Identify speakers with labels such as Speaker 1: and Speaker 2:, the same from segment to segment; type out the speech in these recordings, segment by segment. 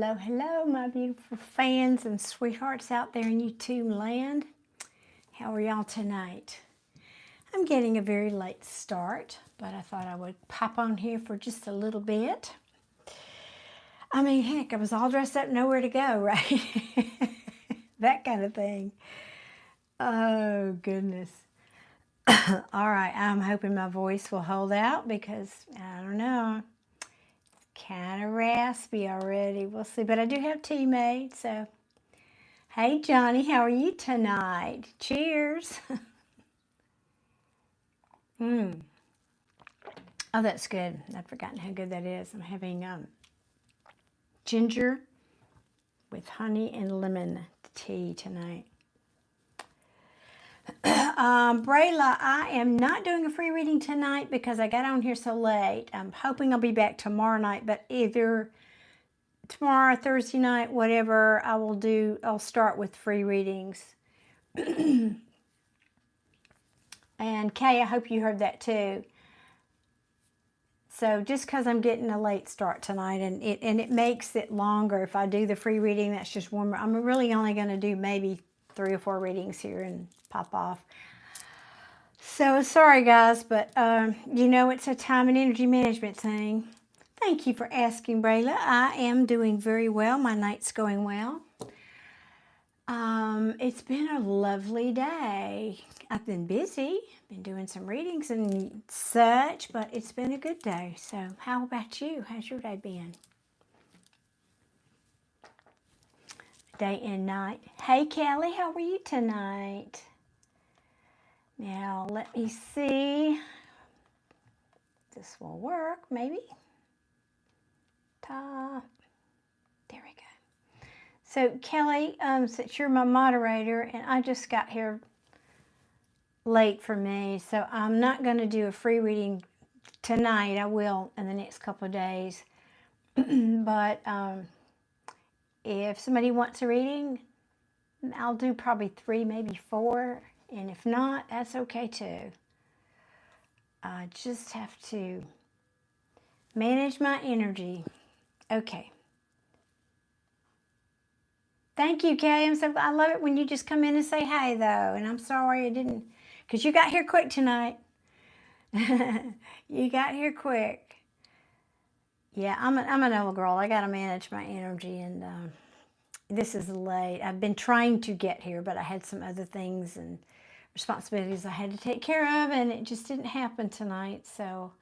Speaker 1: hello, hello, my beautiful fans and sweethearts out there in YouTube land. How are y'all tonight? I'm getting a very late start, but I thought I would pop on here for just a little bit. I mean, heck, I was all dressed up, nowhere to go, right? That kind of thing. Oh, goodness. All right, I'm hoping my voice will hold out because, I don't know, kind of raspy already. We'll see, but I do have tea made, so. Hey, Johnny, how are you tonight? Cheers. Oh, that's good. I'd forgotten how good that is. I'm having ginger with honey and lemon tea tonight. Brayla, I am not doing a free reading tonight because I got on here so late. I'm hoping I'll be back tomorrow night, but either tomorrow, Thursday night, whatever, I'll start with free readings. And Kay, I hope you heard that too. So just because I'm getting a late start tonight, and it makes it longer if I do the free reading, that's just one more. I'm really only going to do maybe 3 or 4 readings here and pop off. So sorry guys, but you know, it's a time and energy management thing. Thank you for asking, Brayla. I am doing very well. My night's going well. It's been a lovely day. I've been busy, been doing some readings and such, but it's been a good day. So how about you? How's your day been? Day and night. Hey Kelly, how are you tonight? Now let me see. This will work, maybe. There we go. So Kelly, since you're my moderator and I just got here late for me, so I'm not going to do a free reading tonight. I will in the next couple of days. But if somebody wants a reading, I'll do probably 3, maybe 4. And if not, that's okay too. I just have to manage my energy. Okay. Thank you, Kay. I love it when you just come in and say hey, though. And I'm sorry I didn't, because you got here quick tonight. You got here quick. Yeah, I'm an old girl. I got to manage my energy, and this is late. I've been trying to get here, but I had some other things and responsibilities I had to take care of, and it just didn't happen tonight. So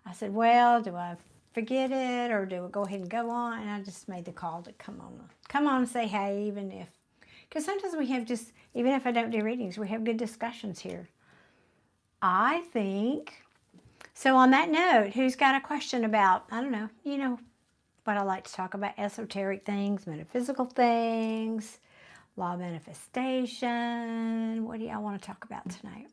Speaker 1: I said, well, do I forget it or do I go ahead and go on? And I just made the call to come on and say hey, even if, because sometimes we have just, even if I don't do readings, we have good discussions here, I think. So on that note, who's got a question about, I don't know, you know what I like to talk about, esoteric things, metaphysical things, law of manifestation. What do y'all want to talk about tonight?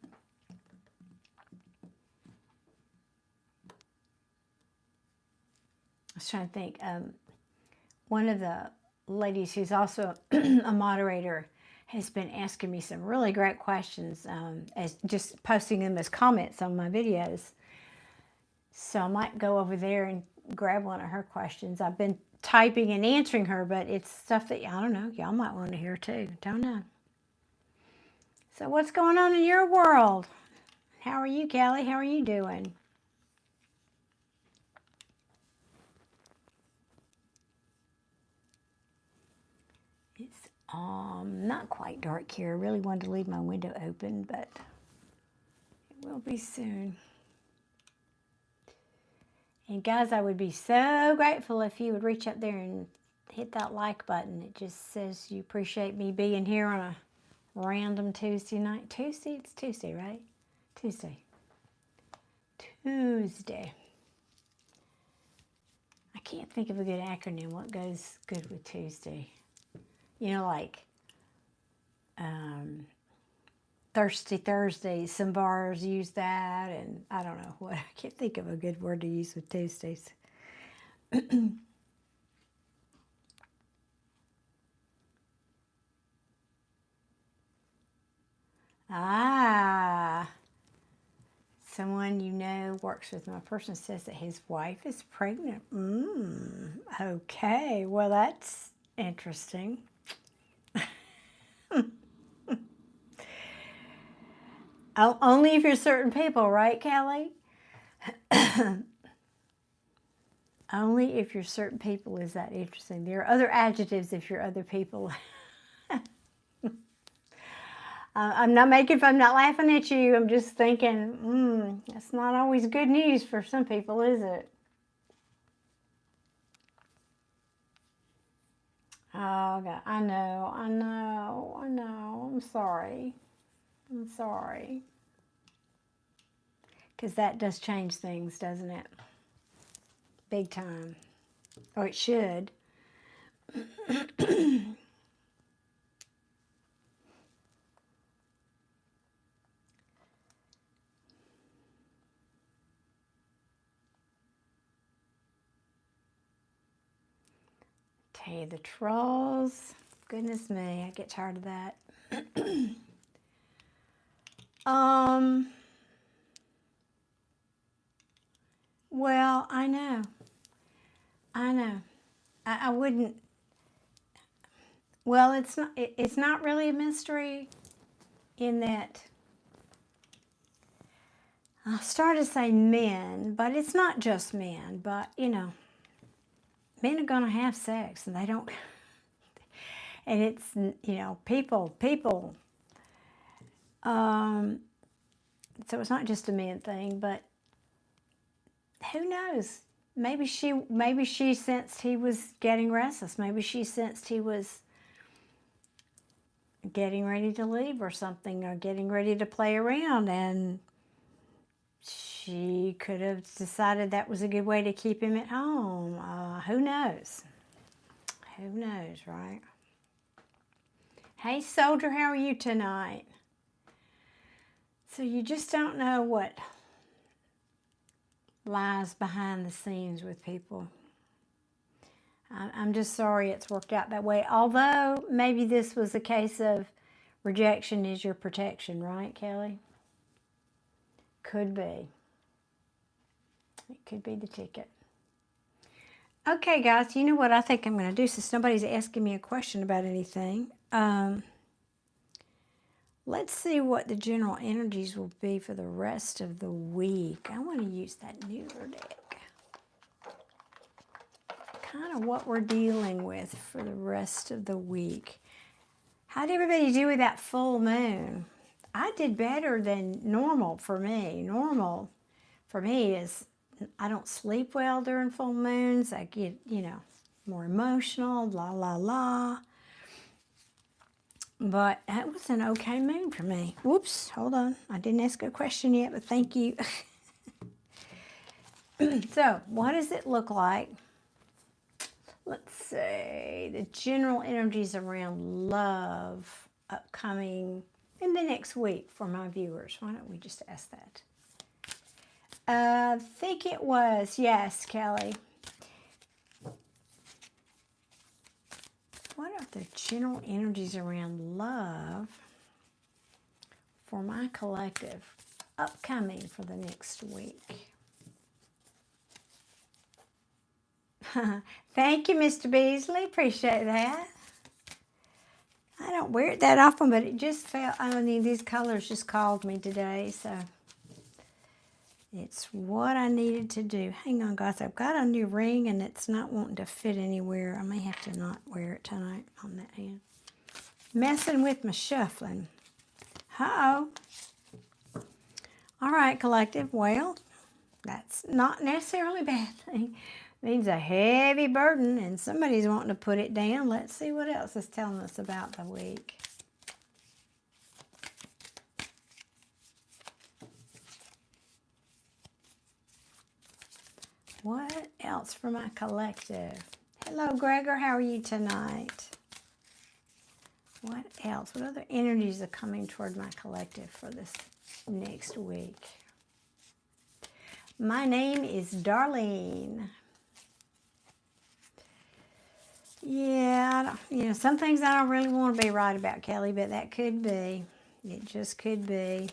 Speaker 1: I was trying to think. One of the ladies who's also a moderator has been asking me some really great questions, as just posting them as comments on my videos. So I might go over there and grab one of her questions. I've been typing and answering her, but it's stuff that, I don't know, y'all might want to hear too. Don't know. So what's going on in your world? How are you, Kelly? How are you doing? It's not quite dark here. I really wanted to leave my window open, but it will be soon. And guys, I would be so grateful if you would reach up there and hit that like button. It just says you appreciate me being here on a random Tuesday night. Tuesday? It's Tuesday, right? Tuesday. I can't think of a good acronym. What goes good with Tuesday? You know, like Thirsty Thursday. Some bars use that, and I don't know what. I can't think of a good word to use with Tuesdays. Someone you know works with my person says that his wife is pregnant. Okay, well that's Interesting. Only if you're certain people, right, Kelly? Only if you're certain people is that interesting. There are other adjectives if you're other people. I'm not laughing at you. I'm just thinking, that's not always good news for some people, is it? Oh, God, I know. I'm sorry. Because that does change things, doesn't it? Big time. Or it should. Tell you the trolls. Goodness me, I get tired of that. Well, I know. I wouldn't. Well, it's not really a mystery in that I started to say men, but it's not just men, but men are going to have sex and they don't, and it's, people. So it's not just a men thing, but who knows? Maybe she sensed he was getting restless. Maybe she sensed he was getting ready to leave or something, or getting ready to play around, and she could have decided that was a good way to keep him at home. Who knows? Who knows, right? Hey, soldier, how are you tonight? So you just don't know what lies behind the scenes with people. I'm just sorry it's worked out that way. Although maybe this was a case of rejection is your protection, right, Kelly? Could be. It could be the ticket. Okay, guys, you know what I think I'm going to do, since nobody's asking me a question about anything. Let's see what the general energies will be for the rest of the week. I want to use that newer deck. Kind of what we're dealing with for the rest of the week. How did everybody do with that full moon? I did better than normal for me. Normal for me is I don't sleep well during full moons. I get, more emotional, la, la, la. But that was an okay moon for me. Whoops, hold on. I didn't ask a question yet, but thank you. So, what does it look like? Let's see. The general energies around love upcoming in the next week for my viewers. Why don't we just ask that? I think it was, yes, Kelly. What are the general energies around love for my collective upcoming for the next week? Thank you, Mr. Beasley. Appreciate that. I don't wear it that often, but it just felt, these colors just called me today, so it's what I needed to do. Hang on, guys. I've got a new ring, and it's not wanting to fit anywhere. I may have to not wear it tonight on that hand. Messing with my shuffling. Uh-oh. All right, collective. Well, that's not necessarily a bad thing. It means a heavy burden, and somebody's wanting to put it down. Let's see what else is telling us about the week. What else for my collective? Hello, Gregor. How are you tonight? What else? What other energies are coming toward my collective for this next week? My name is Darlene. Yeah, some things I don't really want to be right about, Kelly, but that could be. It just could be.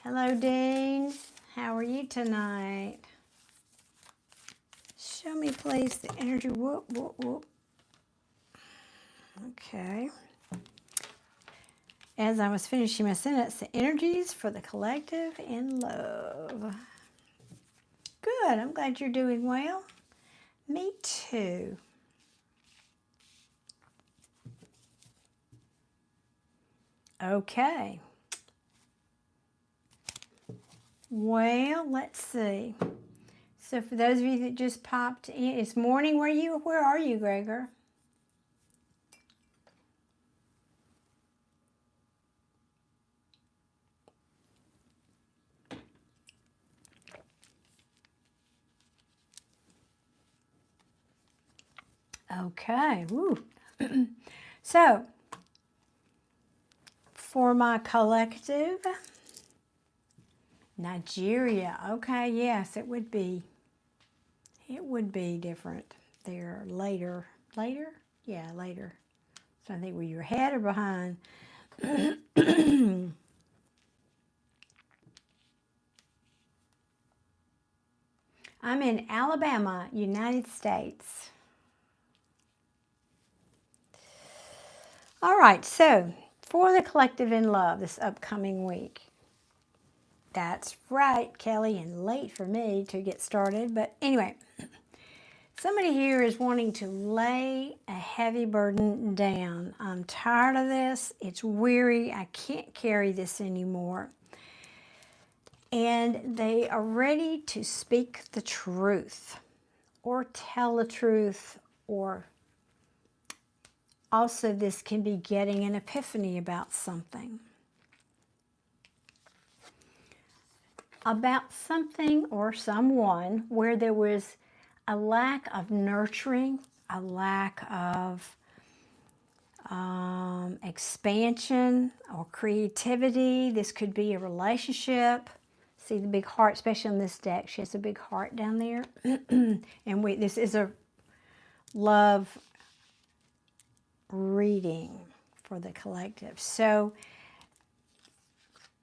Speaker 1: Hello, Dean. How are you tonight? Show me, please, the energy. Whoop, whoop, whoop. Okay. As I was finishing my sentence, the energies for the collective in love. Good. I'm glad you're doing well. Me too. Okay. Well, let's see. So for those of you that just popped in, it's morning where are you, Gregor? Okay. Woo. So for my collective, Nigeria. Okay, yes, it would be. It would be different there later. Later? Yeah, later. So I think were you ahead or behind? I'm in Alabama, United States. All right, so for the collective in love this upcoming week. That's right, Kelly, and late for me to get started. But anyway, somebody here is wanting to lay a heavy burden down. I'm tired of this. It's weary. I can't carry this anymore. And they are ready to speak the truth or tell the truth, or also this can be getting an epiphany about something. About something or someone where there was a lack of nurturing, a lack of expansion or creativity. This could be a relationship. See the big heart, especially on this deck. She has a big heart down there. And this is a love reading for the collective. So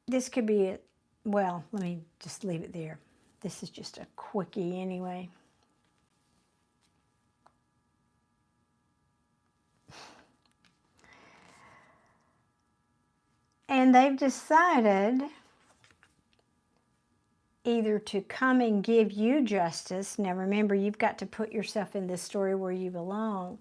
Speaker 1: this could be it. Well, let me just leave it there. This is just a quickie anyway. And they've decided either to come and give you justice. Now remember, you've got to put yourself in this story where you belong.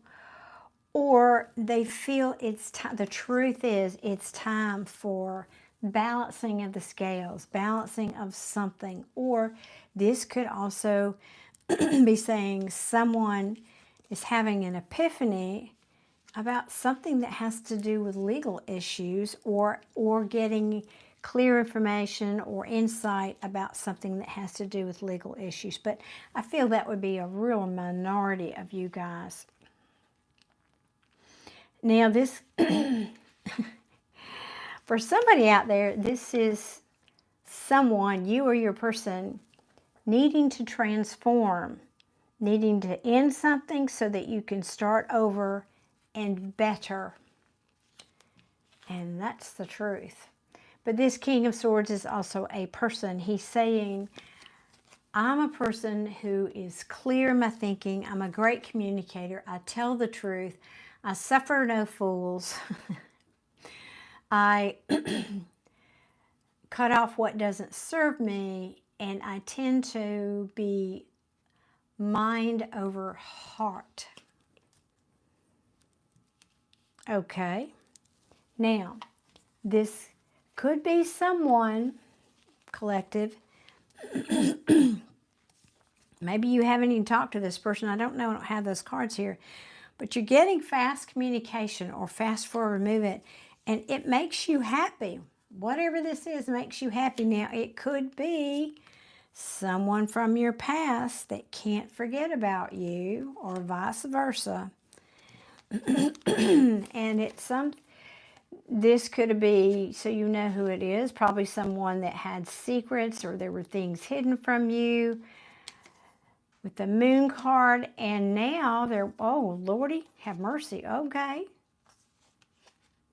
Speaker 1: Or they feel it's time, the truth is it's time for balancing of the scales, balancing of something. Or this could also be saying someone is having an epiphany about something that has to do with legal issues, or getting clear information or insight about something that has to do with legal issues. But I feel that would be a real minority of you guys. Now this, for somebody out there, this is someone, you or your person, needing to transform, needing to end something so that you can start over and better. And that's the truth. But this King of Swords is also a person. He's saying, I'm a person who is clear in my thinking. I'm a great communicator. I tell the truth. I suffer no fools. I cut off what doesn't serve me, and I tend to be mind over heart. Okay. Now, this could be someone, collective, maybe you haven't even talked to this person. I don't know, I don't have those cards here. But you're getting fast communication or fast forward movement, and it makes you happy. Whatever this is makes you happy. Now, it could be someone from your past that can't forget about you, or vice versa. And it's this could be, so you know who it is, probably someone that had secrets or there were things hidden from you with the Moon card, and now they're, oh, Lordy, have mercy. Okay.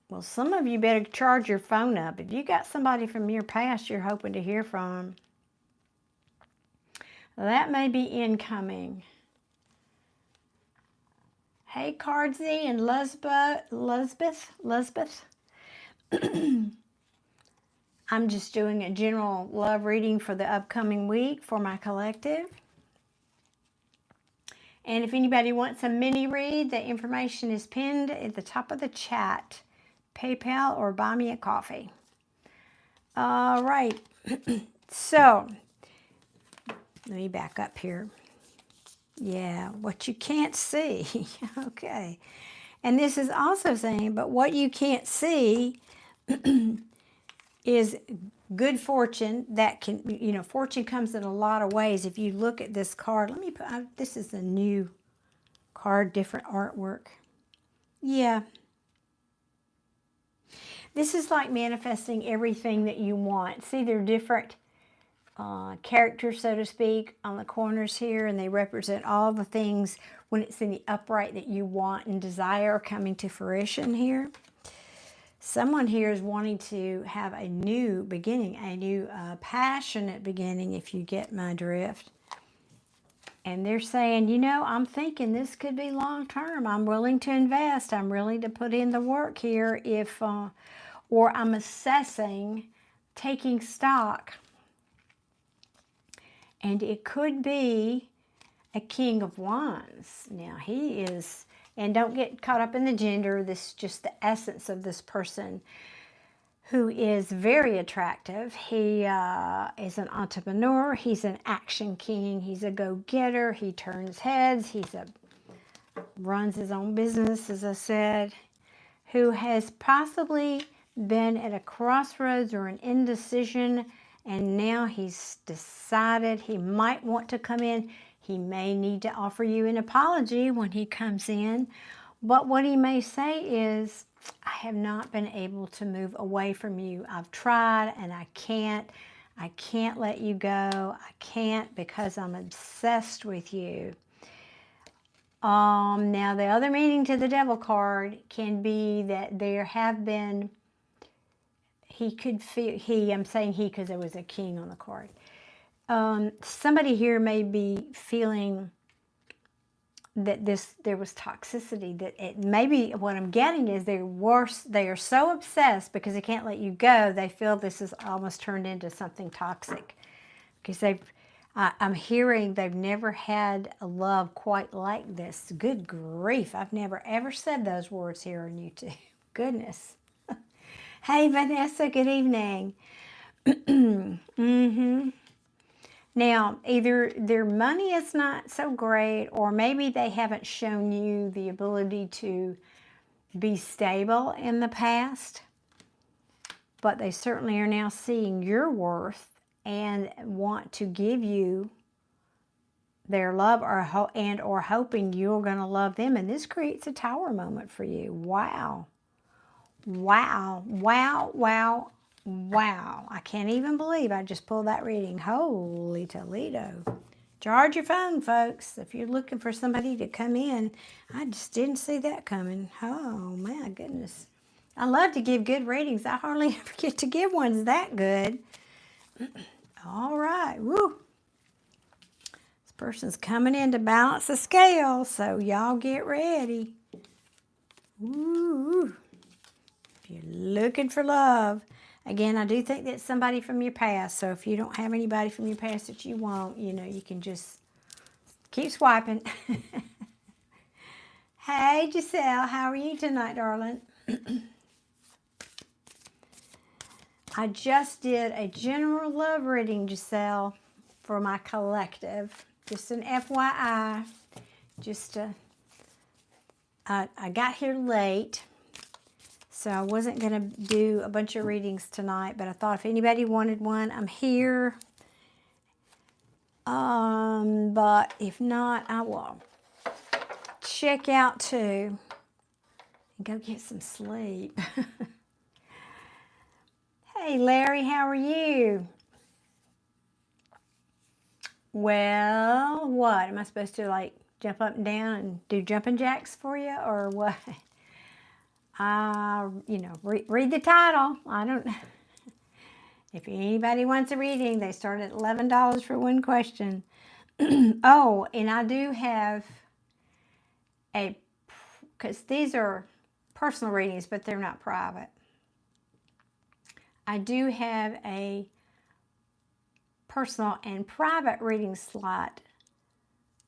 Speaker 1: Well, some of you better charge your phone up. If you got somebody from your past you're hoping to hear from, that may be incoming. Hey, Cardsy and Lisbeth. I'm just doing a general love reading for the upcoming week for my collective. And if anybody wants a mini read, the information is pinned at the top of the chat. PayPal or buy me a coffee. All right. So, let me back up here. Yeah, what you can't see. Okay. And this is also saying, but what you can't see is good fortune that can, fortune comes in a lot of ways. If you look at this card, let me put, this is a new card, different artwork. Yeah. This is like manifesting everything that you want. See, they're different characters, so to speak, on the corners here, and they represent all the things when it's in the upright that you want and desire coming to fruition here. Someone here is wanting to have a new beginning, a new passionate beginning, if you get my drift. And they're saying, I'm thinking this could be long term. I'm willing to invest. I'm willing to put in the work here or I'm assessing, taking stock. And it could be a King of Wands. Now, he is, and don't get caught up in the gender. This is just the essence of this person who is very attractive. He is an entrepreneur. He's an action king. He's a go-getter. He turns heads. Runs his own business, as I said, who has possibly been at a crossroads or an indecision, and now he's decided he might want to come in. He may need to offer you an apology when he comes in, but what he may say is, I have not been able to move away from you. I've tried and I can't. I can't let you go. I can't because I'm obsessed with you. Now the other meaning to the Devil card can be that there have been, he could feel, I'm saying he because there was a king on the card. Somebody here may be feeling that there was toxicity, that it maybe what I'm getting is they are so obsessed because they can't let you go, they feel this is almost turned into something toxic. Because I'm hearing they've never had a love quite like this. Good grief, I've never ever said those words here on YouTube. Goodness. Hey Vanessa, good evening. Now, either their money is not so great, or maybe they haven't shown you the ability to be stable in the past, but they certainly are now seeing your worth and want to give you their love or hoping you're going to love them. And this creates a tower moment for you. Wow. Wow. Wow. Wow. Wow, I can't even believe I just pulled that reading. Holy Toledo. Charge your phone, folks. If you're looking for somebody to come in, I just didn't see that coming. Oh, my goodness. I love to give good readings. I hardly ever get to give ones that good. All right. Woo. This person's coming in to balance the scale, so y'all get ready. Woo. If you're looking for love. Again, I do think that's somebody from your past, so if you don't have anybody from your past that you want, you can just keep swiping. Hey, Giselle, how are you tonight, darling? I just did a general love reading, Giselle, for my collective. Just an FYI. I got here late. So I wasn't going to do a bunch of readings tonight, but I thought if anybody wanted one, I'm here. But if not, I will check out too and go get some sleep. Hey, Larry, how are you? Well, what? Am I supposed to like jump up and down and do jumping jacks for you or what? Read the title. I don't know. If anybody wants a reading, they start at $11 for one question. Oh, and I do have a because these are personal readings, but they're not private. I do have a personal and private reading slot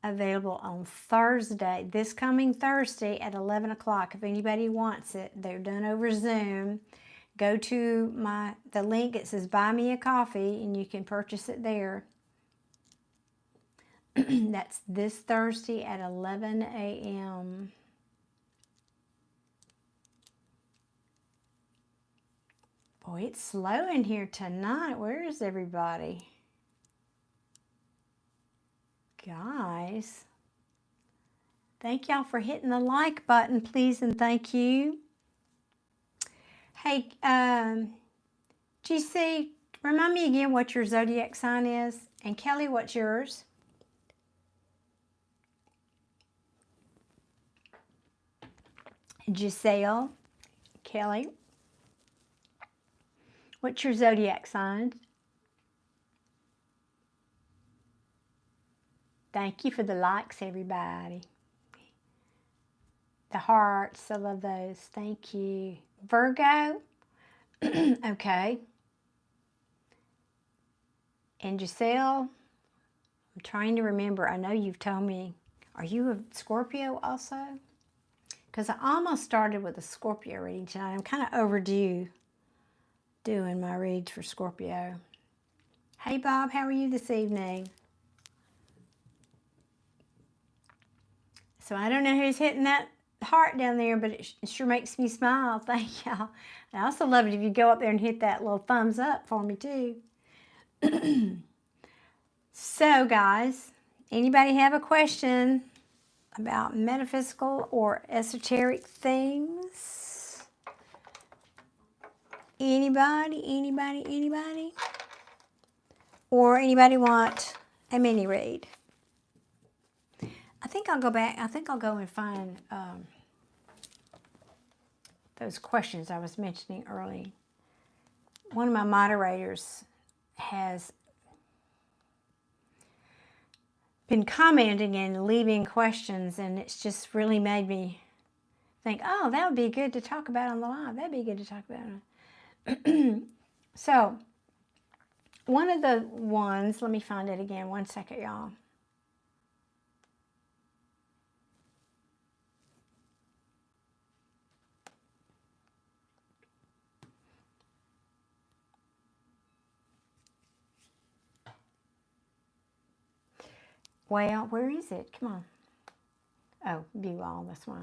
Speaker 1: available on Thursday, this coming Thursday at 11 o'clock. If anybody wants it, they're done over Zoom. Go to the link, it says Buy Me a Coffee, and you can purchase it there. That's this Thursday at 11 a.m. Boy, it's slow in here tonight. Where is everybody? Guys, thank y'all for hitting the like button, please, and thank you. Hey, GC, remind me again what your zodiac sign is. And Kelly, what's yours? Giselle, Kelly, what's your zodiac sign? Thank you for the likes, everybody. The hearts, I love those. Thank you. Virgo, okay. And Giselle, I'm trying to remember. I know you've told me. Are you a Scorpio also? Because I almost started with a Scorpio reading tonight. I'm kind of overdue doing my reads for Scorpio. Hey, Bob, how are you this evening? So I don't know who's hitting that heart down there, but it sure makes me smile. Thank y'all. I also love it if you go up there and hit that little thumbs up for me too. So guys, anybody have a question about metaphysical or esoteric things? Anybody? Or anybody want a mini read? I think I'll go back. I think I'll go and find those questions I was mentioning early. One of my moderators has been commenting and leaving questions, and it's just really made me think, oh, that would be good to talk about on the live. That'd be good to talk about. So, one of the ones, let me find it again. 1 second, y'all. Well, where is it? Come on. Oh, view all, that's why.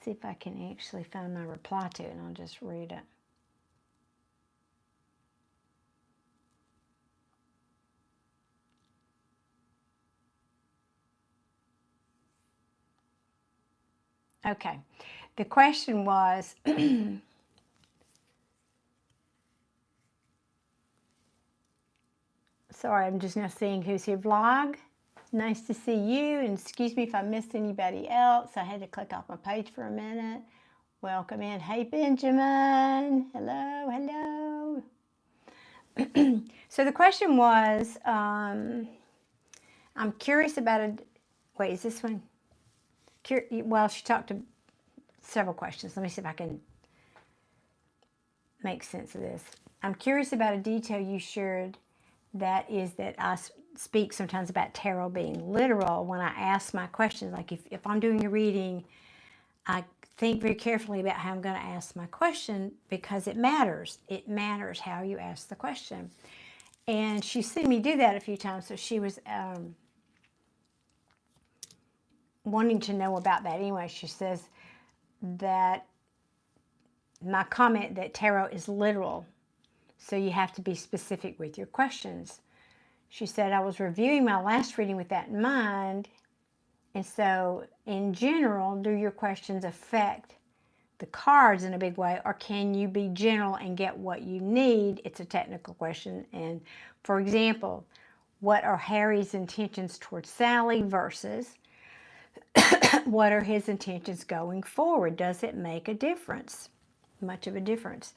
Speaker 1: See if I can actually find my reply to it, and I'll just read it. Okay, the question was, sorry, I'm just now seeing who's here. Vlog, nice to see you, and excuse me if I missed anybody else. I had to click off my page for a minute. Welcome in. Hey, Benjamin. Hello. So the question was, I'm curious about wait, is this one? Well, she talked to several questions. Let me see if I can make sense of this. I'm curious about a detail you shared, that is that I speak sometimes about tarot being literal when I ask my questions. Like if I'm doing a reading, I think very carefully about how I'm going to ask my question, because it matters. It matters how you ask the question. And she's seen me do that a few times, so she was wanting to know about that anyway. She says that my comment that tarot is literal, so you have to be specific with your questions. She said, I was reviewing my last reading with that in mind, and so in general, do your questions affect the cards in a big way, or can you be general and get what you need? It's a technical question. And for example, what are Harry's intentions towards Sally versus What are his intentions going forward? Does it make a difference? Much of a difference.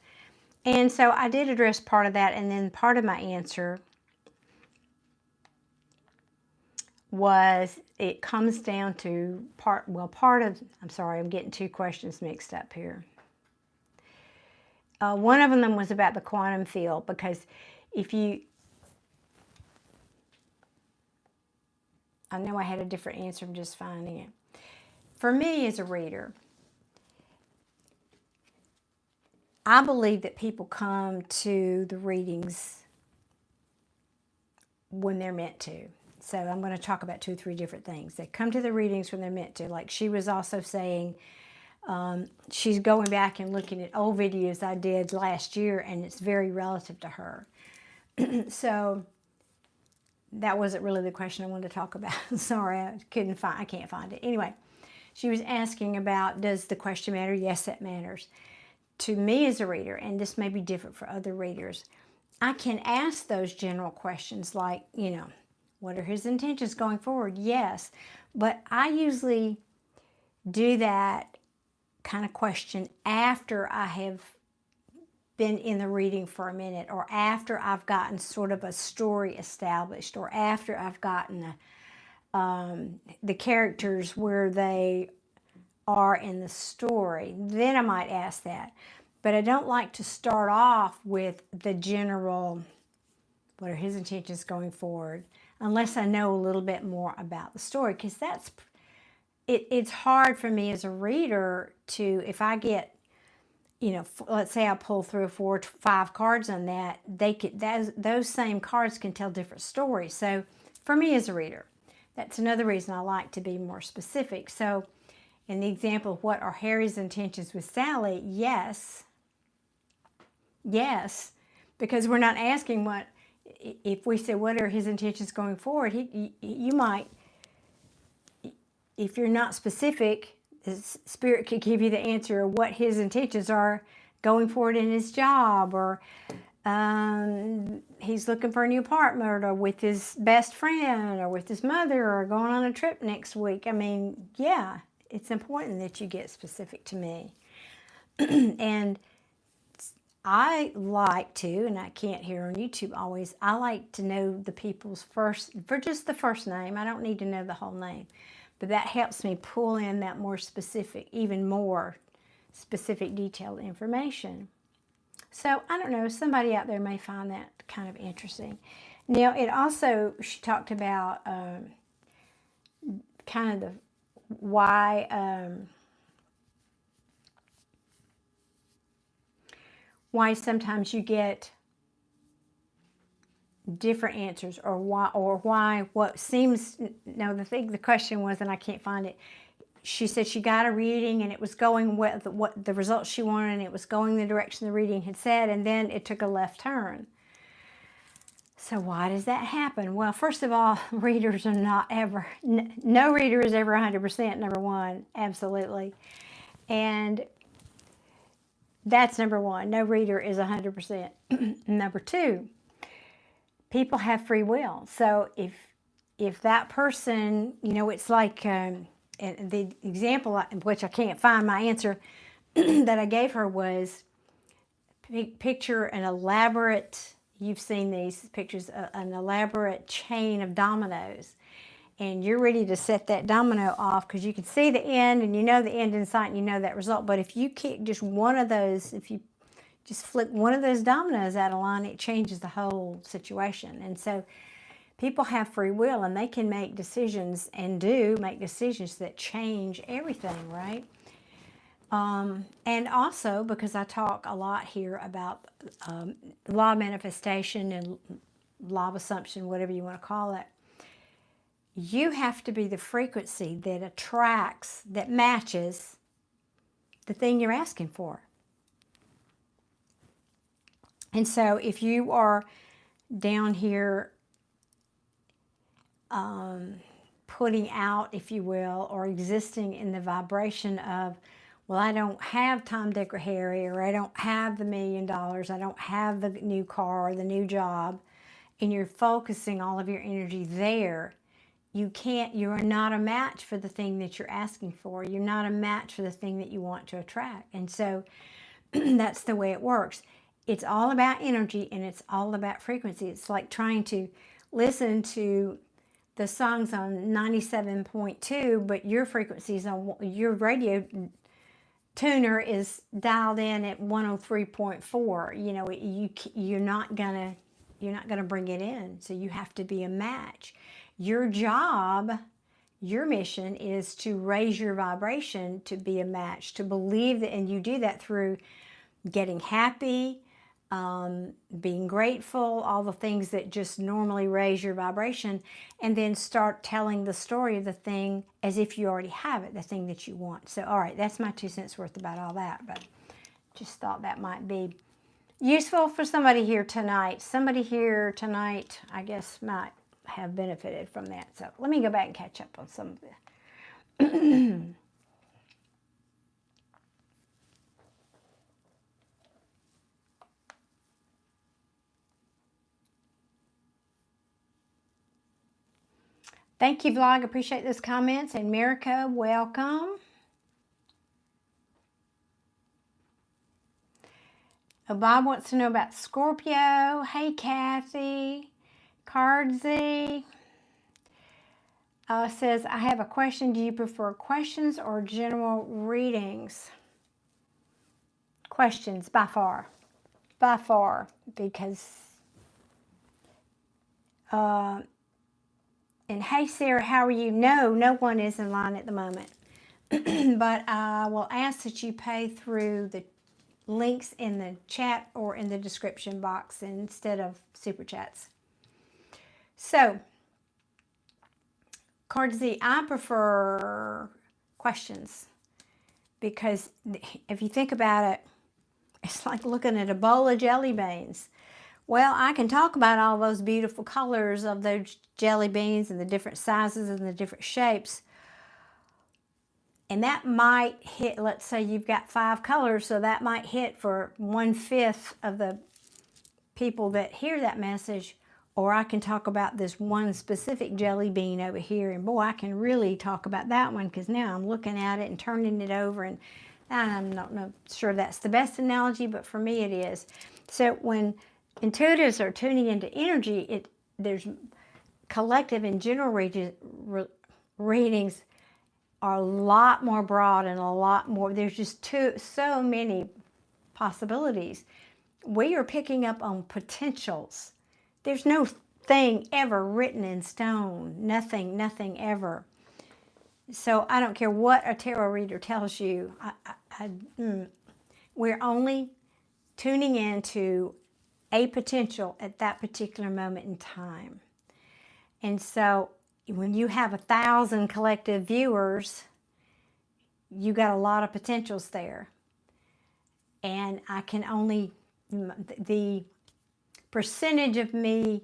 Speaker 1: And so I did address part of that, and then part of my answer was it comes down to I'm sorry, I'm getting two questions mixed up here. One of them was about the quantum field, because I know I had a different answer, I'm just finding it. For me as a reader, I believe that people come to the readings when they're meant to. So I'm going to talk about 2 or 3 different things. They come to the readings when they're meant to. Like she was also saying, she's going back and looking at old videos I did last year, and it's very relative to her. So that wasn't really the question I wanted to talk about. Sorry, I can't find it. Anyway, she was asking about, does the question matter? Yes, that matters. To me as a reader, and this may be different for other readers, I can ask those general questions like, what are his intentions going forward? Yes, but I usually do that kind of question after I have been in the reading for a minute, or after I've gotten sort of a story established, or after I've gotten the characters where they are in the story. Then I might ask that. But I don't like to start off with the general, what are his intentions going forward, unless I know a little bit more about the story, because it's hard for me as a reader to, if I get, let's say I pull 3 or 4, 5 cards on that, those same cards can tell different stories. So for me as a reader, that's another reason I like to be more specific. So in the example of what are Harry's intentions with Sally, yes, because we're not asking if we say what are his intentions going forward, you might, if you're not specific, the Spirit could give you the answer of what his intentions are going forward in his job, or he's looking for a new apartment, or with his best friend, or with his mother, or going on a trip next week. I mean, yeah, it's important that you get specific to me. And I like to, and I can't hear on YouTube always, I like to know the people's for just the first name. I don't need to know the whole name. But that helps me pull in that more specific, even more specific, detailed information. So, I don't know, somebody out there may find that kind of interesting. Now, she talked about kind of the why sometimes you get different answers, or why what seems, no, the question was, and I can't find it. She said she got a reading and it was going with what the results she wanted, and it was going the direction the reading had said, and then it took a left turn. So why does that happen? Well, first of all, readers are not ever, no reader is ever 100%, number one, absolutely. And that's number one, no reader is 100%. Number two, people have free will. So if that person, it's like, and the example, which I can't find my answer, that I gave her was, picture an elaborate, you've seen these pictures, an elaborate chain of dominoes. And you're ready to set that domino off because you can see the end, and you know the end in sight, and you know that result. But if you kick just one of those, if you just flick one of those dominoes out of line, it changes the whole situation. And so people have free will, and they can make decisions, and do make decisions that change everything, right? And also, because I talk a lot here about law of manifestation and law of assumption, whatever you want to call it, you have to be the frequency that attracts, that matches the thing you're asking for. And so if you are down here putting out, if you will, or existing in the vibration of, well, I don't have Tom, Dick, or Harry, or I don't have the $1 million, I don't have the new car or the new job, and you're focusing all of your energy there, you're not a match for the thing that you're asking for. You're not a match for the thing that you want to attract. And so that's the way it works. It's all about energy and it's all about frequency. It's like trying to listen to the songs on 97.2, but your frequencies on your radio tuner is dialed in at 103.4. You know, you're not gonna bring it in. So you have to be a match. Your job, your mission is to raise your vibration to be a match, to believe that, and you do that through getting happy, being grateful, all the things that just normally raise your vibration, and then start telling the story of the thing as if you already have it, the thing that you want. So, all right, that's my 2 cents worth about all that, but just thought that might be useful for somebody here tonight. Somebody here tonight, I guess, might have benefited from that. So let me go back and catch up on some of this. Thank you, Vlog. Appreciate those comments. And Merica, welcome. Oh, Bob wants to know about Scorpio. Hey, Kathy. Cardzy says, I have a question. Do you prefer questions or general readings? Questions, by far. By far. Because... and hey, Sarah, how are you? No one is in line at the moment. But I will ask that you pay through the links in the chat or in the description box instead of super chats. So, Card Z, I prefer questions because if you think about it, it's like looking at a bowl of jelly beans. Well, I can talk about all those beautiful colors of those jelly beans and the different sizes and the different shapes. And that might hit, let's say you've got 5 colors, so that might hit for 1/5 of the people that hear that message. Or I can talk about this one specific jelly bean over here, and boy, I can really talk about that one because now I'm looking at it and turning it over, and I'm not sure that's the best analogy, but for me it is. So when intuitives are tuning into energy, there's collective and general readings are a lot more broad and a lot more, there's just so many possibilities. We are picking up on potentials. There's no thing ever written in stone, nothing ever. So I don't care what a tarot reader tells you, we're only tuning into a potential at that particular moment in time. And so when you have 1,000 collective viewers, you got a lot of potentials there. And I can only, the percentage of me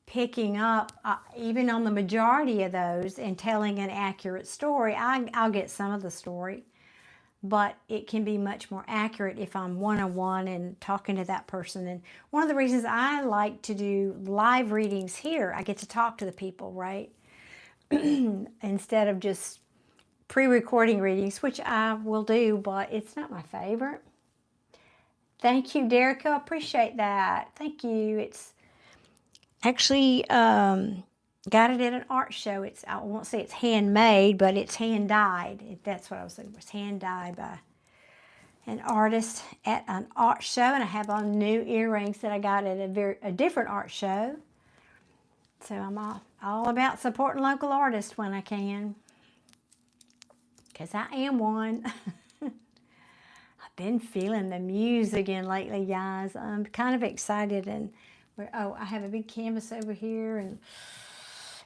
Speaker 1: picking up, even on the majority of those and telling an accurate story, I'll get some of the story. But it can be much more accurate if I'm one-on-one and talking to that person. And one of the reasons I like to do live readings here, I get to talk to the people, right? Instead of just pre-recording readings, which I will do, but it's not my favorite. Thank you, Derica. I appreciate that. Thank you. It's actually got it at an art show. I won't say it's handmade, but it's hand-dyed. That's what I was looking for. It's hand-dyed by an artist at an art show, and I have on new earrings that I got at a different art show. So I'm all about supporting local artists when I can, because I am one. I've been feeling the muse again lately, guys. I'm kind of excited, and I have a big canvas over here, and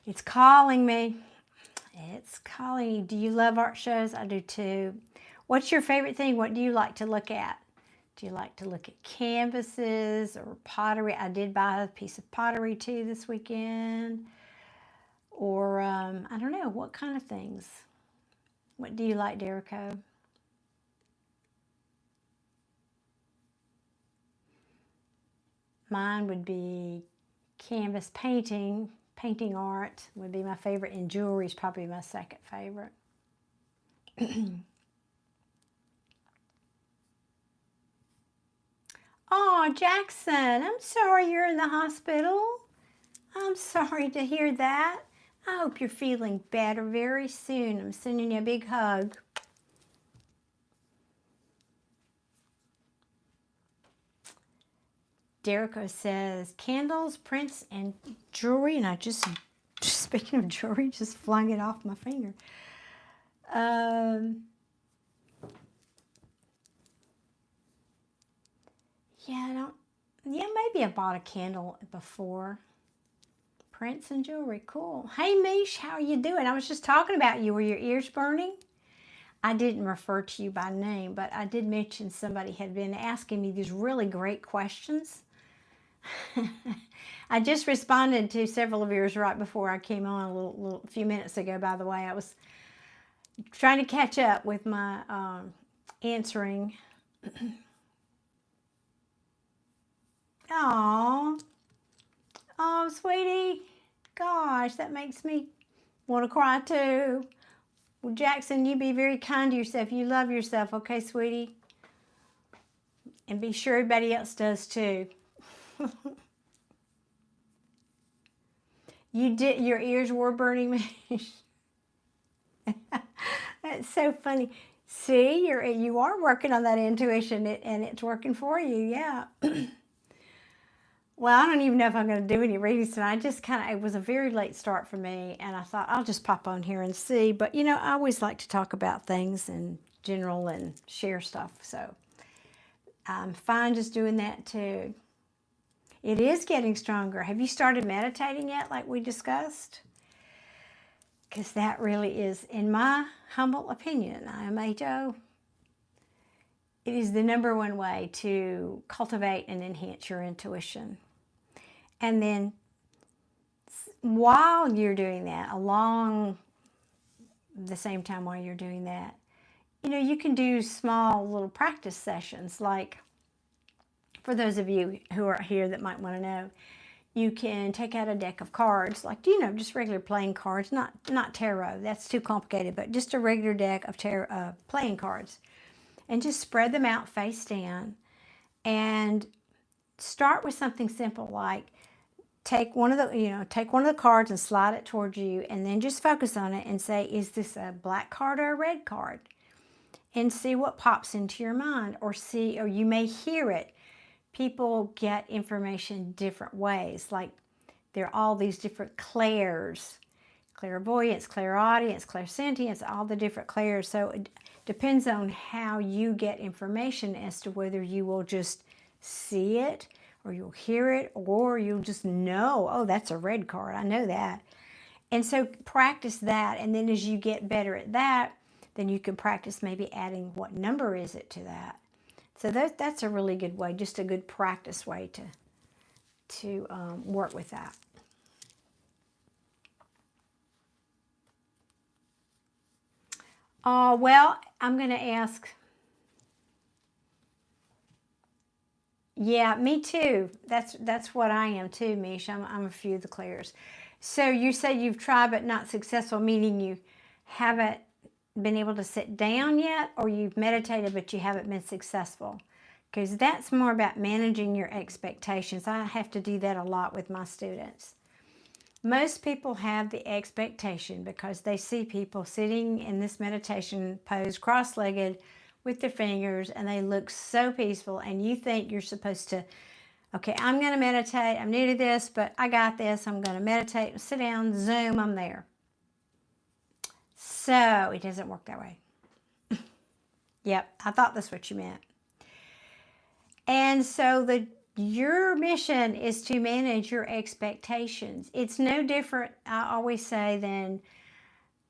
Speaker 1: it's calling me. It's calling me. Do you love art shows? I do too. What's your favorite thing? What do you like to look at? Do you like to look at canvases or pottery? I did buy a piece of pottery too this weekend. Or, I don't know, what kind of things? What do you like, Derico? Mine would be canvas painting, Painting art would be my favorite, and jewelry is probably my second favorite. Oh, Jackson, I'm sorry you're in the hospital. I'm sorry to hear that. I hope you're feeling better very soon. I'm sending you a big hug. Derico says, candles, prints, and jewelry. And I just speaking of jewelry, just flung it off my finger. Yeah, maybe I bought a candle before. Prints and jewelry, cool. Hey, Mish, how are you doing? I was just talking about you. Were your ears burning? I didn't refer to you by name, but I did mention somebody had been asking me these really great questions. I just responded to several of yours right before I came on a few minutes ago, by the way. I was trying to catch up with my answering. Aww. Oh, sweetie. Gosh, that makes me want to cry too. Well, Jackson, you be very kind to yourself. You love yourself, okay, sweetie? And be sure everybody else does too. You did, your ears were burning me. That's so funny. See, you are working on that intuition, and it's working for you, yeah. Well, I don't even know if I'm going to do any readings tonight. It was a very late start for me, and I thought I'll just pop on here and see. But, you know, I always like to talk about things in general and share stuff. So I'm fine just doing that too. It is getting stronger. Have you started meditating yet, like we discussed? Because that really is, in my humble opinion, I am Adia, it is the #1 way to cultivate and enhance your intuition. And then while you're doing that, along the same time while you're doing that, you know, you can do small little practice sessions. Like, for those of you who are here that might want to know, you can take out a deck of cards, like, you know, just regular playing cards, not tarot. That's too complicated, but just a regular deck of playing cards, and just spread them out face down, and start with something simple like take one of the cards and slide it towards you, and then just focus on it and say, is this a black card or a red card? And see what pops into your mind, or you may hear it. People get information different ways. Like, there are all these different clairs: clairvoyance, clairaudience, clairsentience, all the different clairs. So it depends on how you get information as to whether you will just see it, or you'll hear it, or you'll just know, oh, that's a red card, I know that. And so practice that, and then as you get better at that, then you can practice maybe adding what number is it to that. So that's a really good way, just a good practice way to work with that. Well, I'm going to ask. Yeah, me too. That's what I am too, Mish. I'm a few of the clairs. So you say you've tried but not successful, meaning you haven't been able to sit down yet, or you've meditated but you haven't been successful? Because that's more about managing your expectations. I have to do that a lot with my students. Most people have the expectation because they see people sitting in this meditation pose, cross-legged, with their fingers, and they look so peaceful, and you think you're supposed to, okay, I'm going to meditate, I'm new to this, but I got this, I'm going to meditate, sit down, zoom, I'm there. So it doesn't work that way. Yep, I thought that's what you meant. And so your mission is to manage your expectations. It's no different, I always say, than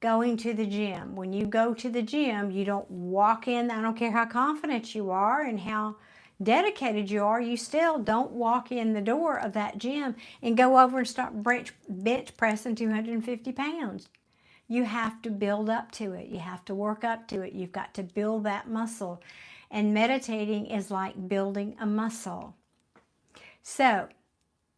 Speaker 1: going to the gym. When you go to the gym, you don't walk in, I don't care how confident you are and how dedicated you are, you still don't walk in the door of that gym and go over and start bench pressing 250 pounds. You have to build up to it. You have to work up to it. You've got to build that muscle. And meditating is like building a muscle. So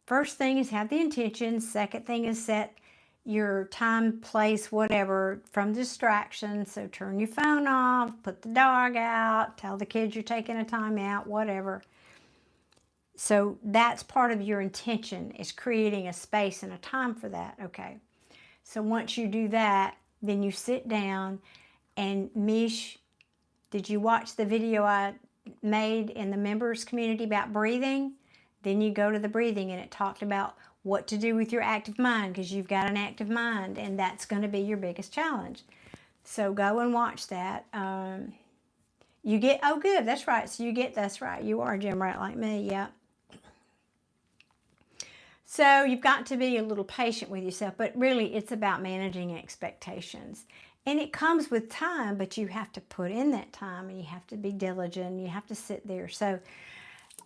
Speaker 1: First thing is have the intention. Second thing is set your time, place, whatever, from distraction. So turn your phone off, put the dog out, tell the kids you're taking a time out, whatever. So that's part of your intention, is creating a space and a time for that. Okay. So once you do that, then you sit down and Mish, did you watch the video I made in the members community about breathing? Then you go to the breathing, and it talked about what to do with your active mind, because you've got an active mind, and that's going to be your biggest challenge. So go and watch that. You get, oh good, that's right. So you get, that's right. You are a gym rat like me, yeah. So you've got to be a little patient with yourself, but really it's about managing expectations. And it comes with time, but you have to put in that time, and you have to be diligent, and you have to sit there. So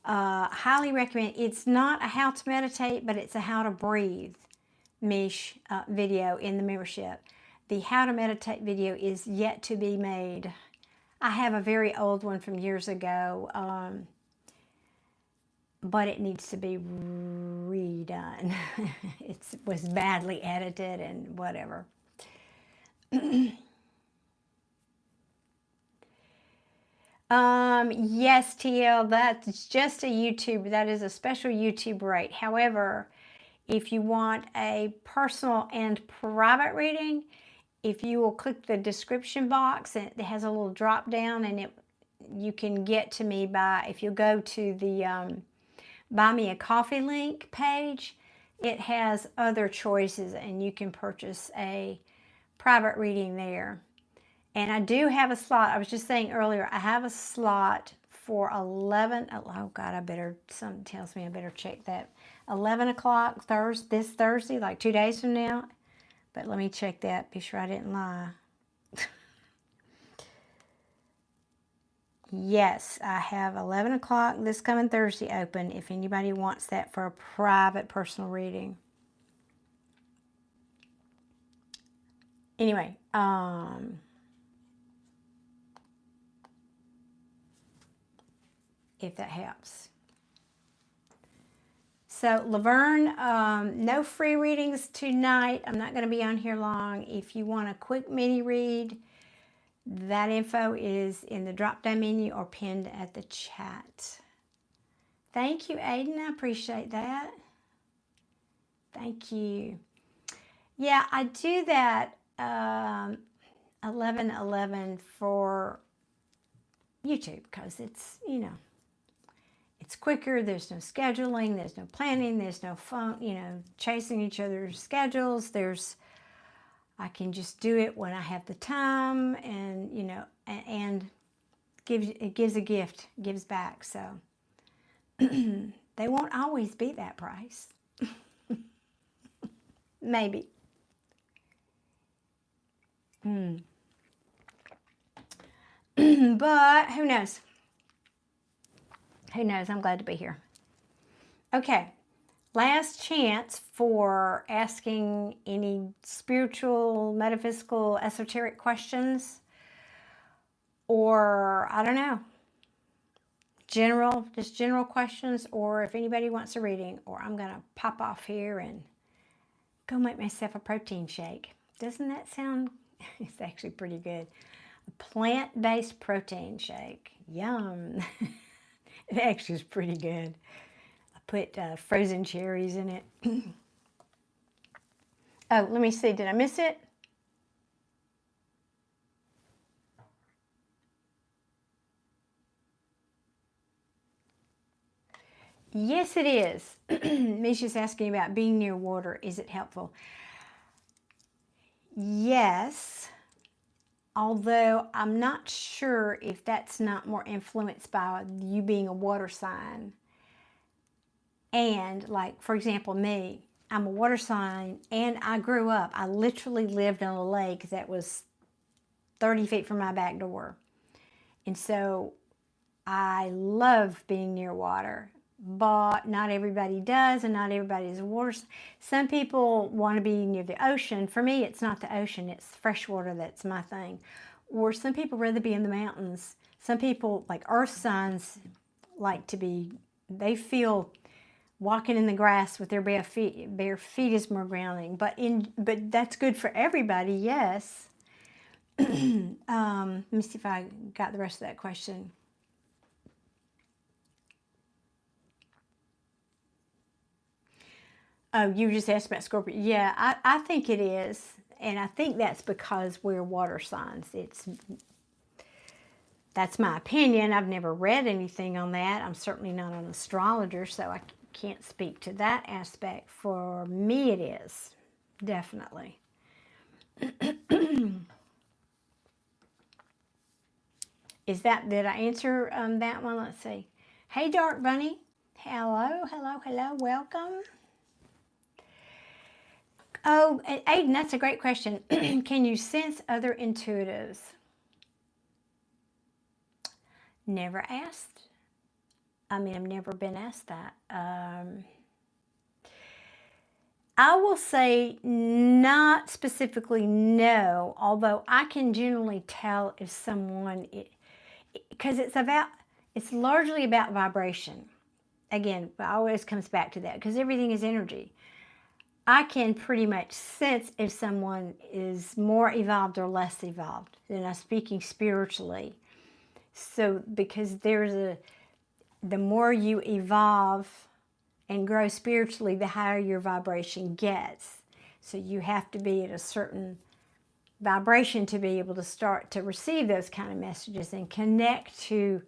Speaker 1: highly recommend. It's not a how to meditate, but it's a how to breathe Mish video in the membership. The how to meditate video is yet to be made. I have a very old one from years ago, but it needs to be redone. It was badly edited and whatever. Yes, TL, that's just a YouTube. That is a special YouTube rate. However, if you want a personal and private reading, if you will click the description box, it has a little drop down, and you can get to me by, if you go to the Buy Me a Coffee link page, it has other choices, and you can purchase a private reading there. And I do have a slot. I was just saying earlier, I have a slot for 11. Oh God, something tells me I better check that. 11 o'clock this Thursday, like 2 days from now. But let me check that, be sure I didn't lie. Yes, I have 11 o'clock this coming Thursday open if anybody wants that for a private personal reading. Anyway, if that helps. So Laverne, no free readings tonight. I'm not going to be on here long. If you want a quick mini read, that info is in the drop-down menu or pinned at the chat. Thank you, Aiden. I appreciate that. Thank you. Yeah, I do that 11:11 for YouTube because it's, you know, it's quicker. There's no scheduling. There's no planning. There's no phone, you know, chasing each other's schedules. I can just do it when I have the time, and, you know, and it gives a gift, gives back. So they won't always be that price. Maybe. But who knows? Who knows? I'm glad to be here. Okay. Last chance for asking any spiritual, metaphysical, esoteric questions, or I don't know, just general questions, or if anybody wants a reading, or I'm going to pop off here and go make myself a protein shake. Doesn't that sound, it's actually pretty good. A plant-based protein shake. Yum. It actually is pretty good. Put frozen cherries in it. Oh, let me see. Did I miss it? Yes, it is. Misha's asking about being near water. Is it helpful? Yes. Although I'm not sure if that's not more influenced by you being a water sign. And like, for example, me, I'm a water sign, and I grew up, I literally lived on a lake that was 30 feet from my back door. And so I love being near water, but not everybody does, and not everybody is a water sign. Some people want to be near the ocean. For me, it's not the ocean, it's fresh water that's my thing. Or some people rather be in the mountains. Some people, like earth signs, like to be, they feel walking in the grass with their bare feet is more grounding. But that's good for everybody, yes. Let me see if I got the rest of that question. Oh, you just asked about Scorpio. Yeah, I think it is. And I think that's because we're water signs. That's my opinion. I've never read anything on that. I'm certainly not an astrologer, so I can't speak to that aspect. For me, it is. Definitely. Did I answer that one? Let's see. Hey, Dark Bunny. Hello, hello, hello. Welcome. Oh, Aiden, that's a great question. Can you sense other intuitives? Never asked. I mean, I've never been asked that. I will say not specifically no, although I can generally tell if someone, because it's largely about vibration. Again, it always comes back to that because everything is energy. I can pretty much sense if someone is more evolved or less evolved. And I'm speaking spiritually. So because the more you evolve and grow spiritually, the higher your vibration gets. So you have to be at a certain vibration to be able to start to receive those kind of messages and connect to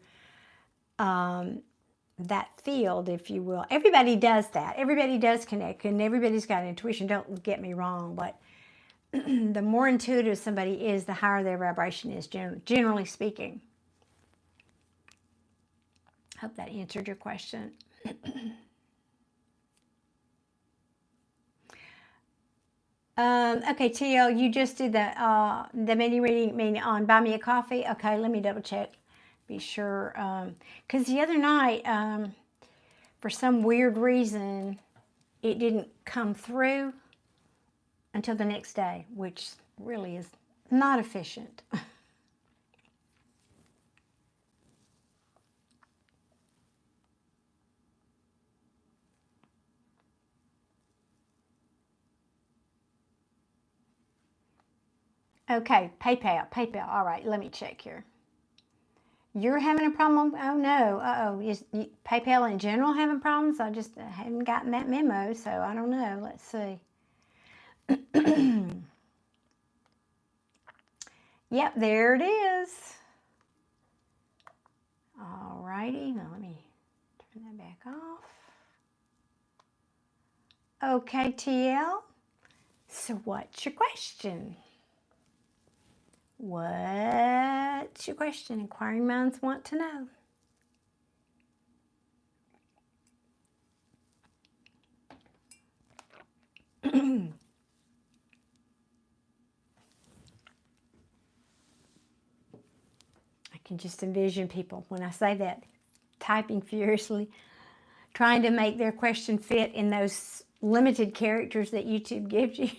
Speaker 1: that field, if you will. Everybody does that. Everybody does connect, and everybody's got intuition. Don't get me wrong, but the more intuitive somebody is, the higher their vibration is, generally speaking. Hope that answered your question. Okay, TL, you just did the mini reading on Buy Me a Coffee. Okay, let me double check. Be sure. Because the other night, for some weird reason, it didn't come through until the next day, which really is not efficient. Okay, PayPal. All right, let me check here. You're having a problem? Oh no. Uh-oh. Is PayPal in general having problems? I just hadn't gotten that memo, so I don't know. Let's see. Yep, there it is. All righty. Now let me turn that back off. Okay, TL. So what's your question? What's your question? Inquiring minds want to know. I can just envision people, when I say that, typing furiously, trying to make their question fit in those limited characters that YouTube gives you.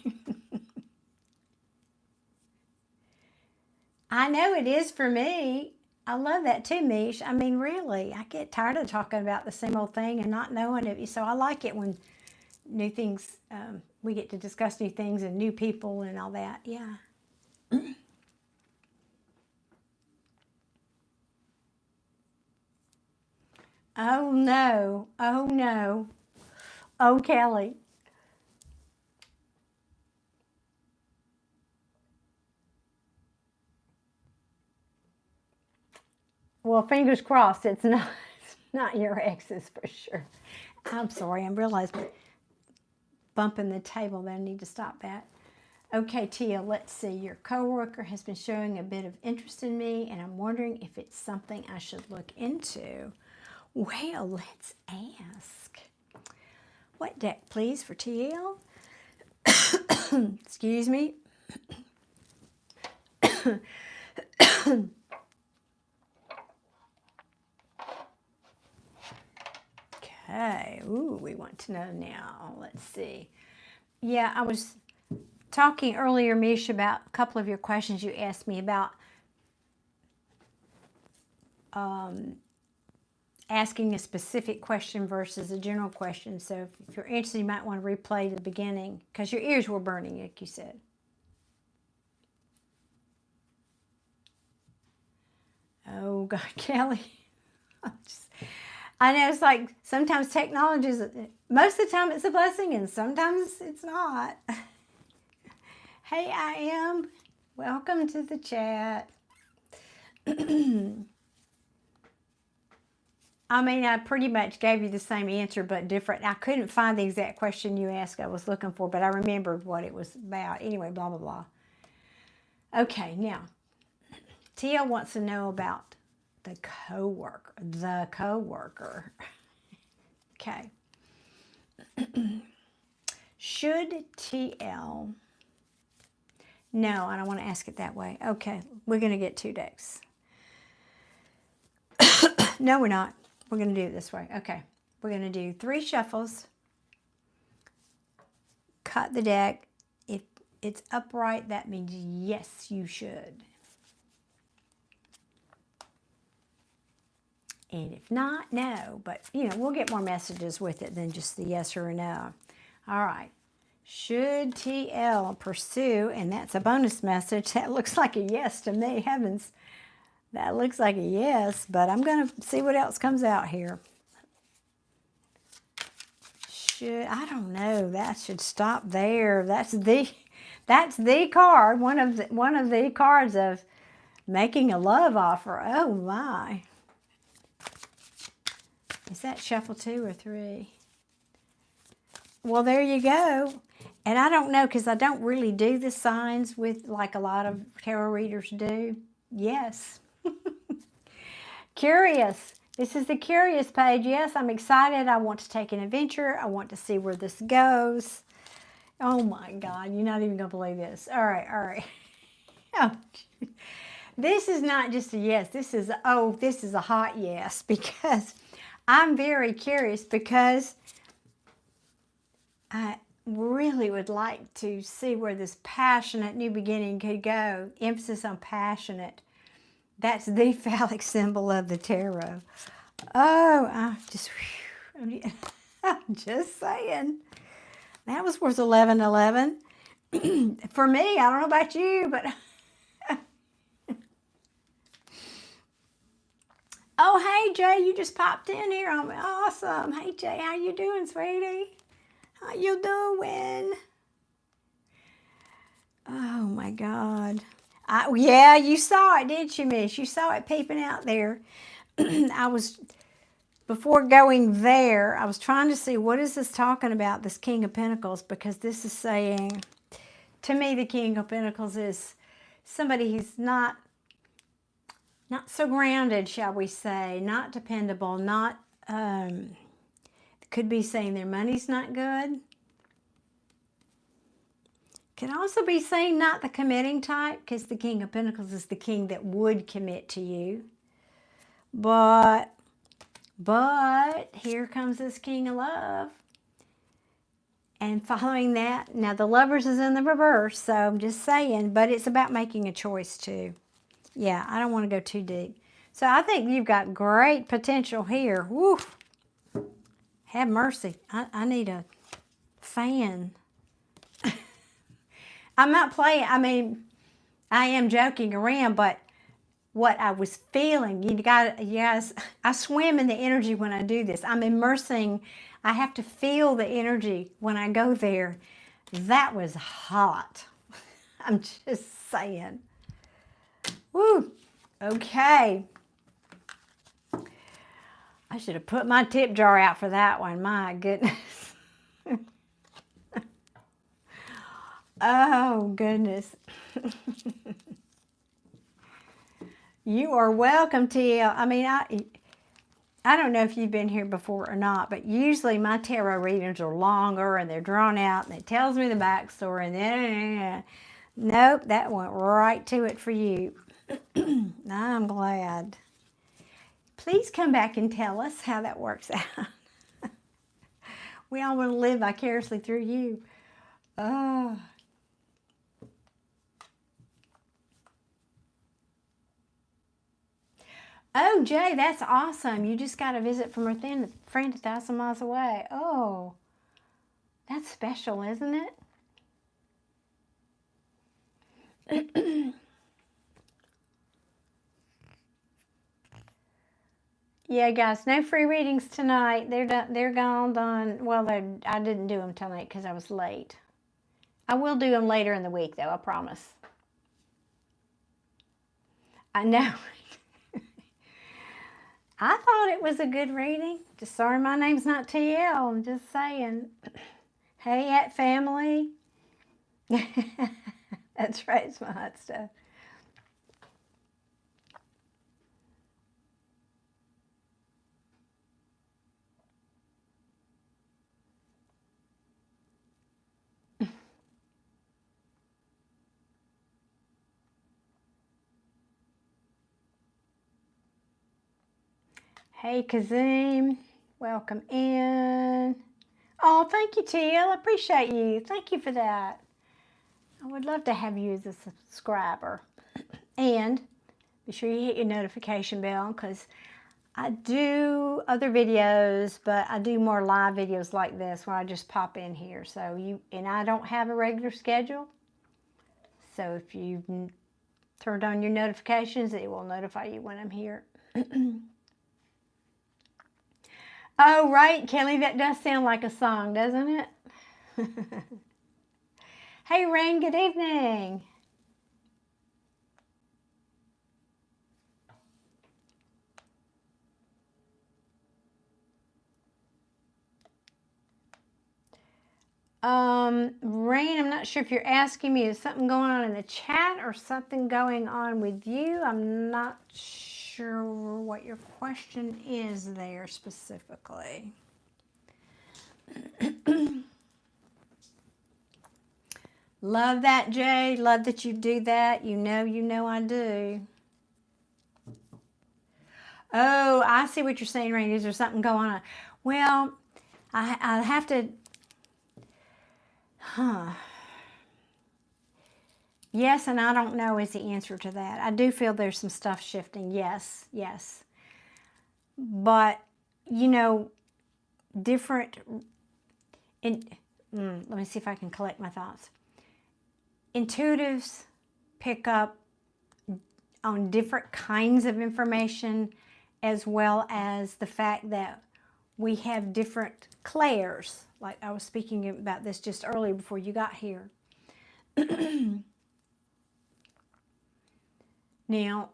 Speaker 1: I know it is for me. I love that too, Mish. I mean, really, I get tired of talking about the same old thing and not knowing it. So I like it when new things, we get to discuss new things and new people and all that. Yeah. Oh no. Oh no. Oh, Kelly. Well, fingers crossed it's not your exes for sure. I'm sorry, I realized bumping the table there. I need to stop that. Okay, Tia, let's see. Your coworker has been showing a bit of interest in me, and I'm wondering if it's something I should look into. Well, let's ask. What deck, please, for TL? Excuse me. Okay. Ooh, we want to know now. Let's see. Yeah, I was talking earlier, Mish, about a couple of your questions you asked me about asking a specific question versus a general question. So if you're interested, you might want to replay the beginning because your ears were burning, like you said. Oh, God, Kelly. I know it's like sometimes technology is, most of the time it's a blessing and sometimes it's not. Hey, I am. Welcome to the chat. I mean, I pretty much gave you the same answer, but different. I couldn't find the exact question you asked I was looking for, but I remembered what it was about. Anyway, blah, blah, blah. Okay, now, Tia wants to know about the coworker. The coworker. Okay. Should TL... No, I don't want to ask it that way. Okay, we're going to get 2 decks. No, we're not. We're going to do it this way. Okay, we're going to do 3 shuffles. Cut the deck. If it's upright, that means yes, you should. And if not, no. But, you know, we'll get more messages with it than just the yes or a no. All right. Should TL pursue, and that's a bonus message. That looks like a yes to me. Heavens, that looks like a yes, but I'm going to see what else comes out here. I don't know. That should stop there. That's the card. One of the cards of making a love offer. Oh my. Is that shuffle 2 or 3? Well, there you go. And I don't know, because I don't really do the signs with like a lot of tarot readers do. Yes. Curious. This is the curious page. Yes, I'm excited. I want to take an adventure. I want to see where this goes. Oh my God, you're not even going to believe this. All right, all right. Oh, this is not just a yes. This is a hot yes, because I'm very curious, because I really would like to see where this passionate new beginning could go. Emphasis on passionate. That's the phallic symbol of the tarot. Oh, I'm just saying. That was worth 1111. For me, I don't know about you, but... Oh, hey, Jay, you just popped in here. I'm awesome. Hey, Jay, how you doing, sweetie? How you doing? Oh, my God. Yeah, you saw it, didn't you, miss? You saw it peeping out there. Before going there, I was trying to see, what is this talking about, this King of Pentacles? Because this is saying, to me, the King of Pentacles is somebody who's not so grounded, shall we say, not dependable, not, could be saying their money's not good. Could also be saying not the committing type, because the King of Pentacles is the king that would commit to you. But here comes this King of Love. And following that, now the Lovers is in the reverse, so I'm just saying, but it's about making a choice too. Yeah, I don't want to go too deep. So I think you've got great potential here. Woo! Have mercy. I need a fan. I'm not playing. I mean, I am joking around, but what I was feeling, yes, I swim in the energy when I do this. I'm immersing. I have to feel the energy when I go there. That was hot. I'm just saying. Woo. Okay. I should have put my tip jar out for that one. My goodness. Oh, goodness. You are welcome, Tia. I mean, I don't know if you've been here before or not, but usually my tarot readings are longer and they're drawn out and it tells me the backstory. And then, nope, that went right to it for you. I'm glad. Please come back and tell us how that works out. We all want to live vicariously through you. Oh. Oh, Jay, that's awesome. You just got a visit from a friend 1,000 miles away. Oh, that's special, isn't it? Yeah, guys, no free readings tonight. They're done, they're done. Well, I didn't do them tonight because I was late. I will do them later in the week, though, I promise. I know. I thought it was a good reading. Just sorry my name's not TL. I'm just saying. Hey, at family. That's right, it's my hot stuff. Hey, Kazim. Welcome in. Oh, thank you, TL. I appreciate you. Thank you for that. I would love to have you as a subscriber. And be sure you hit your notification bell because I do other videos, but I do more live videos like this where I just pop in here. And I don't have a regular schedule. So if you turned on your notifications, it will notify you when I'm here. Oh, right, Kelly, that does sound like a song, doesn't it? Hey, Rain, good evening. Rain, I'm not sure if you're asking me, is something going on in the chat or something going on with you? I'm not sure what your question is there specifically. Love that, Jay. Love that you do that. You know I do. Oh, I see what you're saying, Rain. Is there something going on? Well, I have to... Yes, and I don't know is the answer to that. I do feel there's some stuff shifting. Yes. But, different... let me see if I can collect my thoughts. Intuitives pick up on different kinds of information, as well as the fact that we have different clairs. Like I was speaking about this just earlier before you got here. Now,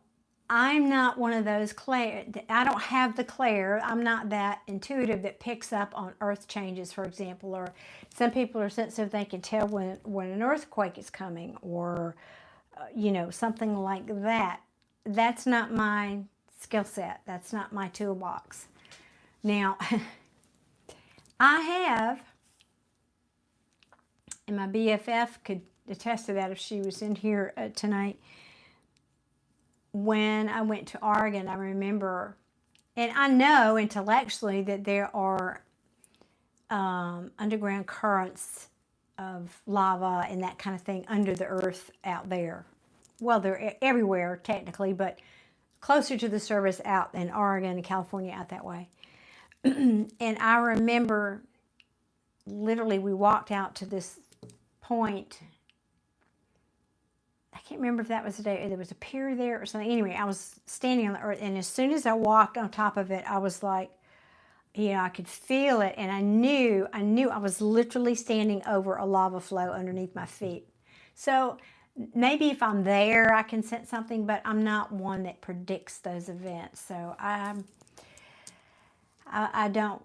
Speaker 1: I'm not one of those clair. I don't have the clair. I'm not that intuitive that picks up on earth changes, for example. Or some people are sensitive; they can tell when an earthquake is coming, or something like that. That's not my skill set. That's not my toolbox. Now, I have, and my BFF could attest to that if she was in here tonight. When I went to Oregon, I remember, and I know intellectually that there are underground currents of lava and that kind of thing under the earth out there. Well, they're everywhere technically, but closer to the surface out in Oregon and California out that way. And I remember literally we walked out to this point. I can't remember if that was the day, there was a pier there or something. Anyway, I was standing on the earth, and as soon as I walked on top of it, I was like, I could feel it, and I knew I was literally standing over a lava flow underneath my feet. So maybe if I'm there, I can sense something, but I'm not one that predicts those events. So I don't,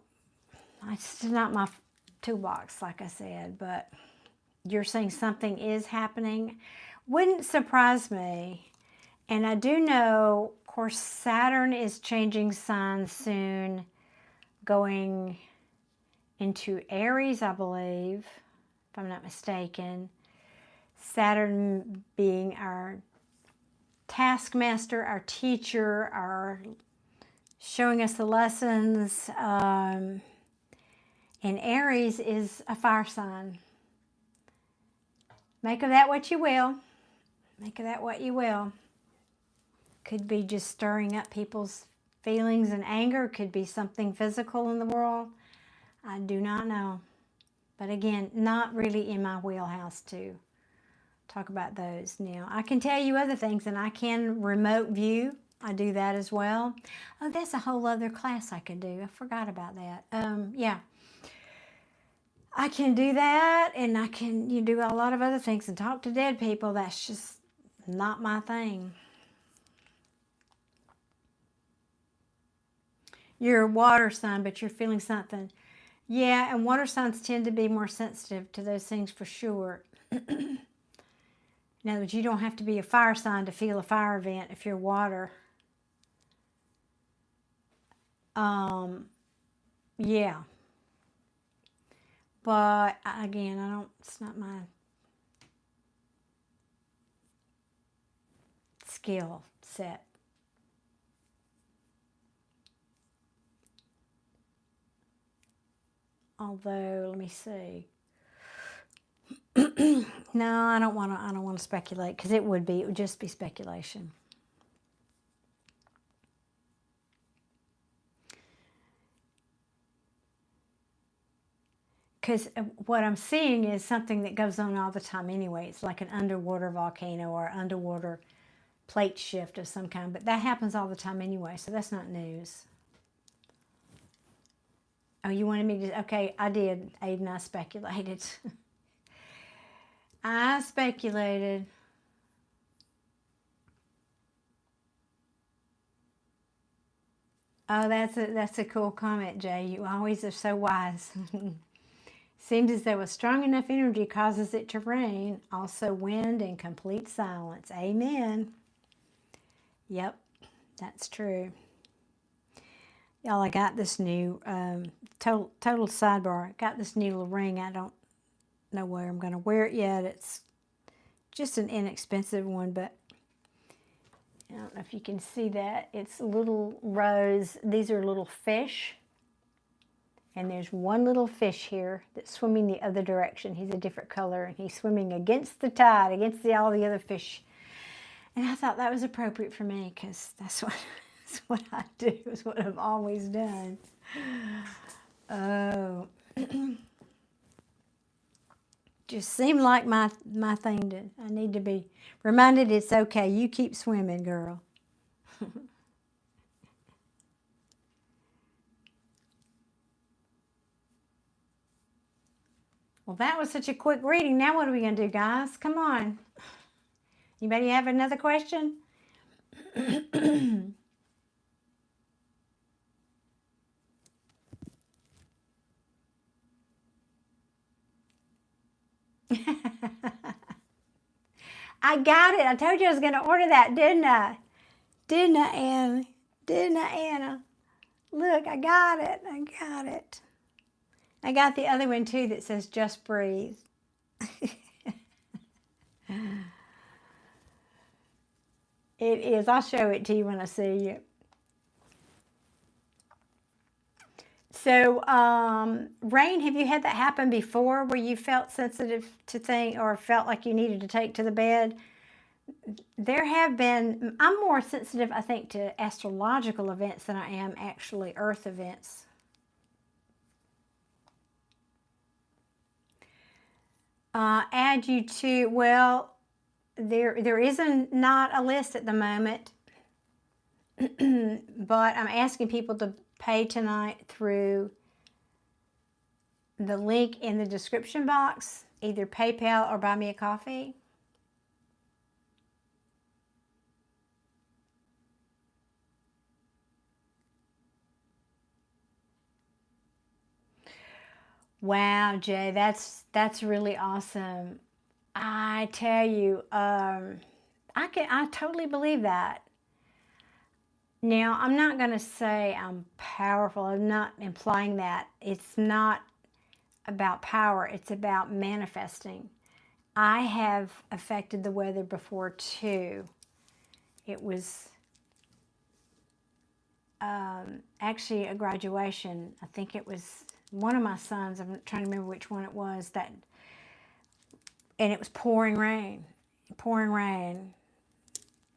Speaker 1: it's not my toolbox, like I said, but you're saying something is happening. Wouldn't surprise me. And I do know, of course, Saturn is changing signs soon, going into Aries, I believe, if I'm not mistaken. Saturn being our taskmaster, our teacher, our showing us the lessons. And Aries is a fire sign. Make of that what you will. Make of that what you will. Could be just stirring up people's feelings and anger. Could be something physical in the world. I do not know. But again, not really in my wheelhouse to talk about those now. I can tell you other things, and I can remote view. I do that as well. Oh, that's a whole other class I could do. I forgot about that. Yeah. I can do that, and I can do a lot of other things and talk to dead people. That's just not my thing. You're a water sign, but you're feeling something. Yeah, and water signs tend to be more sensitive to those things for sure. In other words, you don't have to be a fire sign to feel a fire event if you're water. Yeah. But again, it's not my skill set. Although, let me see. No, I don't want to speculate, because it would just be speculation. Because what I'm seeing is something that goes on all the time anyway. It's like an underwater volcano or underwater plate shift of some kind. But that happens all the time anyway, so that's not news. Oh, you wanted me to... Okay, I did, Aiden. I speculated. I speculated. Oh, that's a cool comment, Jay. You always are so wise. Seems as though a strong enough energy causes it to rain. Also wind and complete silence. Amen. Yep, that's true. Y'all, I got this new, total sidebar, I got this new little ring. I don't know where I'm going to wear it yet. It's just an inexpensive one, but I don't know if you can see that. It's little rose. These are little fish. And there's one little fish here that's swimming the other direction. He's a different color, and he's swimming against the tide, against all the other fish. And I thought that was appropriate for me, because that's what I do. It's what I've always done. Oh. Just seemed like my thing. I need to be reminded it's okay. You keep swimming, girl. Well, that was such a quick reading. Now what are we going to do, guys? Come on. Anybody have another question? I got it. I told you I was going to order that, didn't I? Didn't I, Anna? Didn't I, Anna? Look, I got it. I got it. I got the other one, too, that says just breathe. It is. I'll show it to you when I see you. So, Rain, have you had that happen before, where you felt sensitive to things or felt like you needed to take to the bed? There have been, I'm more sensitive, I think, to astrological events than I am actually earth events. Add you to, well, there isn't not a list at the moment, but I'm asking people to pay tonight through the link in the description box, either PayPal or buy me a coffee. Wow, Jay, that's really awesome. I tell you, I totally believe that. Now, I'm not going to say I'm powerful. I'm not implying that. It's not about power. It's about manifesting. I have affected the weather before, too. It was actually a graduation. I think it was one of my sons. I'm trying to remember which one it was. And it was pouring rain. Pouring rain.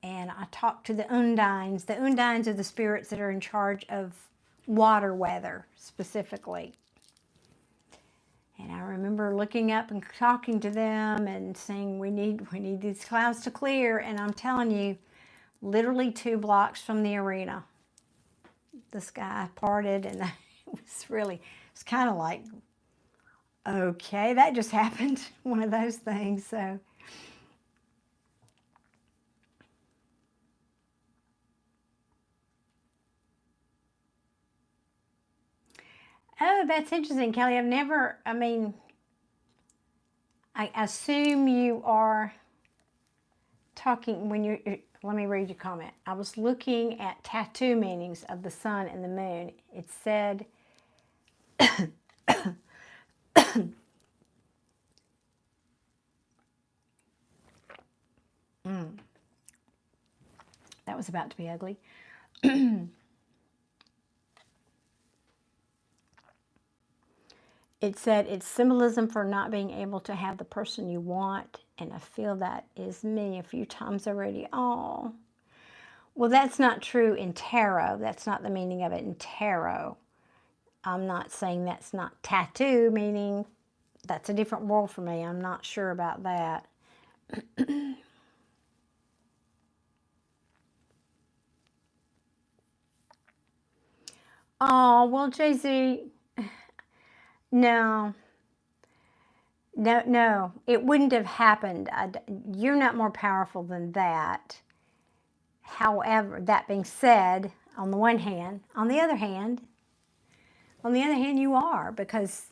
Speaker 1: and I talked to the undines. The undines are the spirits that are in charge of water weather specifically. And I remember looking up and talking to them and saying, we need these clouds to clear. And I'm telling you, literally 2 blocks from the arena, the sky parted, and it's kind of like, okay, that just happened. One of those things. So, oh, that's interesting, Kelly. I assume you are talking when you're, let me read your comment. I was looking at tattoo meanings of the sun and the moon. It said, that was about to be ugly. It said it's symbolism for not being able to have the person you want, and I feel that is me a few times already. Oh, well, that's not true in tarot. That's not the meaning of it in tarot. I'm not saying that's not tattoo, meaning that's a different world for me. I'm not sure about that. Oh, well, Jay-Z, no, no, it wouldn't have happened. You're not more powerful than that. However, that being said, on the one hand, on the other hand, you are, because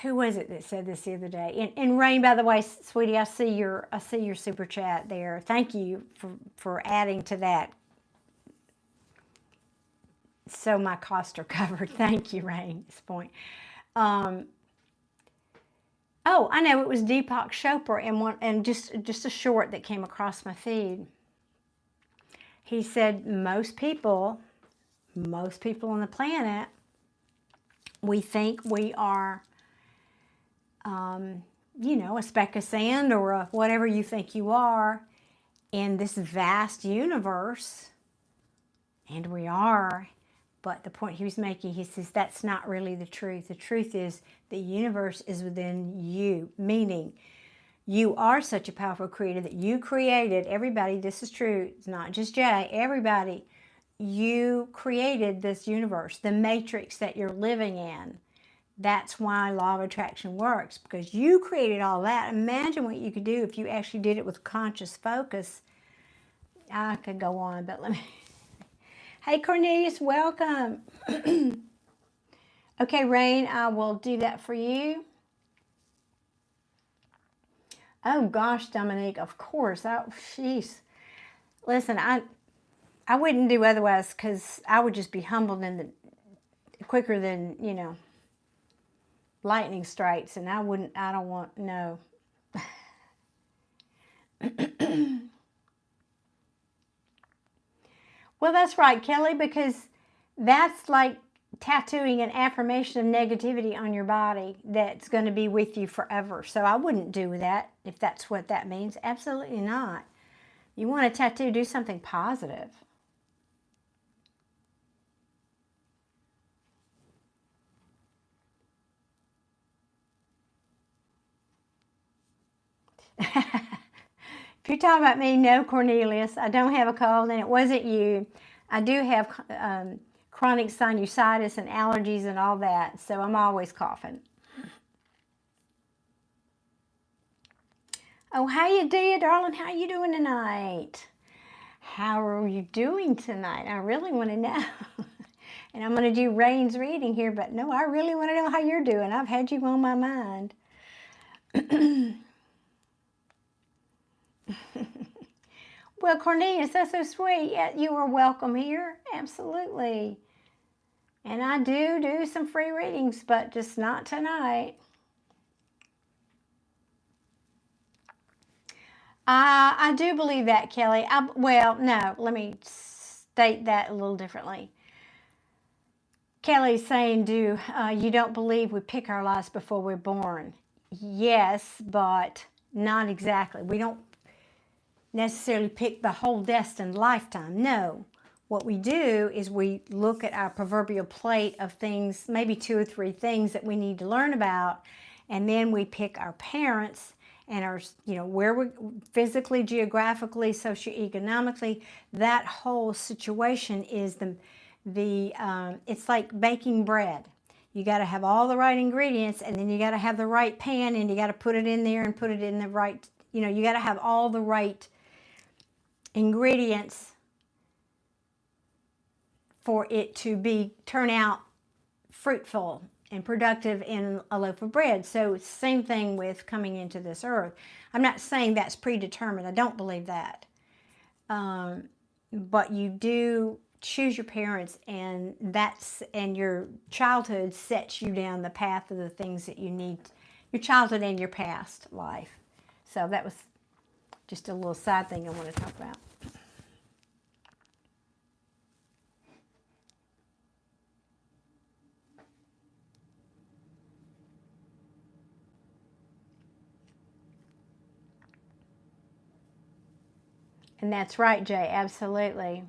Speaker 1: who was it that said this the other day? And Rain, by the way, sweetie, I see your super chat there. Thank you for adding to that. So my costs are covered. Thank you, Rain. At this point. Oh, I know, it was Deepak Chopra, and just a short that came across my feed. He said most people on the planet, we think we are, a speck of sand or whatever you think you are in this vast universe, and we are. But the point he was making, he says that's not really the truth. The truth is the universe is within you, meaning you are such a powerful creator that you created everybody. This is true. It's not just Jay, everybody. You created this universe, the matrix that you're living in. That's why law of attraction works, because you created all that. Imagine what you could do if you actually did it with conscious focus. I could go on, but let me... Hey, Cornelius, welcome. Okay, Rain, I will do that for you. Oh, gosh, Dominique, of course. Oh, jeez. Listen, I wouldn't do otherwise, because I would just be humbled quicker than, lightning strikes, and I don't want, no. Well, that's right, Kelly, because that's like tattooing an affirmation of negativity on your body that's going to be with you forever. So I wouldn't do that if that's what that means. Absolutely not. You want a tattoo, do something positive. If you're talking about me, no, Cornelius, I don't have a cold, and it wasn't you. I do have chronic sinusitis and allergies and all that, so I'm always coughing. Oh, hey, Adia, darling, how you doing tonight? How are you doing tonight? I really want to know. And I'm going to do Rain's reading here, but no, I really want to know how you're doing. I've had you on my mind. Well, Cornelius, that's so sweet. Yeah, you are welcome here. Absolutely. And I do some free readings, but just not tonight. I do believe that, Kelly. Well, no, let me state that a little differently. Kelly's saying, you don't believe we pick our lives before we're born? Yes, but not exactly. We don't. necessarily pick the whole destined lifetime. No. What we do is we look at our proverbial plate of things, maybe 2 or 3 things that we need to learn about, and then we pick our parents and our, where we're physically, geographically, socioeconomically. That whole situation is it's like baking bread. You got to have all the right ingredients, and then you got to have the right pan, and you got to put it in there and put it in the right, you got to have all the right ingredients for it to turn out fruitful and productive in a loaf of bread. So same thing with coming into this earth. I'm not saying that's predetermined. I don't believe that. But you do choose your parents, and your childhood sets you down the path of the things that you need, your childhood and your past life. So that was just a little side thing I want to talk about. And that's right, Jay, absolutely.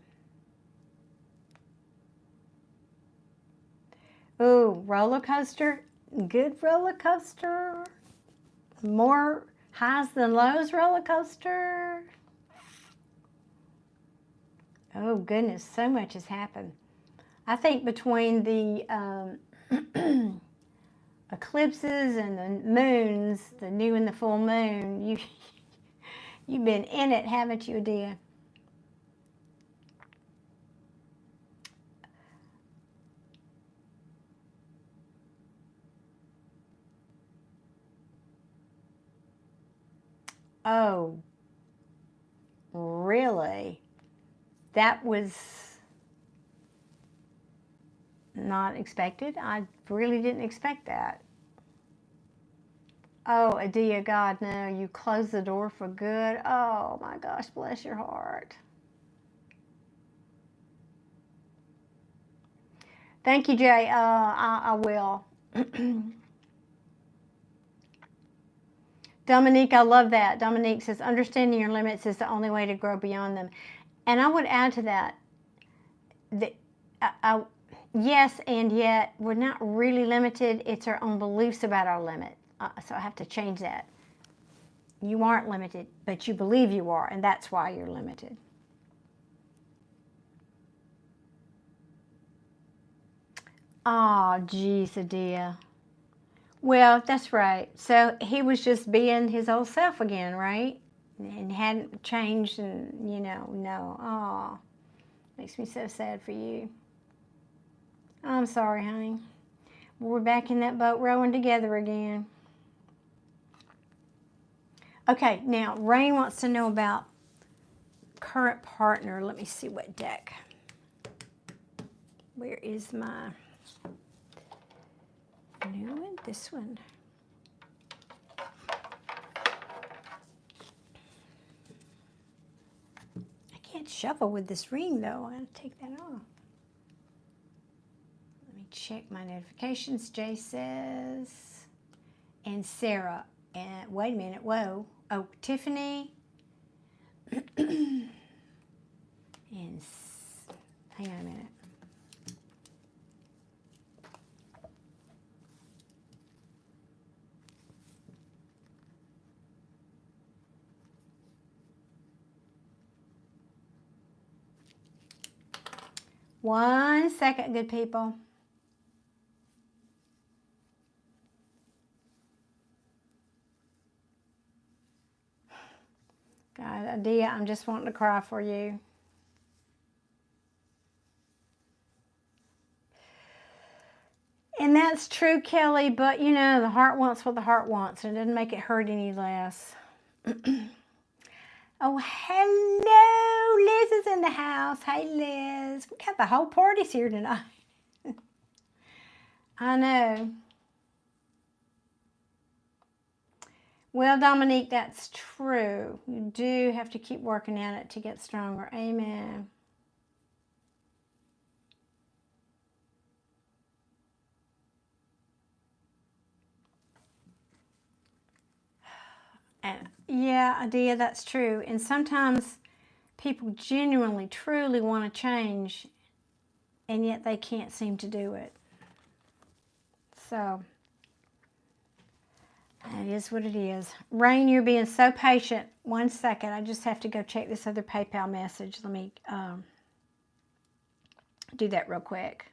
Speaker 1: Ooh, roller coaster, good roller coaster. More highs than lows roller coaster. Oh goodness, so much has happened. I think between the eclipses and the moons, the new and the full moon, you've been in it, haven't you, Adia? Oh, really? That was not expected. I really didn't expect that. Oh, Adia, God, no, you closed the door for good. Oh my gosh, bless your heart. Thank you, Jay. I will. Dominique, I love that. Dominique says, understanding your limits is the only way to grow beyond them. And I would add to that, yes, and yet we're not really limited. It's our own beliefs about our limit. So I have to change that. You aren't limited, but you believe you are, and that's why you're limited. Oh, geez, Adia. Well, that's right. So he was just being his old self again, right? And hadn't changed, and no. Oh, makes me so sad for you. I'm sorry, honey. We're back in that boat rowing together again. Okay, now Rain wants to know about current partner. Let me see what deck. Where is my new one? This one. I can't shuffle with this ring though. I gotta take that off. Let me check my notifications. Jay says, and Sarah. And wait a minute. Whoa. Oh, Tiffany. And hang on a minute. One second, good people. God, Adia, I'm just wanting to cry for you. And that's true, Kelly, but the heart wants what the heart wants, and it doesn't make it hurt any less. Oh, hello, Liz is in the house. Hey, Liz. We got the whole parties here tonight. I know. Well, Dominique, that's true. You do have to keep working at it to get stronger. Amen. And yeah, Yeah, Adia, that's true. And sometimes people genuinely, truly want to change, and yet they can't seem to do it. So, it is what it is. Rain, you're being so patient. 1 second. I just have to go check this other PayPal message. Let me do that real quick.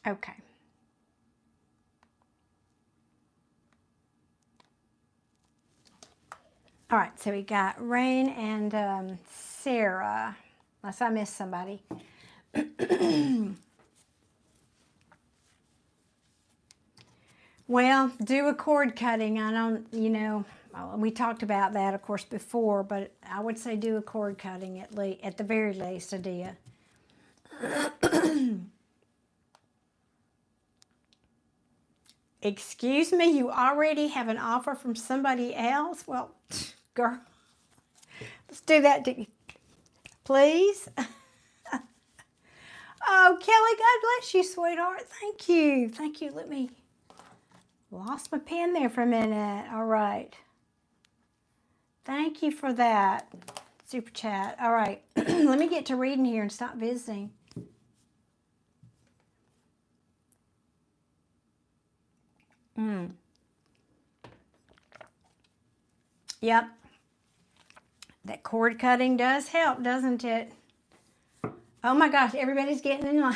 Speaker 1: Okay. All right, so we got Rain and Sarah, unless I missed somebody. Well, do a cord cutting. I don't, we talked about that, of course, before, but I would say do a cord cutting at the very least, Adia. Excuse me, you already have an offer from somebody else? Well, girl, let's do that, please. Oh, Kelly, God bless you, sweetheart. Thank you. Thank you. Let me, lost my pen there for a minute. All right. Thank you for that. Super chat. All right. Let me get to reading here and stop visiting. Yep. That cord cutting does help, doesn't it? Oh my gosh, everybody's getting in line.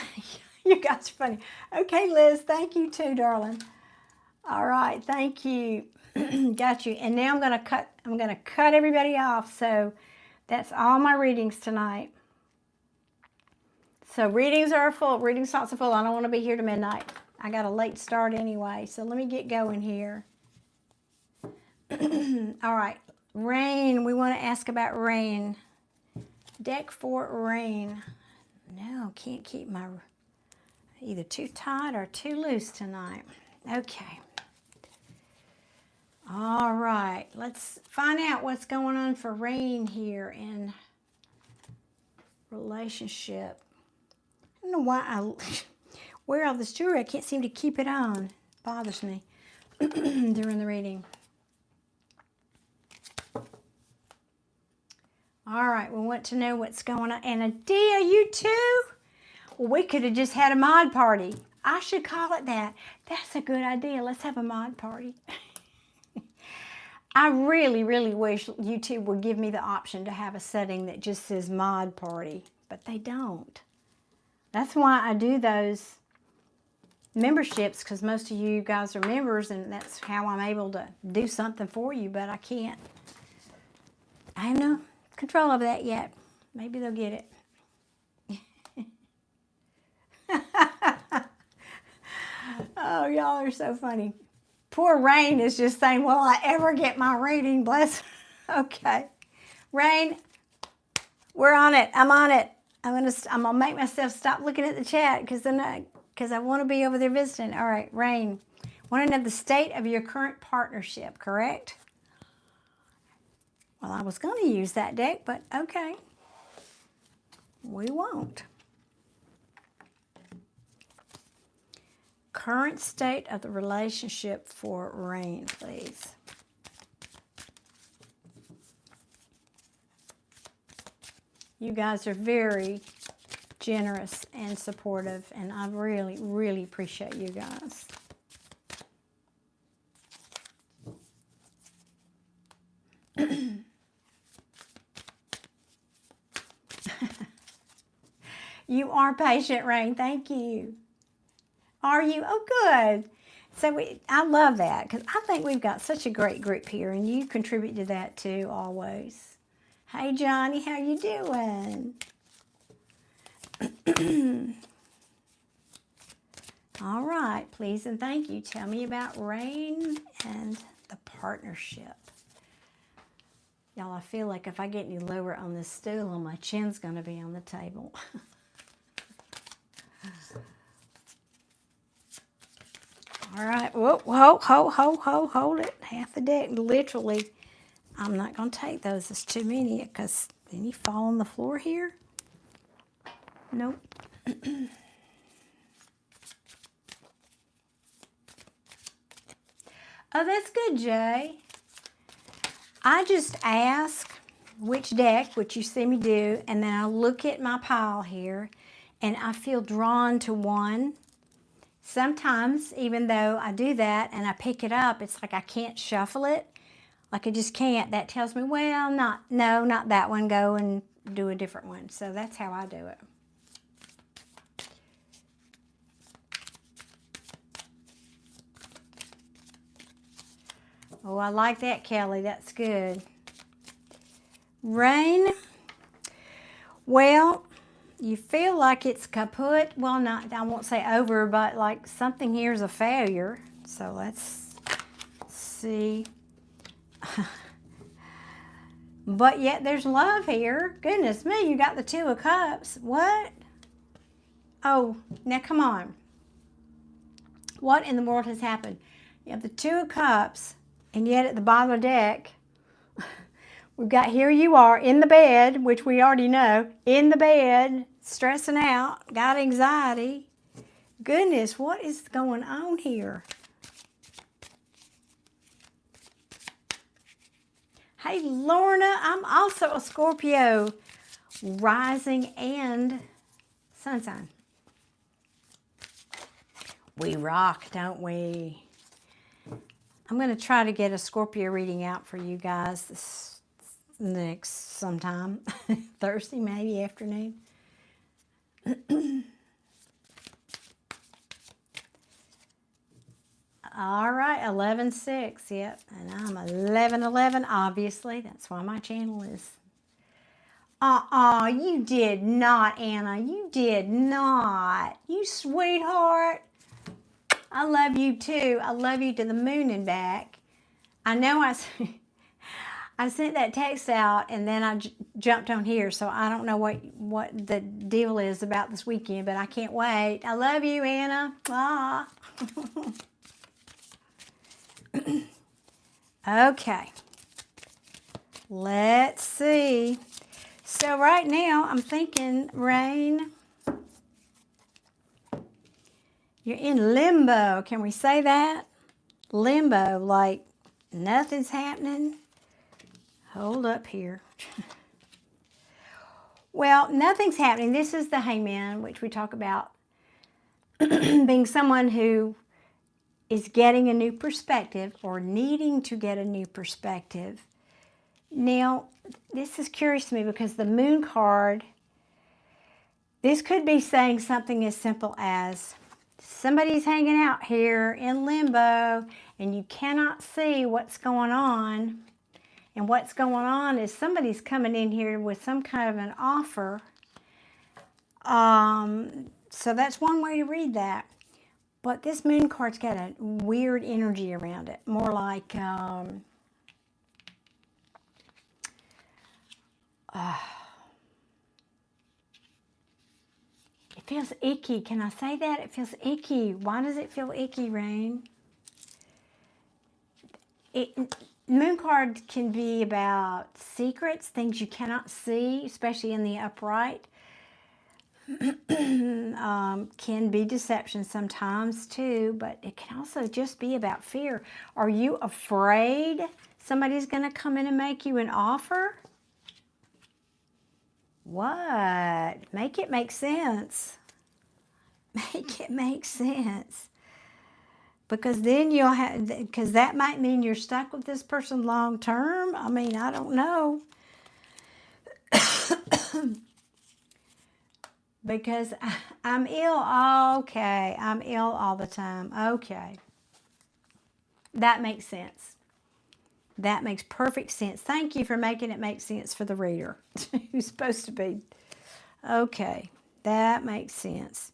Speaker 1: You guys are funny. Okay, Liz, thank you too, darling. All right, thank you. Got you. And now I'm gonna cut everybody off. So that's all my readings tonight. So reading slots are full. I don't want to be here to midnight. I got a late start anyway. So let me get going here. All right. Rain. We want to ask about rain. Deck for rain. No, can't keep my either too tight or too loose tonight. Okay. All right. Let's find out what's going on for rain here in relationship. I don't know why I wear all this jewelry. I can't seem to keep it on. It bothers me during the reading. All right, we want to know what's going on. And Adia, you too? Well, we could have just had a mod party. I should call it that. That's a good idea. Let's have a mod party. I really, really wish YouTube would give me the option to have a setting that just says mod party, but they don't. That's why I do those memberships, because most of you guys are members, and that's how I'm able to do something for you, but I can't. I have no control of that yet. Maybe they'll get it. Oh, y'all are so funny. Poor Rain is just saying, will I ever get my reading? Bless her. Okay. Rain, we're on it. I'm on it. I'm gonna make myself stop looking at the chat because I want to be over there visiting. All right, Rain. Want to know the state of your current partnership, correct? Well, I was going to use that deck, but okay. We won't. Current state of the relationship for Rain, please. You guys are very generous and supportive, and I really, really appreciate you guys. You are patient, Rain. Thank you. Are you? Oh, good. So I love that, because I think we've got such a great group here, and you contribute to that too, always. Hey, Johnny, how you doing? All right, please and thank you. Tell me about Rain and the partnership. Y'all, I feel like if I get any lower on this stool, my chin's going to be on the table. All right. Whoa, hold it. Half the deck, literally. I'm not going to take those. There's too many because then you fall on the floor here. Nope. Oh, that's good, Jay. I just ask which deck, which you see me do, and then I look at my pile here, and I feel drawn to one. Sometimes, even though I do that and I pick it up, it's like I can't shuffle it. Like I just can't. That tells me, well, no, not that one. Go and do a different one. So that's how I do it. Oh, I like that, Kelly. That's good. Rain. Well, you feel like it's kaput. Well, not, I won't say over, but like something here is a failure. So let's see. But yet there's love here. Goodness me, you got the Two of Cups. What? Oh, now come on. What in the world has happened? You have the Two of Cups, and yet at the bottom of the deck, we've got here you are in the bed, which we already know, in the bed, stressing out, got anxiety. Goodness, what is going on here? Hey, Lorna, I'm also a Scorpio, rising and sun sign. We rock, don't we? I'm going to try to get a Scorpio reading out for you guys this next sometime. Thursday, maybe afternoon. All right, 11-6, yep. And I'm 11-11, obviously. That's why my channel is. You did not, Anna. You did not. You sweetheart. I love you too. I love you to the moon and back. I know I sent that text out and then I jumped on here, so I don't know what the deal is about this weekend, but I can't wait. I love you, Anna. Ah. Okay. Let's see. So right now I'm thinking, Rain, you're in limbo. Can we say that? Limbo, like nothing's happening. Hold up here. Well, nothing's happening. This is the Hangman, which we talk about being someone who is getting a new perspective or needing to get a new perspective. Now, this is curious to me because the Moon card, this could be saying something as simple as somebody's hanging out here in limbo and you cannot see what's going on. And what's going on is somebody's coming in here with some kind of an offer. So that's one way to read that. But this Moon card's got a weird energy around it. More like, it feels icky. Can I say that? It feels icky. Why does it feel icky, Rain? Moon card can be about secrets, things you cannot see, especially in the upright. Can be deception sometimes too, but it can also just be about fear. Are you afraid somebody's going to come in and make you an offer? What? Make it make sense. Make it make sense. Because then you'll have, because that might mean you're stuck with this person long term. I mean, I don't know. Because I'm ill. Okay, I'm ill all the time. Okay. That makes sense. That makes perfect sense. Thank you for making it make sense for the reader who's supposed to be. Okay, that makes sense.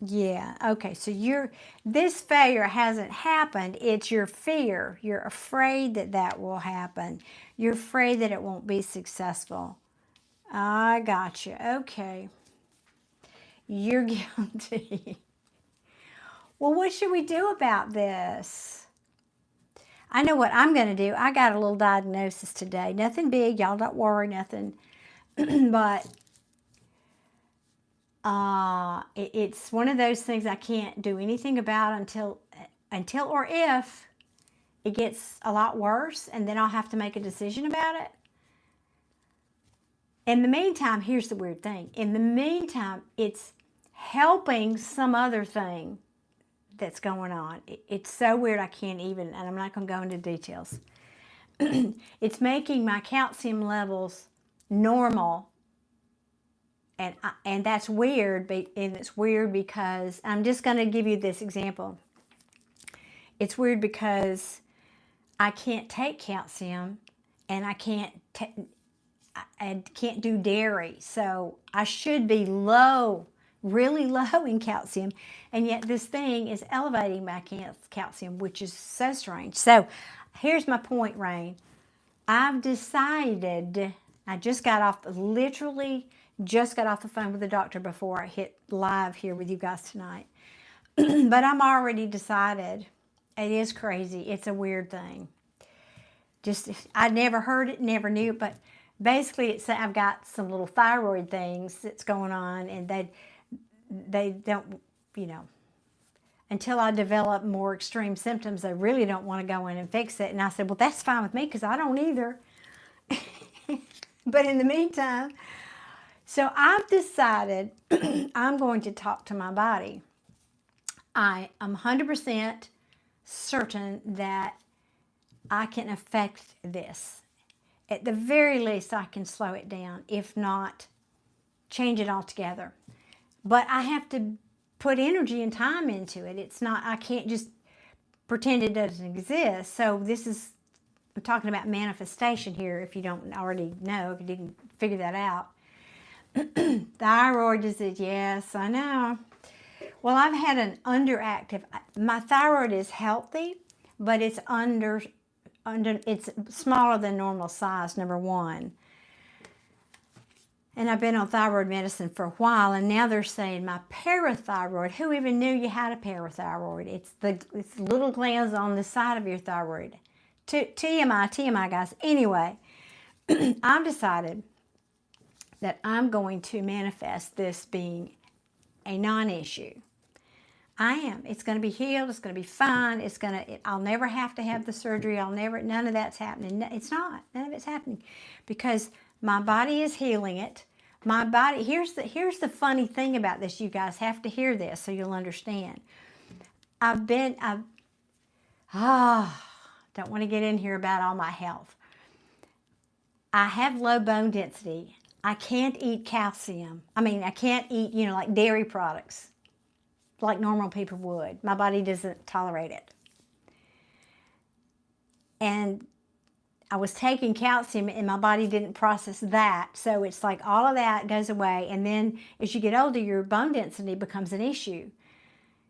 Speaker 1: Yeah, okay, so this failure hasn't happened. It's your fear. You're afraid that that will happen. You're afraid that it won't be successful. I got you. Okay. You're guilty. Well, what should we do about this? I know what I'm going to do. I got a little diagnosis today. Nothing big. Y'all don't worry, nothing. But it's one of those things I can't do anything about until or if it gets a lot worse, and then I'll have to make a decision about it. In the meantime, here's the weird thing. In the meantime, it's helping some other thing that's going on. It's so weird I can't even, and I'm not going to go into details. It's making my calcium levels normal. And that's weird, and it's weird because, I'm just going to give you this example. It's weird because I can't take calcium, and I can't do dairy, so I should be low, really low in calcium, and yet this thing is elevating my calcium, which is so strange. So here's my point, Rain. I've decided, I just got off, literally just got off the phone with the doctor before I hit live here with you guys tonight. But I'm already decided. It is crazy. It's a weird thing. Just, I never heard it, never knew it, but basically it's, I've got some little thyroid things that's going on, and they don't, you know, until I develop more extreme symptoms, they really don't want to go in and fix it. And I said, well, that's fine with me because I don't either. But in the meantime, so I've decided I'm going to talk to my body. I am 100% certain that I can affect this. At the very least, I can slow it down, if not change it altogether. But I have to put energy and time into it. It's not, I can't just pretend it doesn't exist. So this is, I'm talking about manifestation here, if you don't already know, if you didn't figure that out. Thyroid disease, yes, I know. Well, I've had an underactive, my thyroid is healthy, but it's it's smaller than normal size, number one. And I've been on thyroid medicine for a while, and now they're saying my parathyroid, who even knew you had a parathyroid? It's little glands on the side of your thyroid. TMI, guys. Anyway, I've decided that I'm going to manifest this being a non-issue. I am. It's going to be healed. It's going to be fine. I'll never have to have the surgery. None of that's happening. It's not. None of it's happening because my body is healing it. My body, here's the funny thing about this. You guys have to hear this so you'll understand. Don't want to get in here about all my health. I have low bone density. I can't eat calcium. I can't eat, like dairy products like normal people would. My body doesn't tolerate it. And I was taking calcium and my body didn't process that. So it's like all of that goes away. And then as you get older, your bone density becomes an issue.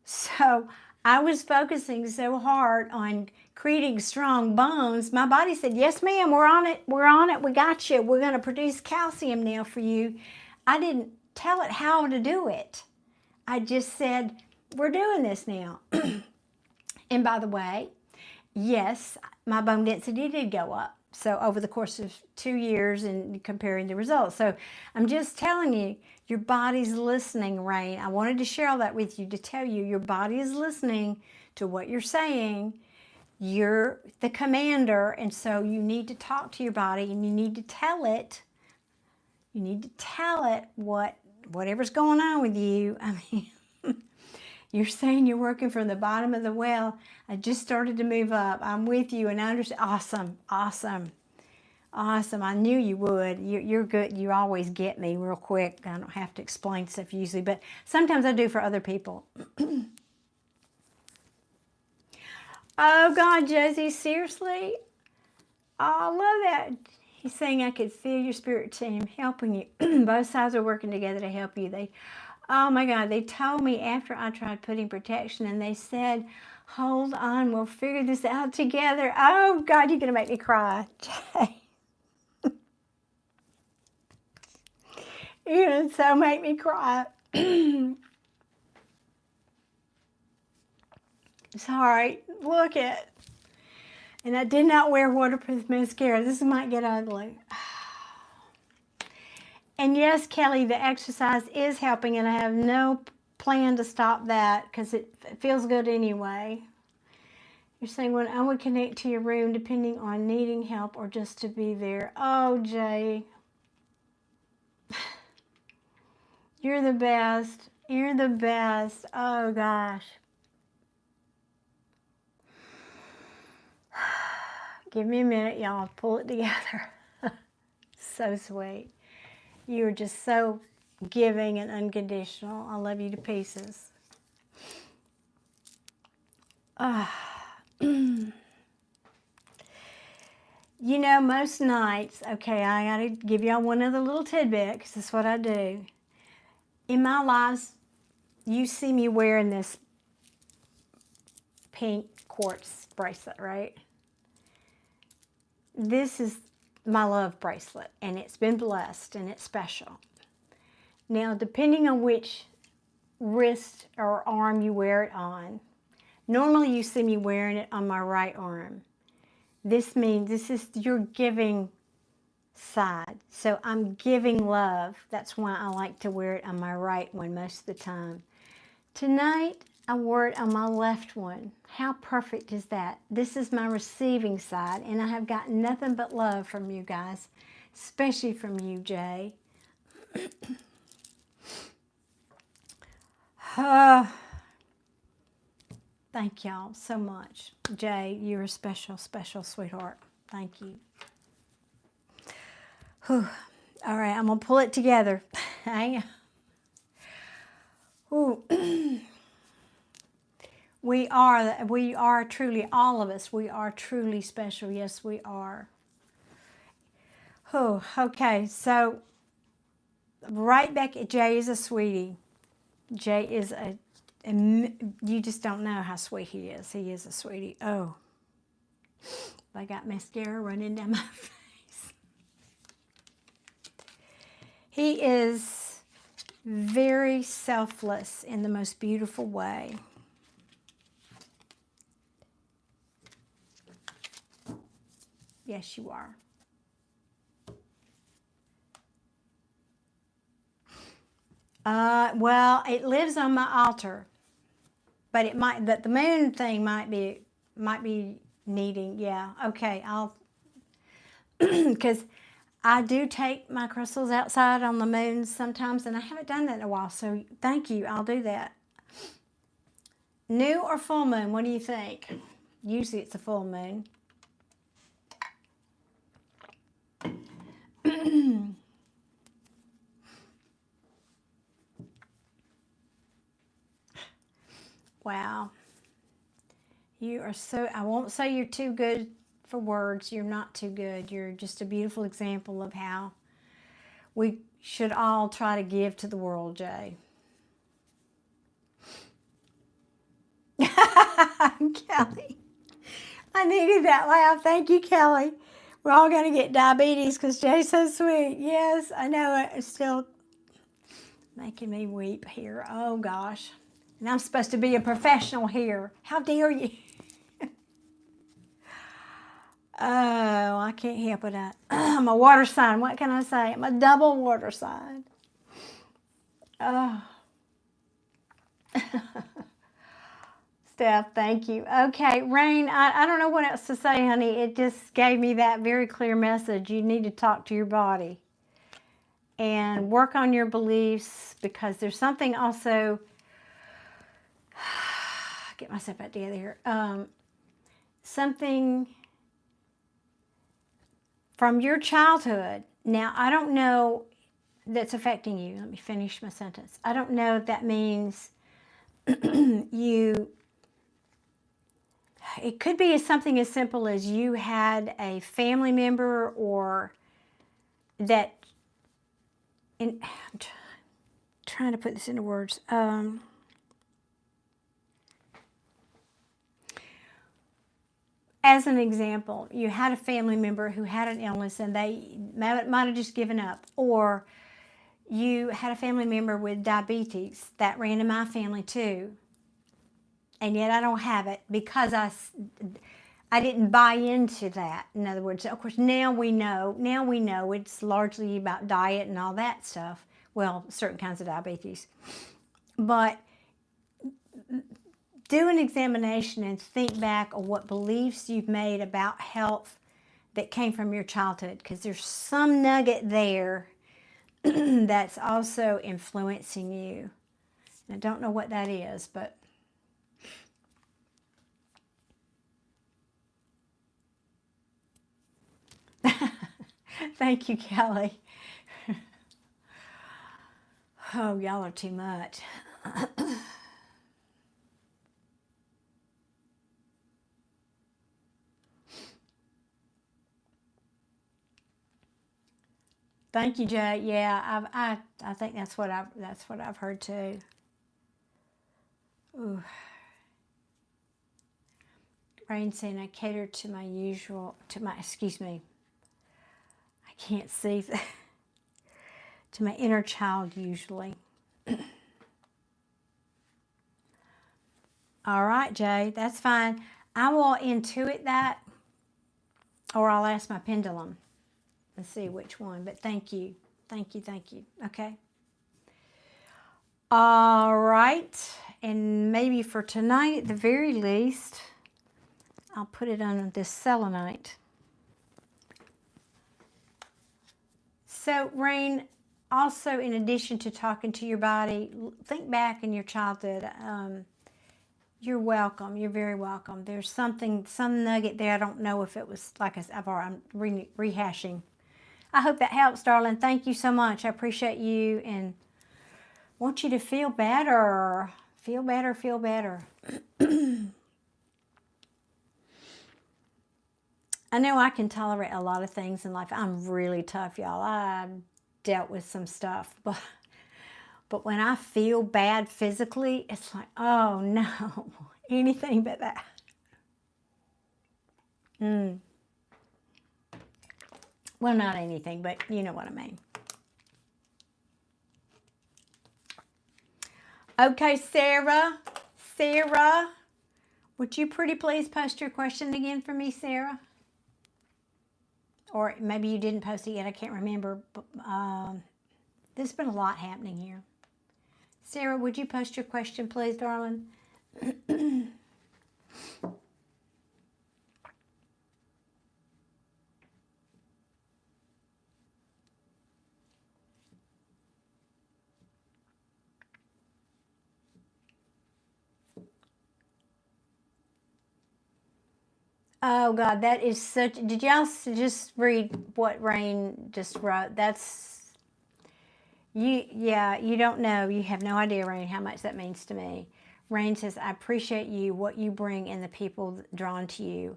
Speaker 1: So I was focusing so hard on creating strong bones. My body said, yes, ma'am, we're on it. We're on it. We got you. We're going to produce calcium now for you. I didn't tell it how to do it. I just said, we're doing this now. And by the way, yes, my bone density did go up. So over the course of 2 years and comparing the results. So I'm just telling you, your body's listening, Rain. I wanted to share all that with you to tell you your body is listening to what you're saying. You're the commander, and so you need to talk to your body and you need to tell it. You need to tell it whatever's going on with you. You're saying you're working from the bottom of the well. I just started to move up. I'm with you, and I understand. Awesome, awesome, awesome. I knew you would. You're good. You always get me real quick. I don't have to explain stuff usually, but sometimes I do for other people. Oh, God, Josie, seriously? Oh, I love that. He's saying I could feel your spirit team helping you. Both sides are working together to help you. Oh my God, they told me after I tried putting protection, and they said, hold on, we'll figure this out together. Oh God, you're gonna make me cry. You're gonna so make me cry. Sorry, look at, And I did not wear waterproof mascara. This might get ugly. And yes, Kelly, the exercise is helping, and I have no plan to stop that because it feels good anyway. You're saying when I would connect to your room depending on needing help or just to be there. Oh, Jay. You're the best. You're the best. Oh, gosh. Give me a minute, y'all. Pull it together. So sweet. You are just so giving and unconditional. I love you to pieces. You know, most nights, okay, I got to give y'all one other little tidbit because that's what I do. In my lives, you see me wearing this pink quartz bracelet, right? This is my love bracelet, and it's been blessed, and it's special. Now, depending on which wrist or arm you wear it on, normally you see me wearing it on my right arm. This means this is your giving side. So I'm giving love. That's why I like to wear it on my right one most of the time. Tonight, I wore it on my left one. How perfect is that? This is my receiving side, and I have gotten nothing but love from you guys, especially from you, Jay. Thank y'all so much. Jay, you're a special, special sweetheart. Thank you. Whew. All right, I'm going to pull it together. Hang on. We are truly, all of us, we are truly special. Yes, we are. Oh, okay, so right back, Jay is a sweetie. Jay is you just don't know how sweet he is. He is a sweetie. Oh, I got mascara running down my face. He is very selfless in the most beautiful way. Yes, you are. Well, it lives on my altar, but it might, that the moon thing might be needing. Yeah, okay, I'll, because I do take my crystals outside on the moon sometimes, and I haven't done that in a while. So thank you. I'll do that. New or full moon? What do you think? Usually it's a full moon. Wow. You are so, I won't say you're too good for words. You're not too good. You're just a beautiful example of how we should all try to give to the world, Jay. Kelly. I needed that laugh. Thank you, Kelly. We're all going to get diabetes because Jay's so sweet. Yes, I know it. It's still making me weep here. Oh, gosh. And I'm supposed to be a professional here. How dare you? Oh, I can't help it. I'm a water sign. What can I say? I'm a double water sign. Oh. Steph, thank you. Okay, Rain, I don't know what else to say, honey. It just gave me that very clear message. You need to talk to your body and work on your beliefs, because there's something also, get myself back together here, something from your childhood. Now, I don't know that's affecting you. Let me finish my sentence. I don't know if that means it could be something as simple as you had a family member, or that, I'm trying to put this into words. As an example, you had a family member who had an illness and they might have just given up, or you had a family member with diabetes that ran in my family too, and yet I don't have it because I didn't buy into that. In other words, of course, now we know it's largely about diet and all that stuff. Well, certain kinds of diabetes. But do an examination and think back on what beliefs you've made about health that came from your childhood, because there's some nugget there that's also influencing you. I don't know what that is, but thank you, Kelly. Oh, y'all are too much. Thank you, Jay. Yeah, I think that's what I've heard too. Ooh. Rain saying I cater to my excuse me. I can't see to my inner child usually. All right, Jay, that's fine. I will intuit that, or I'll ask my pendulum and see which one. But thank you. Thank you. Thank you. Okay. All right. And maybe for tonight, at the very least, I'll put it on this selenite. So, Rain, also in addition to talking to your body, think back in your childhood. You're welcome. You're very welcome. There's some nugget there. I don't know if it was, like I'm rehashing. I hope that helps, darling. Thank you so much. I appreciate you and want you to feel better. Feel better, feel better. I know I can tolerate a lot of things in life. I'm really tough, y'all. I dealt with some stuff, but when I feel bad physically, it's like, oh no, anything but that. Well, not anything, but you know what I mean. Okay, Sarah, would you pretty please post your question again for me, Sarah? Or maybe you didn't post it yet, I can't remember. But, there's been a lot happening here. Sarah, would you post your question, please, darling? Oh, God, that is such... Did y'all just read what Rain just wrote? That's... Yeah, you don't know. You have no idea, Rain, how much that means to me. Rain says, I appreciate you, what you bring, and the people drawn to you.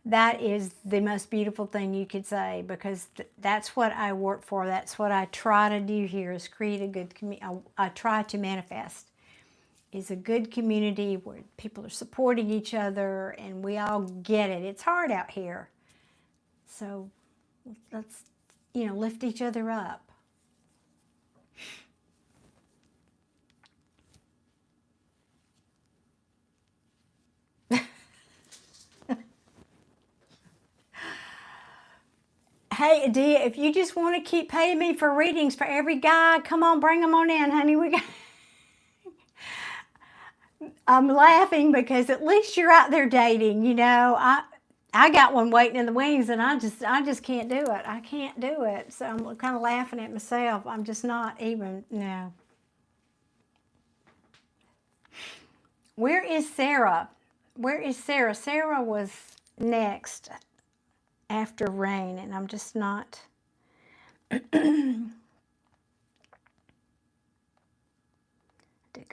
Speaker 1: That is the most beautiful thing you could say, because that's what I work for. That's what I try to do here, is create a good community. I try to manifest is a good community where people are supporting each other and we all get it. It's hard out here. So let's, lift each other up. Hey, Adia, if you just want to keep paying me for readings for every guy, come on, bring them on in, honey. I'm laughing because at least you're out there dating, I got one waiting in the wings and I just can't do it. I can't do it. So I'm kind of laughing at myself. I'm just not even, no. Where is Sarah? Where is Sarah? Sarah was next after Rain, and I'm just not. Did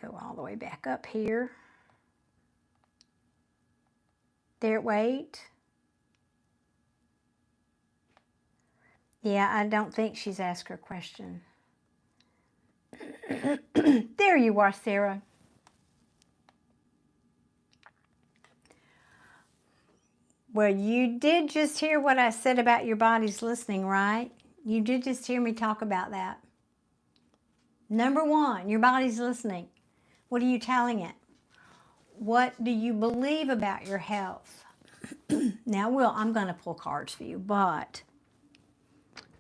Speaker 1: go all the way back up here. There, wait. Yeah, I don't think she's asked her question. There you are, Sarah. Well, you did just hear what I said about your body's listening, right? You did just hear me talk about that. Number one, your body's listening. What are you telling it? What do you believe about your health? Now, I'm going to pull cards for you, but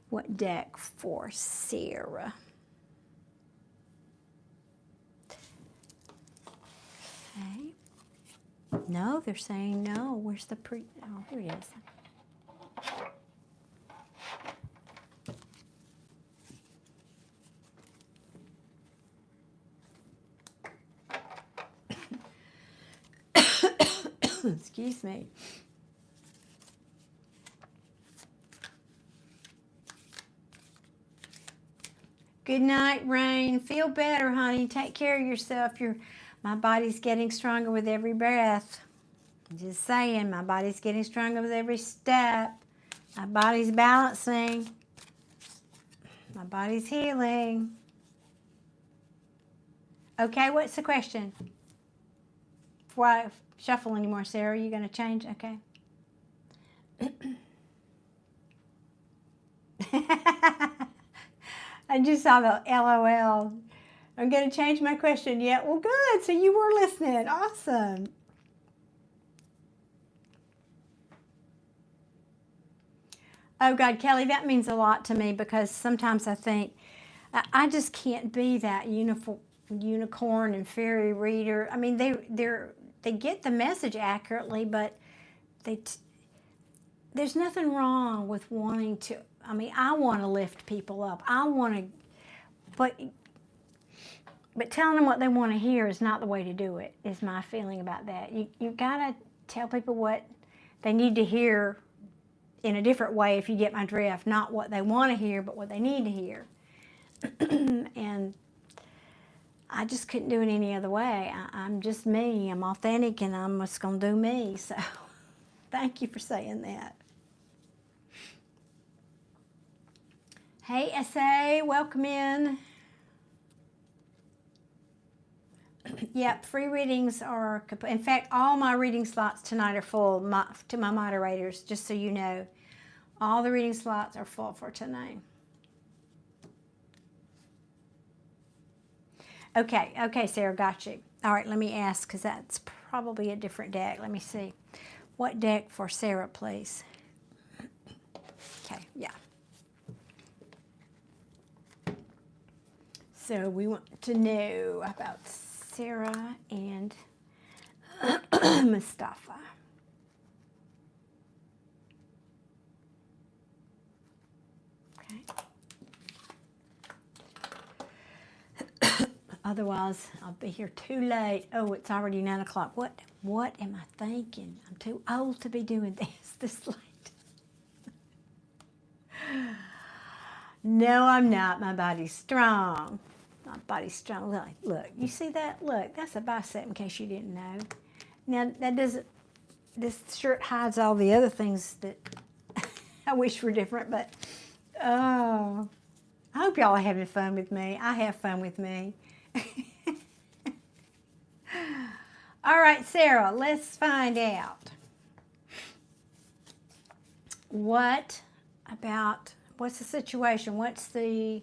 Speaker 1: what deck for Sarah? Okay. No, they're saying no. Where's the oh, here it is. Excuse me. Good night, Rain. Feel better, honey. Take care of yourself. My body's getting stronger with every breath. Just saying, my body's getting stronger with every step. My body's balancing. My body's healing. Okay, what's the question? Before I shuffle anymore, Sarah, are you going to change? Okay. I just saw the LOL. I'm going to change my question yet. Well, good. So you were listening. Awesome. Oh, God, Kelly, that means a lot to me because sometimes I think I just can't be that unicorn and fairy reader. I mean, they get the message accurately, but there's nothing wrong with wanting to. I mean, I want to lift people up. I want to, but telling them what they want to hear is not the way to do it, is my feeling about that. You got to tell people what they need to hear in a different way, if you get my drift. Not what they want to hear, but what they need to hear. And I just couldn't do it any other way. I'm just me. I'm authentic, and I'm just going to do me. So thank you for saying that. Hey, SA, welcome in. Yep, free readings are, in fact, all my reading slots tonight are full to my moderators, just so you know. All the reading slots are full for tonight. Okay, Sarah, got you. All right, let me ask, because that's probably a different deck. Let me see. What deck for Sarah, please? Okay, yeah. So we want to know about Sarah and Mustafa. Okay. Otherwise, I'll be here too late. Oh, it's already 9 o'clock. What am I thinking? I'm too old to be doing this late. No, I'm not. My body's strong. My body's strong. Look, you see that? Look, that's a bicep, in case you didn't know. Now, that doesn't, this shirt hides all the other things that I wish were different, but, oh, I hope y'all are having fun with me. I have fun with me. All right, Sarah, let's find out. What's the situation? What does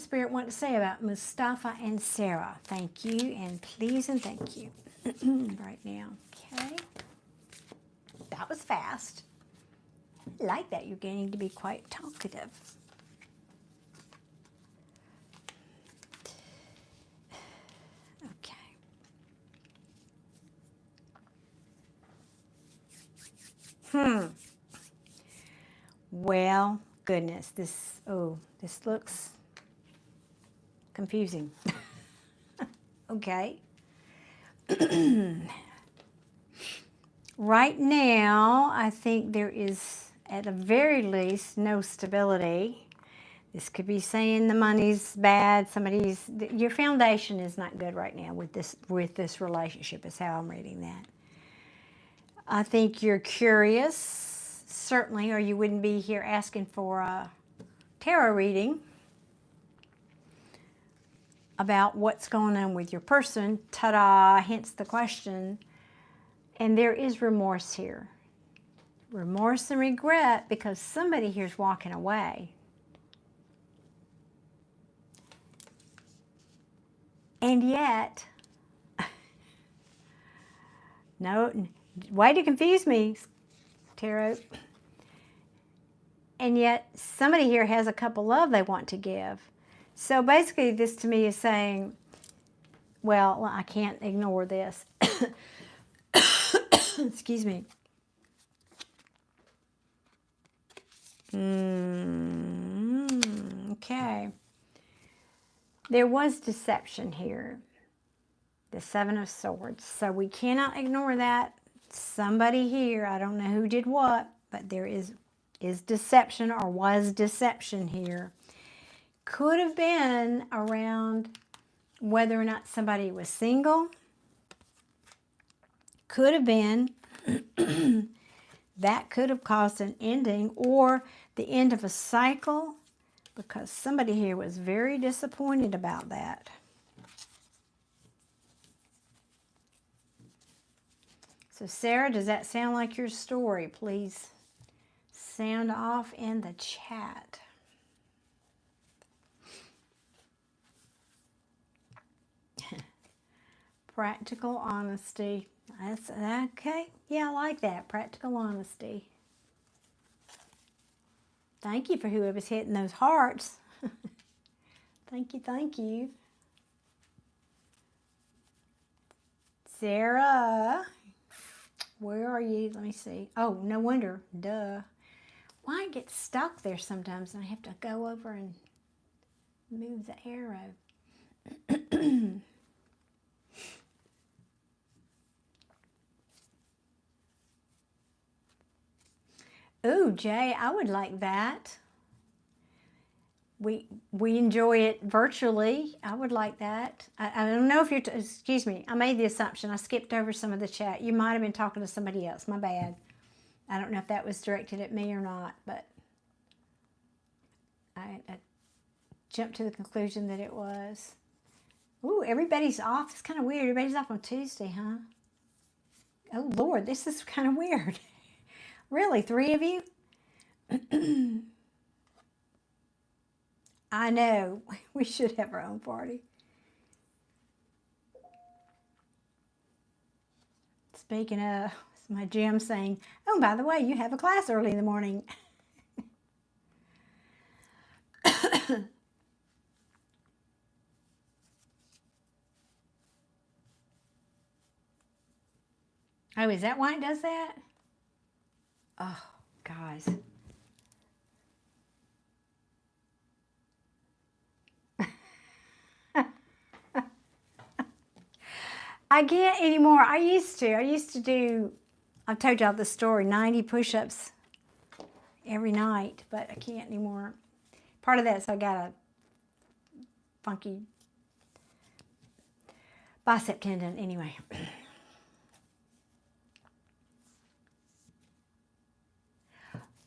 Speaker 1: Spirit want to say about Mustafa and Sarah? Thank you, and please, and thank you. Right now, okay. That was fast. I like that. You're getting to be quite talkative. Okay. Well, goodness, this looks confusing. Okay. Right now, I think there is, at the very least, no stability. This could be saying the money's bad, your foundation is not good right now with this relationship, is how I'm reading that. I think you're curious, certainly, or you wouldn't be here asking for a tarot reading about what's going on with your person. Ta-da, hence the question. And there is remorse here. Remorse and regret, because somebody here's walking away. And yet, No, way to confuse me, Tarot. And yet somebody here has a cup of love they want to give. So basically this to me is saying, well, I can't ignore this. Excuse me. Okay. There was deception here. The Seven of Swords. So we cannot ignore that. Somebody here, I don't know who did what, but there is deception or was deception here. Could have been around whether or not somebody was single. Could have been. That could have caused an ending or the end of a cycle, because somebody here was very disappointed about that. So Sarah, does that sound like your story? Please sound off in the chat. Practical honesty. That's okay. Yeah, I like that. Practical honesty. Thank you for whoever's hitting those hearts. Thank you, thank you. Sarah, where are you? Let me see. Oh, no wonder. Duh. Why it gets stuck there sometimes and I have to go over and move the arrow. Ooh, Jay, I would like that. We enjoy it virtually. I would like that. I don't know if you're, excuse me, I made the assumption. I skipped over some of the chat. You might have been talking to somebody else. My bad. I don't know if that was directed at me or not, but I jumped to the conclusion that it was. Ooh, everybody's off. It's kind of weird. Everybody's off on Tuesday, huh? Oh, Lord, this is kind of weird. Really, 3 of you? I know. We should have our own party. Speaking of, it's my gym saying, oh, by the way, you have a class early in the morning. Oh, is that why it does that? Oh, guys. I can't anymore. I used to do, I've told y'all the story, 90 push-ups every night, but I can't anymore. Part of that's I got a funky bicep tendon anyway.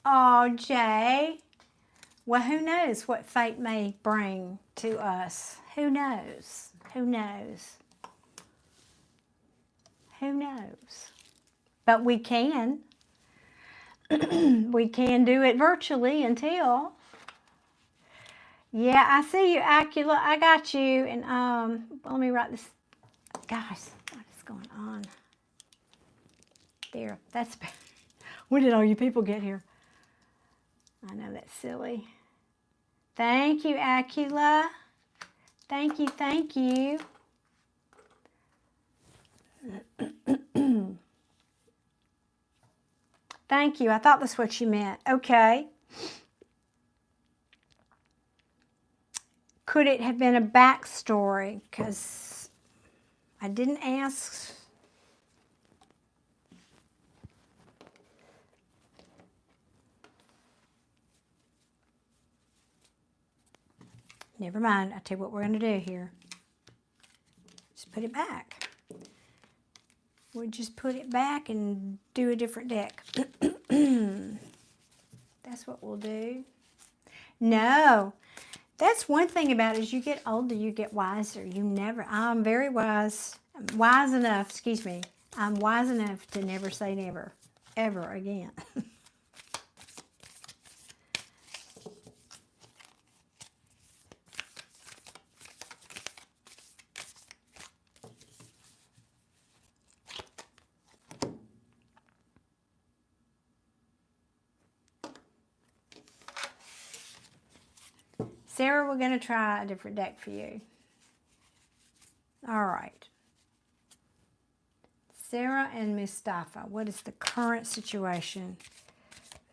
Speaker 1: Oh, Jay. Well, who knows what fate may bring to us? Who knows? Who knows? Who knows? But we can. We can do it virtually until. Yeah, I see you, Acula. I got you. And let me write this. Guys, what is going on? There. That's. When did all you people get here? I know that's silly. Thank you, Acula. Thank you, thank you. Thank you. I thought that's what you meant. Okay. Could it have been a backstory? Because I didn't ask. Never mind. I'll tell you what we're going to do here. Just put it back. We'll just put it back and do a different deck. That's what we'll do. No. That's one thing about it. As you get older, you get wiser. I'm very wise. I'm wise enough, excuse me. I'm wise enough to never say never. Ever again. Sarah, we're going to try a different deck for you. All right. Sarah and Mustafa. What is the current situation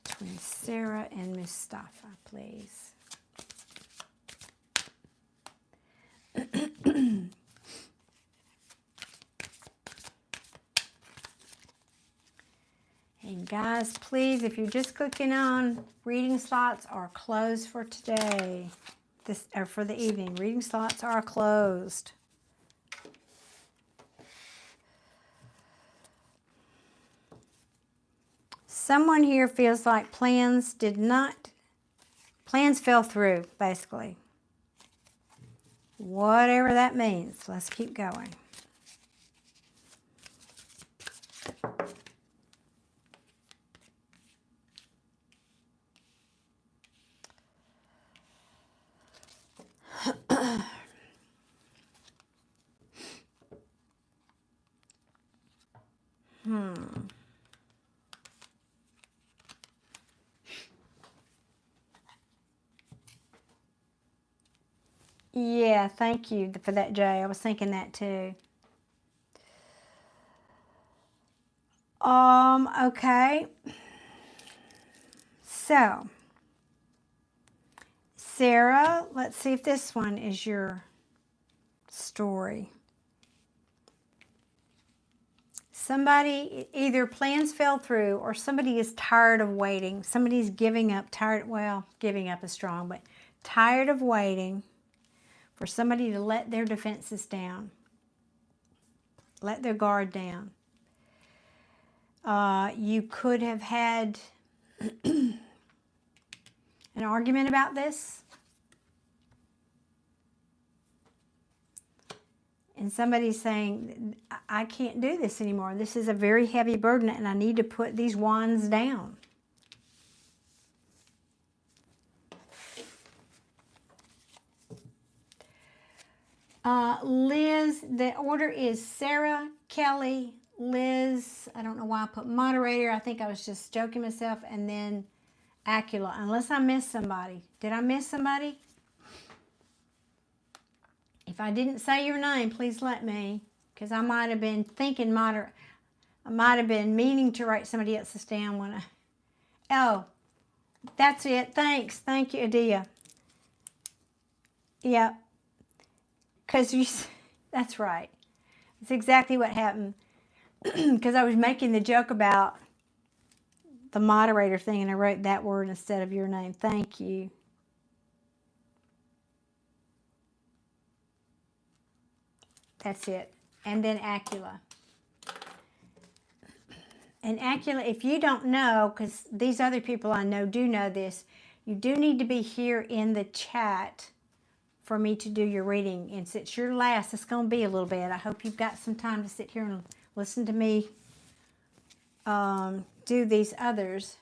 Speaker 1: between Sarah and Mustafa, please? And guys, please, if you're just clicking on, reading slots are closed for today. Or for the evening. Reading slots are closed. Someone here feels like plans fell through, basically. Whatever that means. Let's keep going. Yeah, thank you for that, Jay. I was thinking that too. Okay. So, Sarah, let's see if this one is your story. Somebody, either plans fell through or somebody is tired of waiting. Somebody's giving up, well, giving up is strong, but tired of waiting for somebody to let their defenses down, let their guard down. You could have had an argument about this. And somebody's saying, I can't do this anymore. This is a very heavy burden and I need to put these wands down. Liz, the order is Sarah, Kelly, Liz. I don't know why I put moderator. I think I was just joking myself. And then Acula, unless I missed somebody. Did I miss somebody? If I didn't say your name, please let me, because I might have been thinking I might have been meaning to write somebody else's down when I... Oh, that's it. Thanks. Thank you, Adia. Yeah. Because that's right. That's exactly what happened. Because I was making the joke about the moderator thing, and I wrote that word instead of your name. Thank you. That's it. And then Acula. And Acula, if you don't know, because these other people I know do know this, you do need to be here in the chat for me to do your reading. And since you're last, it's going to be a little bit. I hope you've got some time to sit here and listen to me do these others.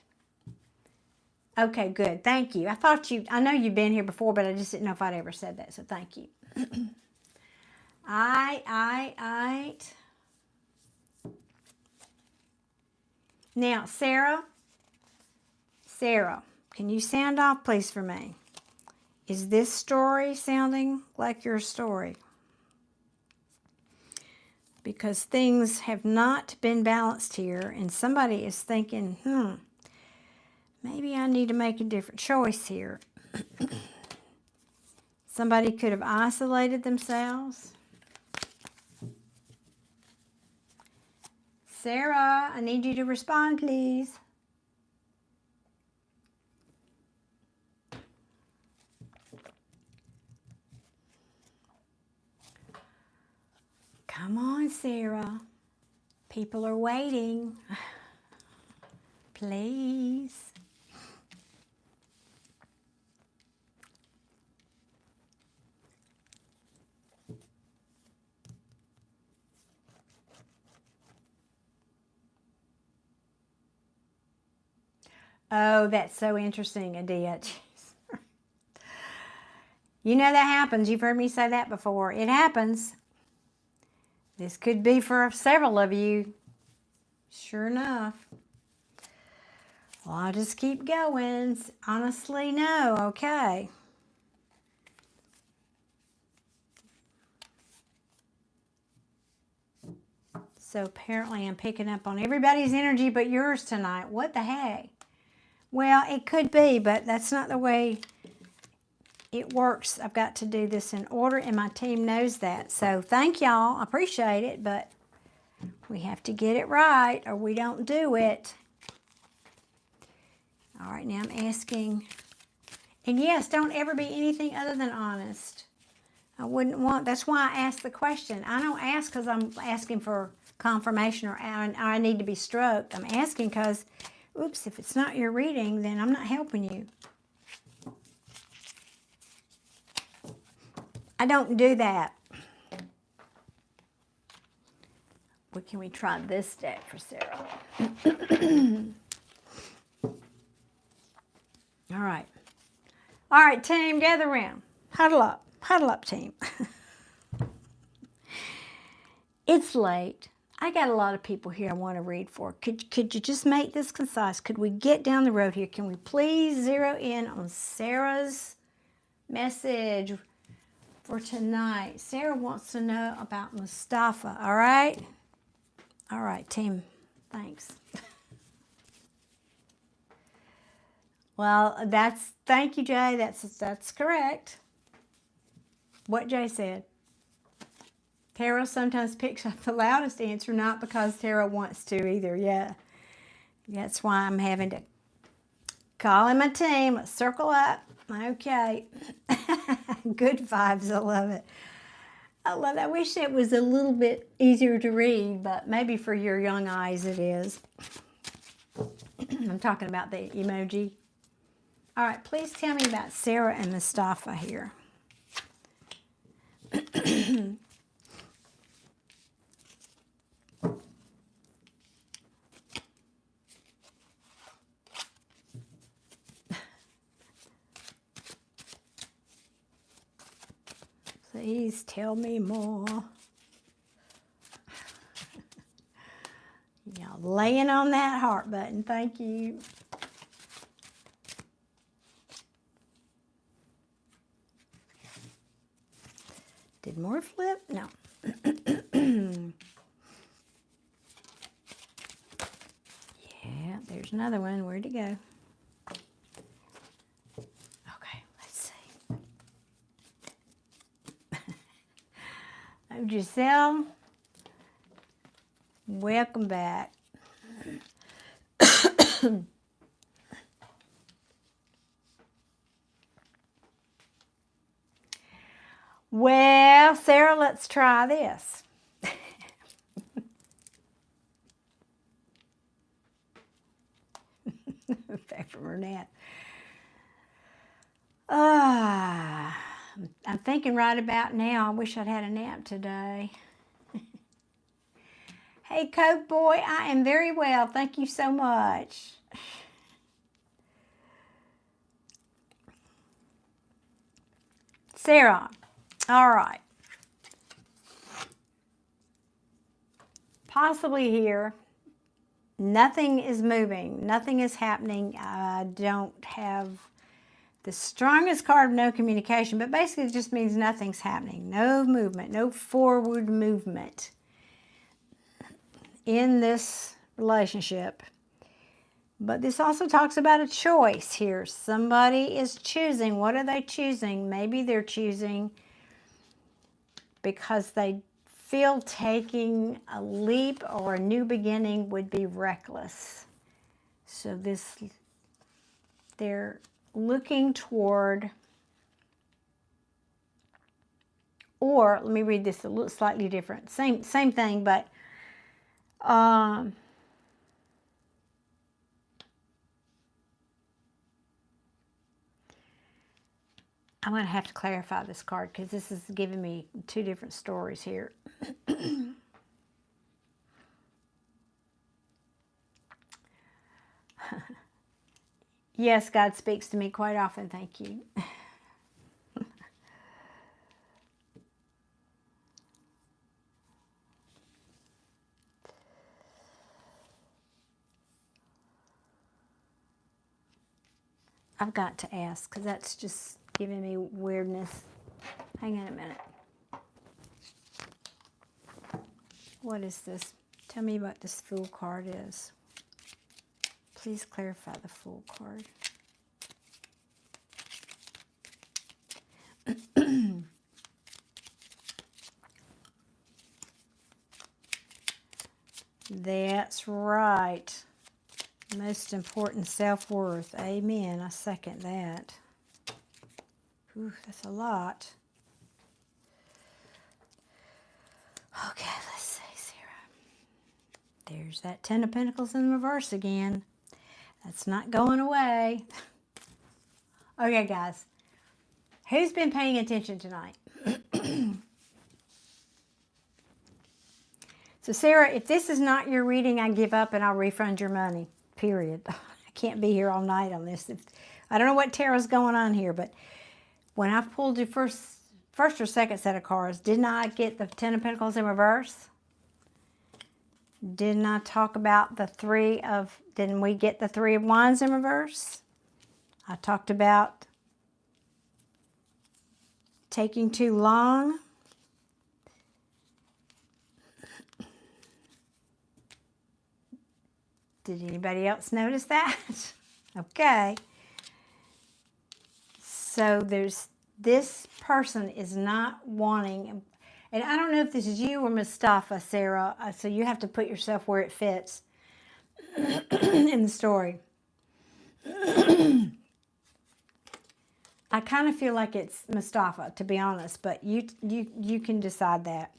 Speaker 1: Okay, good. Thank you. I know you've been here before, but I just didn't know if I'd ever said that, so thank you. Now, Sarah, can you sound off, please, for me? Is this story sounding like your story? Because things have not been balanced here, and somebody is thinking, maybe I need to make a different choice here. Somebody could have isolated themselves. Sarah, I need you to respond, please. Come on, Sarah. People are waiting. Please. Oh, that's so interesting, Adia. You know that happens. You've heard me say that before. It happens. This could be for several of you. Sure enough. Well, I'll just keep going. Honestly, no. Okay. So apparently I'm picking up on everybody's energy but yours tonight. What the heck? Well, it could be, but that's not the way it works. I've got to do this in order, and my team knows that. So thank y'all. I appreciate it, but we have to get it right or we don't do it. All right, now I'm asking. And yes, don't ever be anything other than honest. I wouldn't want, that's why I asked the question. I don't ask because I'm asking for confirmation or I need to be stroked. I'm asking because, oops, if it's not your reading, then I'm not helping you. I don't do that. What can we try this deck for Sarah? All right. All right, team, gather around. Huddle up. Huddle up, team. It's late. I got a lot of people here I want to read for. Could you just make this concise? Could we get down the road here? Can we please zero in on Sarah's message for tonight? Sarah wants to know about Mustafa, all right? All right, team. Thanks. Well, thank you, Jay. That's correct. What Jay said. Tarot sometimes picks up the loudest answer, not because Tarot wants to either. Yeah. That's why I'm having to call in my team. Let's circle up. Okay. Good vibes. I love it. I love it. I wish it was a little bit easier to read, but maybe for your young eyes it is. I'm talking about the emoji. All right, please tell me about Sarah and Mustafa here. Please tell me more. Y'all laying on that heart button. Thank you. Did more flip? No. Yeah, there's another one. Where'd it go? Okay, let's see. Oh, Giselle, welcome back. Well, Sarah, let's try this. Back from her nap. I'm thinking right about now, I wish I'd had a nap today. Hey, Coke Boy, I am very well. Thank you so much. Sarah, all right. Possibly here. Nothing is moving. Nothing is happening. I don't have the strongest card of no communication, but basically it just means nothing's happening. No movement, no forward movement in this relationship. But this also talks about a choice here. Somebody is choosing. What are they choosing? Maybe they're choosing because they feel taking a leap or a new beginning would be reckless. So they're looking toward, or let me read this a little slightly different. Same thing, but I'm going to have to clarify this card because this is giving me two different stories here. Yes, God speaks to me quite often. Thank you. I've got to ask because that's just giving me weirdness. Hang on a minute. What is this? Tell me what this Fool card is. Please clarify the Fool card. That's right. Most important, self-worth. Amen. I second that. Ooh, that's a lot. Okay, let's see, Sarah. There's that Ten of Pentacles in reverse again. That's not going away. Okay, guys. Who's been paying attention tonight? So, Sarah, if this is not your reading, I give up and I'll refund your money. Period. I can't be here all night on this. I don't know what tarot's going on here, but when I pulled your first or second set of cards, didn't I get the Ten of Pentacles in reverse? Didn't I talk about didn't we get the Three of Wands in reverse? I talked about taking too long. Did anybody else notice that? Okay. So this person is not wanting, and I don't know if this is you or Mustafa, Sarah, so you have to put yourself where it fits in the story. I kind of feel like it's Mustafa, to be honest, but you can decide that.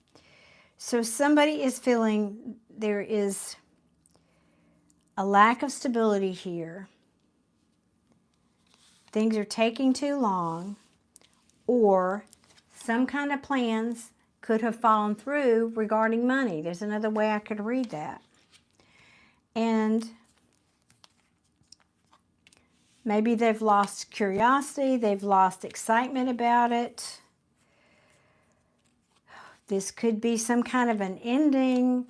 Speaker 1: So somebody is feeling there is a lack of stability here. Things are taking too long, or some kind of plans could have fallen through regarding money. There's another way I could read that. And maybe they've lost curiosity, they've lost excitement about it. This could be some kind of an ending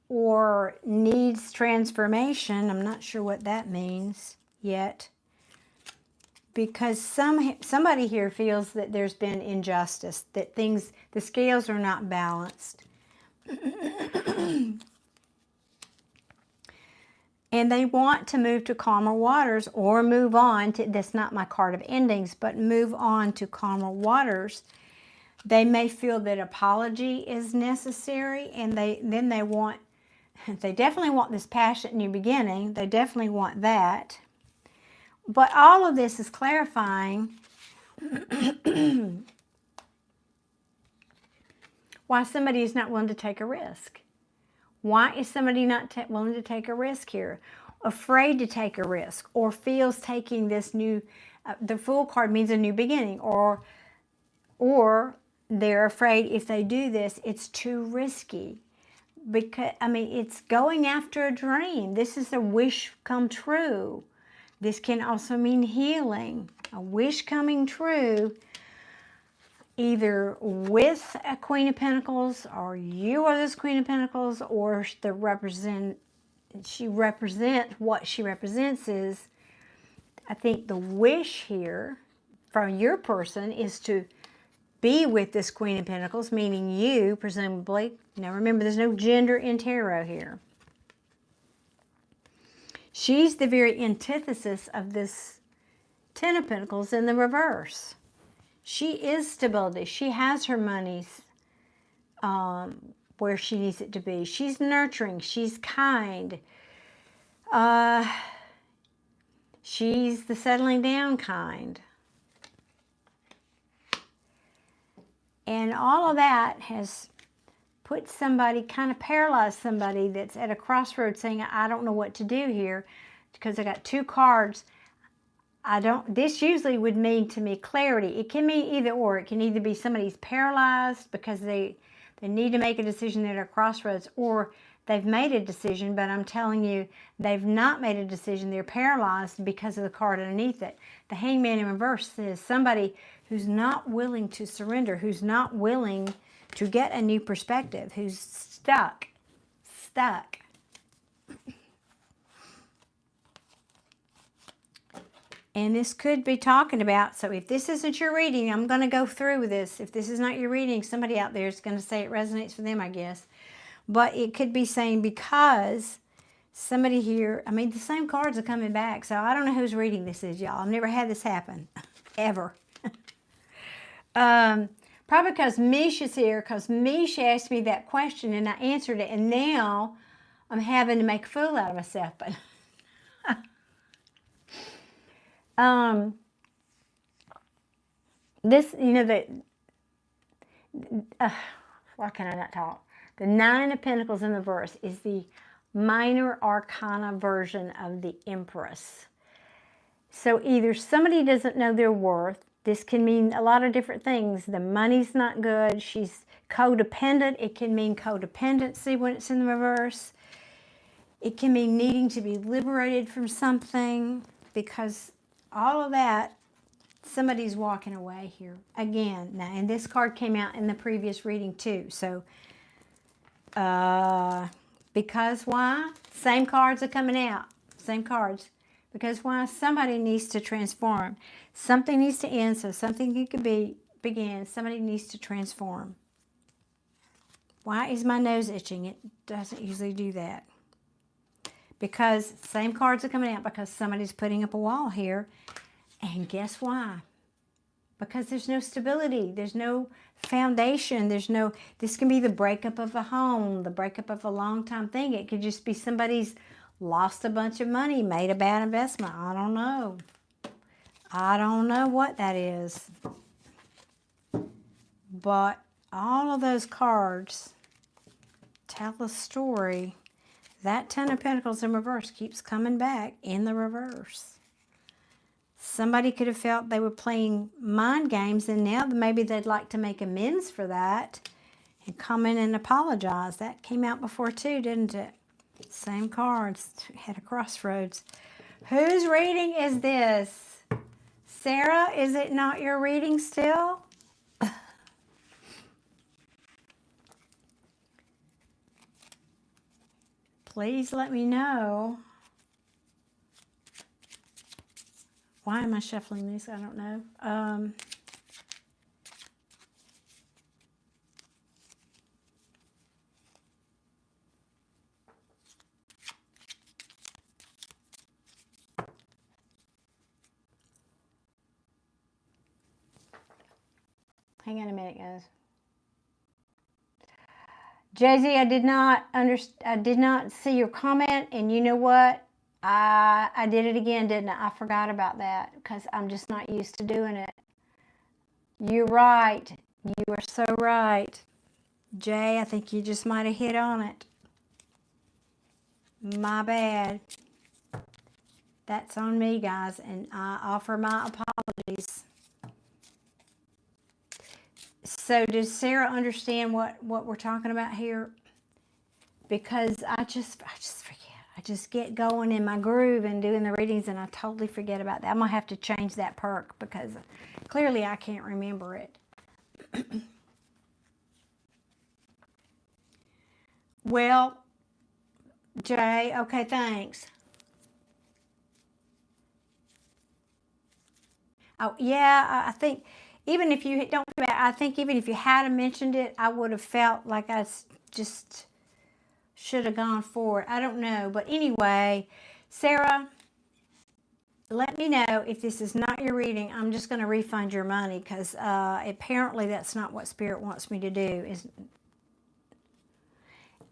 Speaker 1: or needs transformation. I'm not sure what that means yet. Because somebody here feels that there's been injustice, that the scales are not balanced. And they want to move to calmer waters or move on to, that's not my card of endings, but move on to calmer waters. They may feel that apology is necessary, and they definitely want this passionate new beginning. They definitely want that. But all of this is clarifying why somebody is not willing to take a risk. Why is somebody not willing to take a risk here? Afraid to take a risk, or feels taking this new, the Fool card means a new beginning, or they're afraid if they do this, it's too risky. Because, I mean, it's going after a dream. This is a wish come true. This can also mean healing, a wish coming true, either with a Queen of Pentacles, or you are this Queen of Pentacles, or she represents what she represents is, I think the wish here from your person is to be with this Queen of Pentacles, meaning you, presumably. Now remember, there's no gender in tarot here. She's the very antithesis of this Ten of Pentacles in the reverse. She is stability. She has her monies where she needs it to be. She's nurturing. She's kind. She's the settling down kind. And all of that has put somebody, kind of paralyzed somebody that's at a crossroads saying, I don't know what to do here, because I got two cards. This usually would mean to me clarity. It can mean either or. It can either be somebody's paralyzed because they need to make a decision at a crossroads, or they've made a decision, but I'm telling you, they've not made a decision. They're paralyzed because of the card underneath it. The Hangman in reverse says somebody who's not willing to surrender, who's not willing to get a new perspective, who's stuck. And this could be talking about, so if this isn't your reading, I'm going to go through with this. If this is not your reading, somebody out there is going to say it resonates for them, I guess. But it could be saying because somebody here, I mean, the same cards are coming back. So I don't know whose reading this is, y'all. I've never had this happen, ever. Probably because Mish is here, because Mish asked me that question and I answered it. And now I'm having to make a fool out of myself. But this, you know, why can I not talk? The Nine of Pentacles in the verse is the minor arcana version of the Empress. So either somebody doesn't know their worth. This can mean a lot of different things. The money's not good. She's codependent. It can mean codependency when it's in the reverse. It can mean needing to be liberated from something, because all of that, somebody's walking away here. Again, now, and this card came out in the previous reading too. So, because why? Same cards are coming out. Same cards. Because why? Somebody needs to transform. Something needs to end so something could begin. Somebody needs to transform. Why is my nose itching? It doesn't usually do that. Because same cards are coming out because somebody's putting up a wall here. And guess why? Because there's no stability. There's no foundation. This can be the breakup of a home, the breakup of a long time thing. It could just be somebody's lost a bunch of money, made a bad investment. I don't know. I don't know what that is. But all of those cards tell a story. That Ten of Pentacles in reverse keeps coming back in the reverse. Somebody could have felt they were playing mind games, and now maybe they'd like to make amends for that and come in and apologize. That came out before too, didn't it? Same cards, had a crossroads. Whose reading is this? Sarah, is it not your reading still? Please let me know. Why am I shuffling these? I don't know. Hang on a minute, guys. Jay-Z, I did not see your comment, and you know what? I did it again, didn't I? I forgot about that because I'm just not used to doing it. You're right. You are so right. Jay, I think you just might have hit on it. My bad. That's on me, guys, and I offer my apologies. So does Sarah understand what we're talking about here? Because I just forget. I just get going in my groove and doing the readings, and I totally forget about that. I'm going to have to change that perk because clearly I can't remember it. Well, Jay, okay, thanks. Oh, yeah, I think even if you don't, I think even if you hadn't mentioned it, I would have felt like I just should have gone forward. I don't know. But anyway, Sarah, let me know if this is not your reading. I'm just going to refund your money because apparently that's not what Spirit wants me to do. Is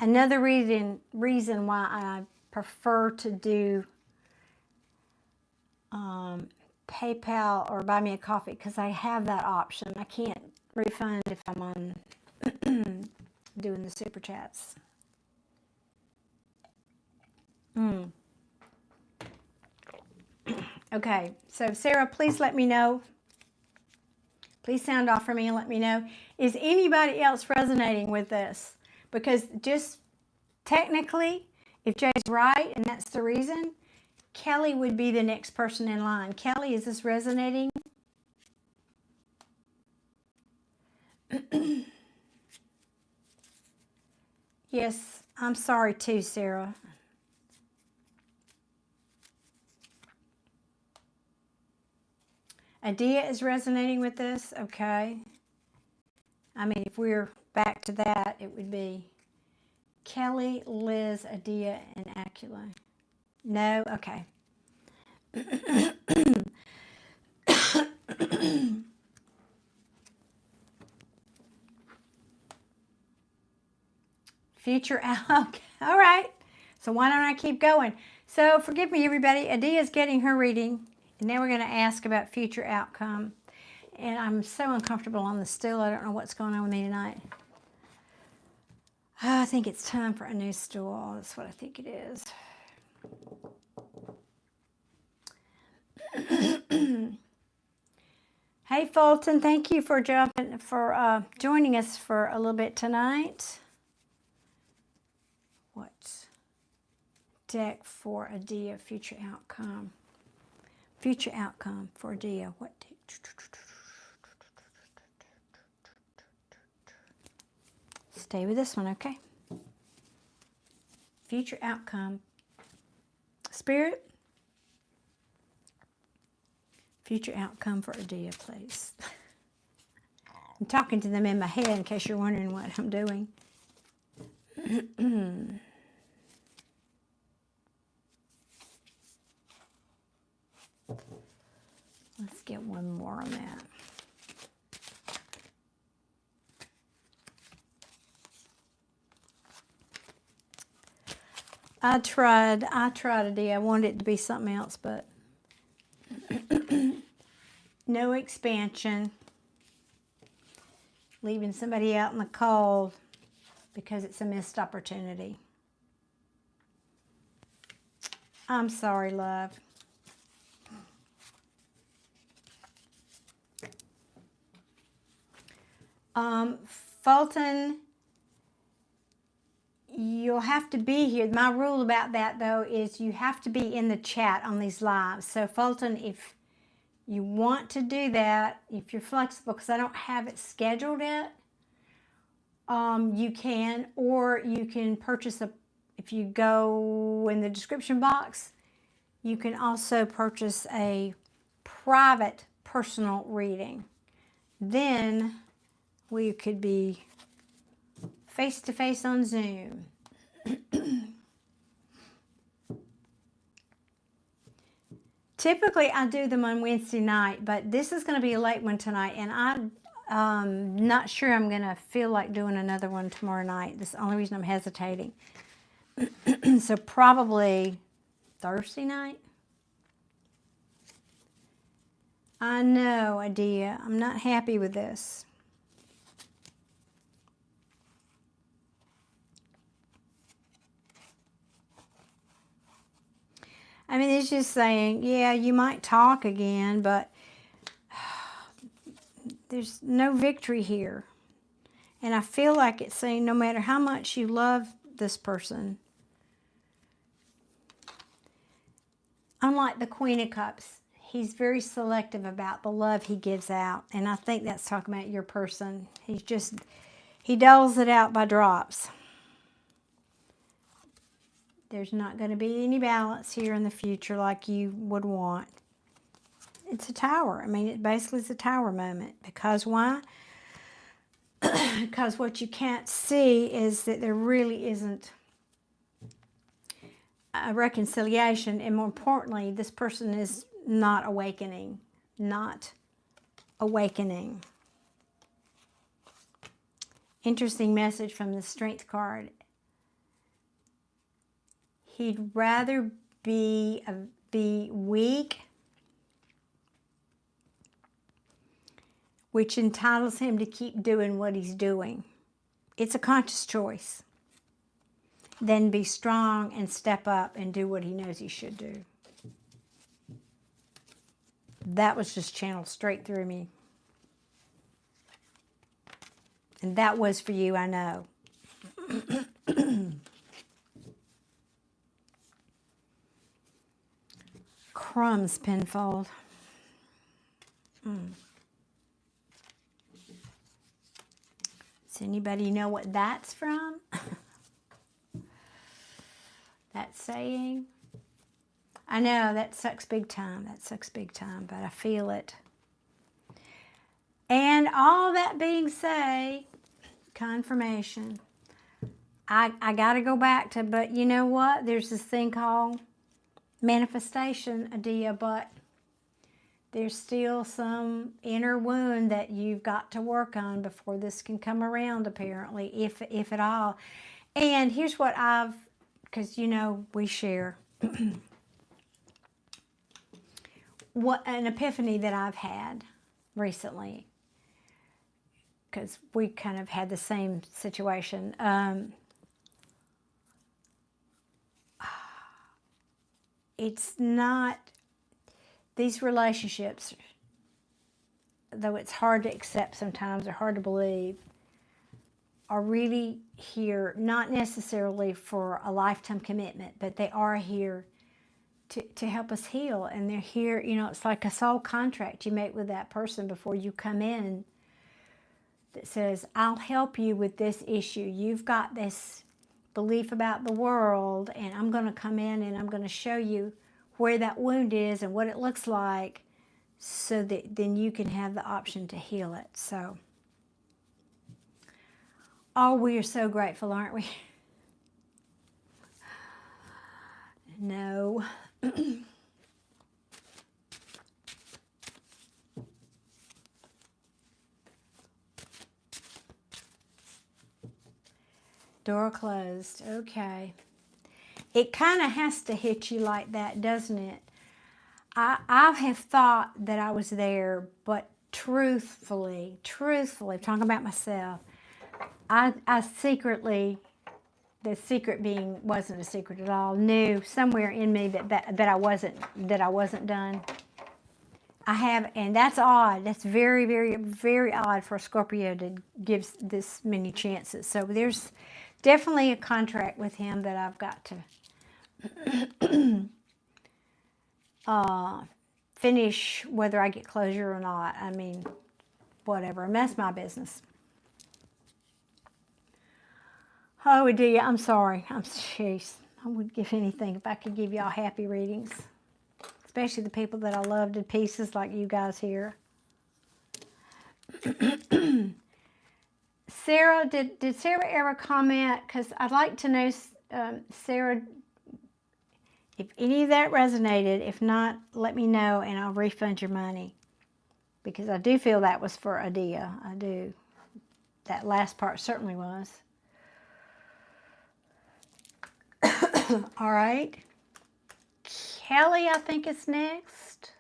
Speaker 1: another reason why I prefer to do PayPal or buy me a coffee, because I have that option. I can't refund if I'm on doing the super chats. Okay, so Sarah, please let me know. Please sound off for me and let me know. Is anybody else resonating with this? Because just technically, if Jay's right and that's the reason, Kelly would be the next person in line. Kelly, is this resonating? Yes, I'm sorry too, Sarah. Adia is resonating with this, okay. I mean, if we're back to that, it would be Kelly, Liz, Adia, and Acula. No? Okay. Future out. All right. So why don't I keep going? So forgive me, everybody. Adia's getting her reading. And now we're going to ask about future outcome. And I'm so uncomfortable on the stool. I don't know what's going on with me tonight. Oh, I think it's time for a new stool. That's what I think it is. Hey, Fulton. Thank you for joining us for a little bit tonight. What deck for Adia? Future outcome. Future outcome for Adia. What deck? Stay with this one, okay? Future outcome. Spirit. Future outcome for Adia, please. I'm talking to them in my head in case you're wondering what I'm doing. Let's get one more on that. I tried Adia. I wanted it to be something else, but no expansion. Leaving somebody out in the cold because it's a missed opportunity. I'm sorry, love. Fulton, you'll have to be here. My rule about that, though, is you have to be in the chat on these lives. So, Fulton, if you want to do that, if you're flexible, because I don't have it scheduled yet, you can, or you can purchase if you go in the description box, you can also purchase a private personal reading. Then we could be face-to-face on Zoom. Typically, I do them on Wednesday night, but this is going to be a late one tonight, and I'm not sure I'm going to feel like doing another one tomorrow night. That's the only reason I'm hesitating. So probably Thursday night. I know, Adia. I'm not happy with this. I mean, it's just saying, yeah, you might talk again, but there's no victory here. And I feel like it's saying no matter how much you love this person, unlike the Queen of Cups, he's very selective about the love he gives out. And I think that's talking about your person. He doles it out by drops. There's not going to be any balance here in the future like you would want. It's a tower. I mean, it basically is a tower moment. Because why? Because what you can't see is that there really isn't a reconciliation. And more importantly, this person is not awakening. Not awakening. Interesting message from the Strength card. He'd rather be weak, which entitles him to keep doing what he's doing. It's a conscious choice. Than be strong and step up and do what he knows he should do. That was just channeled straight through me. And that was for you, I know. Crumbs, Penfold. Does anybody know what that's from? That saying? I know, that sucks big time. That sucks big time, but I feel it. And all that being said, confirmation. I got to go back to, but you know what? There's this thing called manifestation, Adia, but there's still some inner wound that you've got to work on before this can come around, apparently, if at all. And here's what because you know we share, what an epiphany that I've had recently, because we kind of had the same situation. It's not, these relationships, though it's hard to accept sometimes or hard to believe, are really here not necessarily for a lifetime commitment, but they are here to help us heal. And they're here, you know, it's like a soul contract you make with that person before you come in that says, I'll help you with this issue. You've got this belief about the world, and I'm going to come in and I'm going to show you where that wound is and what it looks like, so that then you can have the option to heal it. So, oh, we are so grateful, aren't we? No. Door closed. Okay. It kind of has to hit you like that, doesn't it? I have thought that I was there, but truthfully, talking about myself, I secretly, the secret being wasn't a secret at all, knew somewhere in me that I wasn't done. I have, and that's odd. That's very, very, very odd for a Scorpio to give this many chances. So there's definitely a contract with him that I've got to finish, whether I get closure or not. I mean, whatever. And that's my business. Oh, Adia, I'm sorry. Jeez. I would give anything if I could give y'all happy readings. Especially the people that I love to pieces like you guys here. Sarah, did Sarah ever comment? Because I'd like to know, Sarah, if any of that resonated. If not, let me know and I'll refund your money. Because I do feel that was for Adia. I do. That last part certainly was. All right. Kelly, I think is next.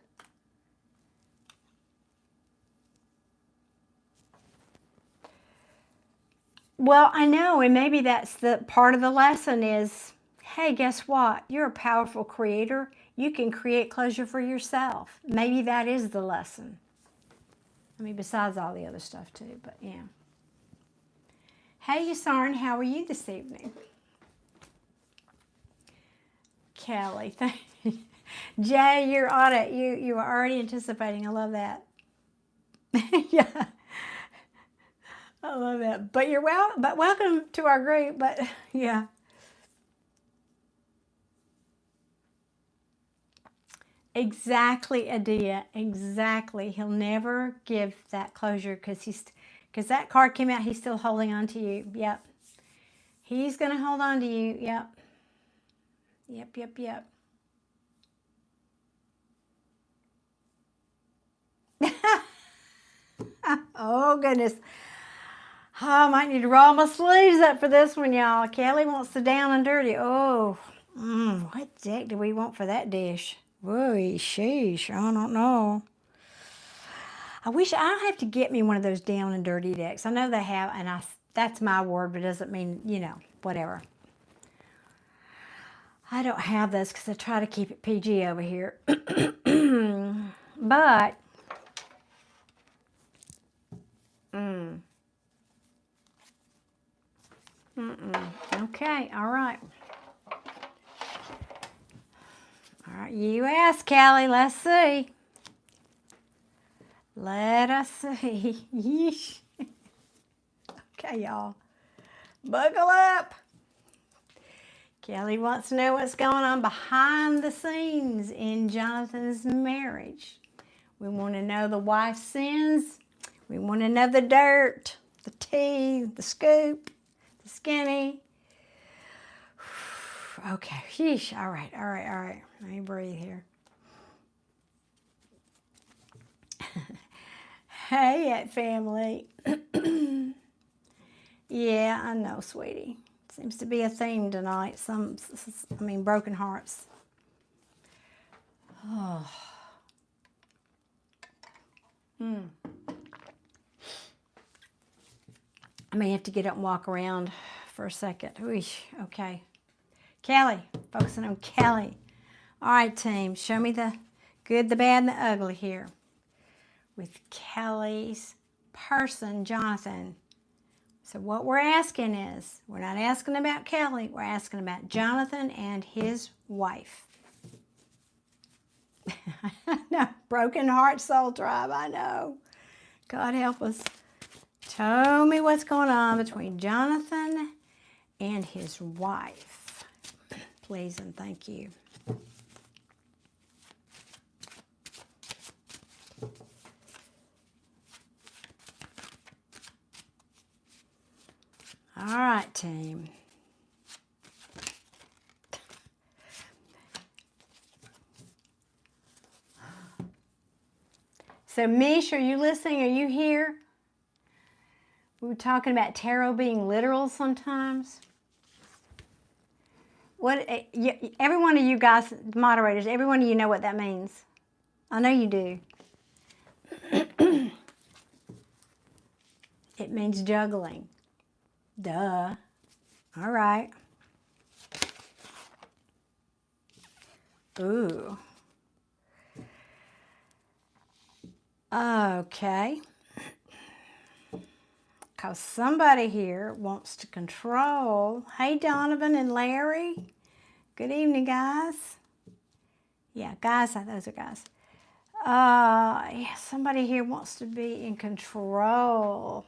Speaker 1: Well, I know, and maybe that's the part of the lesson is, hey, guess what? You're a powerful creator. You can create closure for yourself. Maybe that is the lesson. I mean, besides all the other stuff too, but yeah. Hey, Yasarn, how are you this evening? Kelly, thank you. Jay, you're on it. You are already anticipating. I love that. Yeah, I love that. But welcome to our group. But yeah, exactly, Adia. Exactly. He'll never give that closure because that card came out. He's still holding on to you. Yep. He's gonna hold on to you. Yep. Yep. Oh, goodness. Oh, I might need to roll my sleeves up for this one, y'all. Kelly wants the down and dirty. Oh, what the heck do we want for that dish? Whoa, sheesh. I don't know. I wish I have to get me one of those down and dirty decks. I know they have, and that's my word, but it doesn't mean, you know, whatever. I don't have those because I try to keep it PG over here. But, okay, all right. All right, you asked, Callie. Let's see. Let us see. Yeesh. Okay, y'all. Buckle up. Kelly wants to know what's going on behind the scenes in Jonathan's marriage. We want to know the wife's sins. We want to know the dirt, the tea, the scoop, the skinny. Okay. Sheesh. All right. All right. All right. Let me breathe here. Hey, family. Yeah, I know, sweetie. Seems to be a theme tonight. Broken hearts. Oh. I may have to get up and walk around for a second. Oosh, okay. Kelly, focusing on Kelly. All right, team, show me the good, the bad, and the ugly here. With Kelly's person, Jonathan. So what we're asking is, we're not asking about Kelly, we're asking about Jonathan and his wife. No, broken heart, soul tribe, I know. God help us. Tell me what's going on between Jonathan and his wife. Please and thank you. All right, team. So, Mish, are you listening? Are you here? We were talking about tarot being literal sometimes. Every one of you guys, moderators, every one of you know what that means. I know you do. It means juggling. Duh. All right. Ooh. Okay. Because somebody here wants to control. Hey, Donovan and Larry. Good evening, guys. Yeah, guys, those are guys. Yeah, somebody here wants to be in control.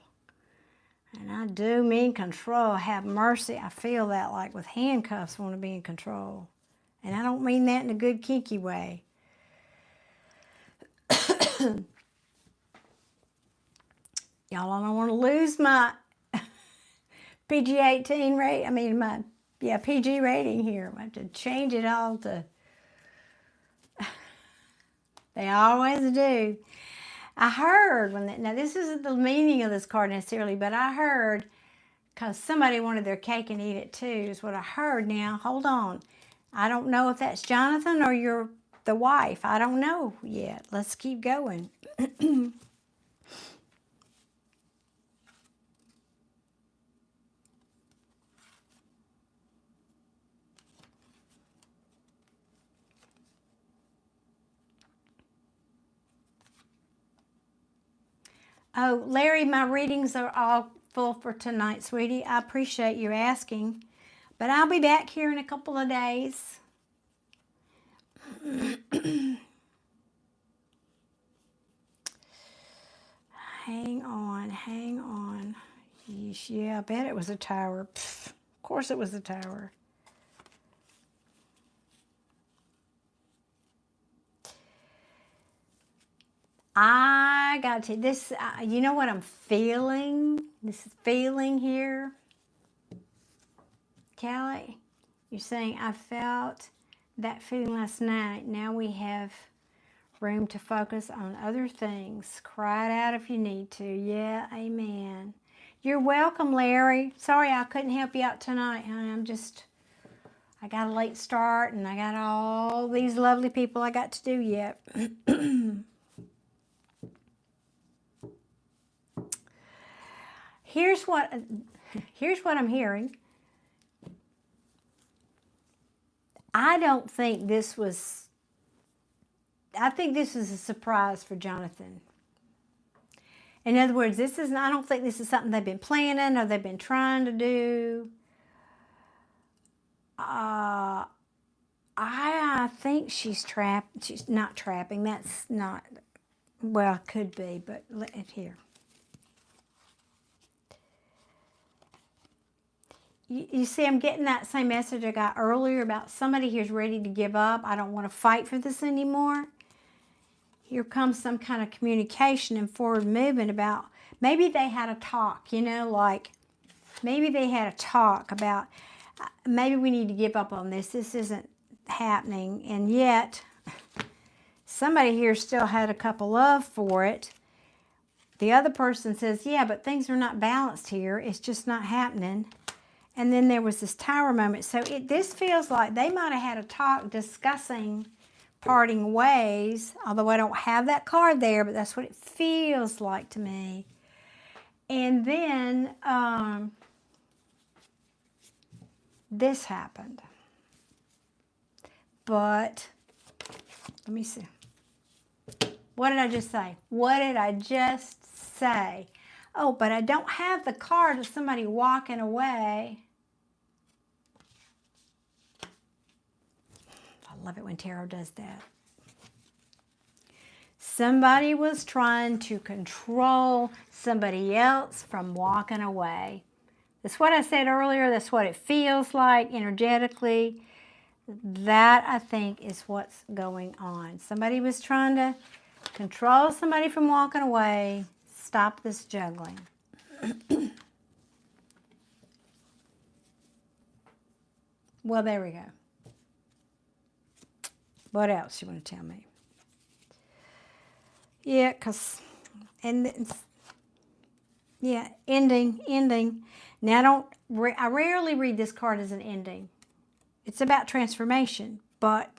Speaker 1: And I do mean control. Have mercy. I feel that like with handcuffs, want to be in control. And I don't mean that in a good kinky way. Y'all, I don't want to lose my PG-18 rate. PG rating here. I have to change it all to... They always do. I heard now this isn't the meaning of this card necessarily, but I heard, because somebody wanted their cake and eat it too, is what I heard. Now, hold on. I don't know if that's Jonathan or the wife. I don't know yet. Let's keep going. Oh, Larry, my readings are all full for tonight, sweetie. I appreciate you asking. But I'll be back here in a couple of days. Hang on, hang on. Yeesh, yeah, I bet it was a tower. Pfft, of course it was a tower. I got to this. You know what I'm feeling? This feeling here, Kelly. You're saying I felt that feeling last night. Now we have room to focus on other things. Cry it out if you need to. Yeah, amen. You're welcome, Larry. Sorry I couldn't help you out tonight, honey. I got a late start and I got all these lovely people I got to do yet. Here's what I'm hearing. I think this was a surprise for Jonathan. In other words, I don't think this is something they've been planning or they've been trying to do. I think she's trapped. She's not trapping. That's not, well, could be, but here. You see, I'm getting that same message I got earlier about somebody here's ready to give up. I don't want to fight for this anymore. Here comes some kind of communication and forward movement about, maybe they had a talk, like maybe they had a talk about, maybe we need to give up on this. This isn't happening. And yet, somebody here still had a cup of love for it. The other person says, yeah, but things are not balanced here. It's just not happening. And then there was this Tower moment. So this feels like they might have had a talk discussing parting ways, although I don't have that card there, but that's what it feels like to me. And then this happened. But, let me see. What did I just say? What did I just say? Oh, but I don't have the card of somebody walking away. I love it when tarot does that. Somebody was trying to control somebody else from walking away. That's what I said earlier. That's what it feels like energetically. That, I think, is what's going on. Somebody was trying to control somebody from walking away. Stop this juggling. Well, there we go. What else you want to tell me? Yeah, because, and it's, yeah, ending. Now, I rarely read this card as an ending. It's about transformation, but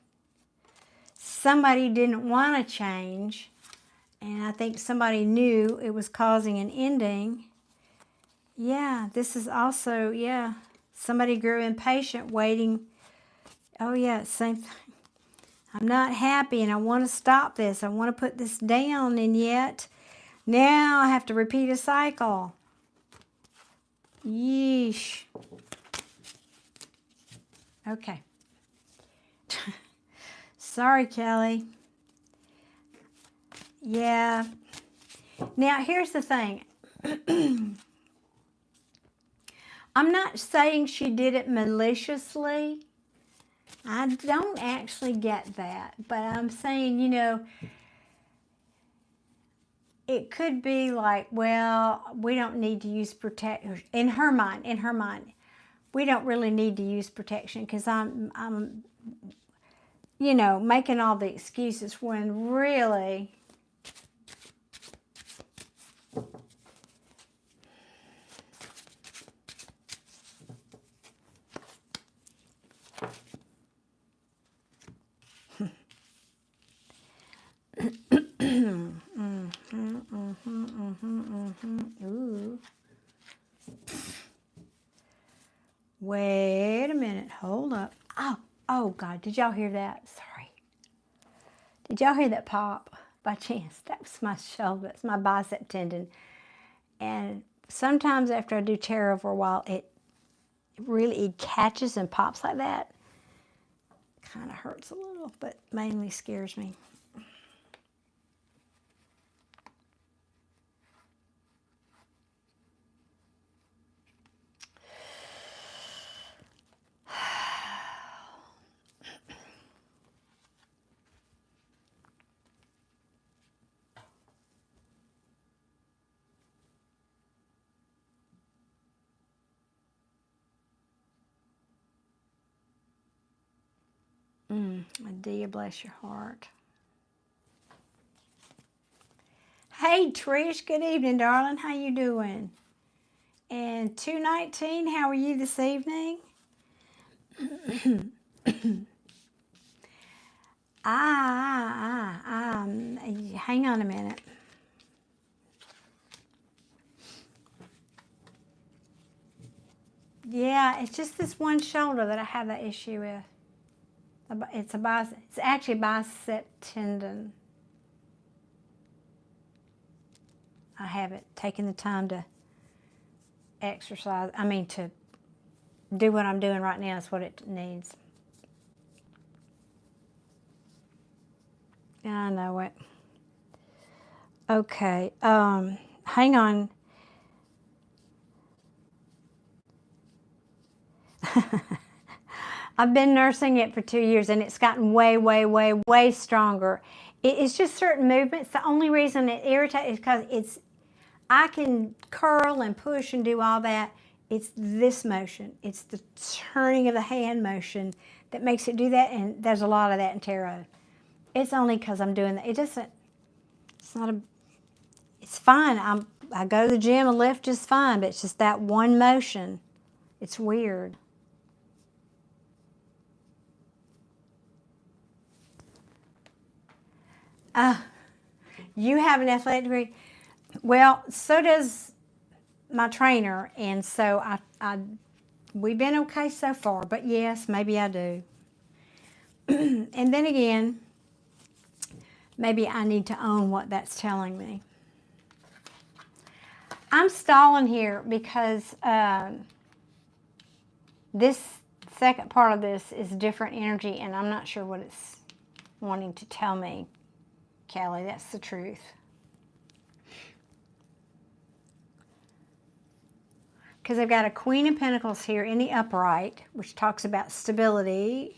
Speaker 1: somebody didn't want to change, and I think somebody knew it was causing an ending. Yeah, this is also, yeah, somebody grew impatient waiting. Oh, yeah, same thing. I'm not happy, and I want to stop this. I want to put this down, and yet now I have to repeat a cycle. Yeesh. Okay. Sorry, Kelly. Yeah. Now, here's the thing. I'm not saying she did it maliciously. I don't actually get that. But I'm saying, you know, it could be like, well, we don't need to use protection. In her mind, we don't really need to use protection because I'm, you know, making all the excuses when really Ooh. Wait a minute. Hold up. Oh, God. Did y'all hear that? Sorry. Did y'all hear that pop by chance? That was my shoulder. That's my bicep tendon. And sometimes after I do tarot for a while, it catches and pops like that. Kind of hurts a little, but mainly scares me. Adia, bless your heart. Hey, Trish. Good evening, darling. How you doing? And 219, how are you this evening? Hang on a minute. Yeah, it's just this one shoulder that I have that issue with. It's actually a bicep tendon. I haven't taken the time to exercise. I mean, to do what I'm doing right now is what it needs. Yeah, I know it. Okay, hang on. I've been nursing it for 2 years, and it's gotten way stronger. It's just certain movements. The only reason it irritates is because I can curl and push and do all that. It's this motion. It's the turning of the hand motion that makes it do that, and there's a lot of that in tarot. It's only because I'm doing that. It doesn't, it's not a, it's fine. I go to the gym and lift just fine, but it's just that one motion. It's weird. You have an athletic degree? Well, so does my trainer, and so we've been okay so far, but yes, maybe I do. And then again, maybe I need to own what that's telling me. I'm stalling here because this second part of this is different energy, and I'm not sure what it's wanting to tell me, Kelly. That's the truth. Because I've got a Queen of Pentacles here in the upright, which talks about stability.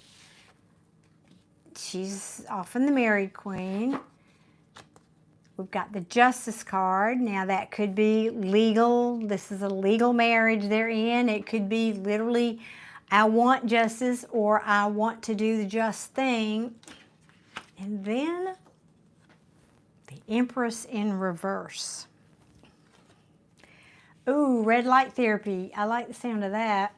Speaker 1: She's often the married queen. We've got the Justice card. Now that could be legal. This is a legal marriage they're in. It could be literally, I want justice, or I want to do the just thing. And then the Empress in reverse. Ooh, red light therapy. I like the sound of that.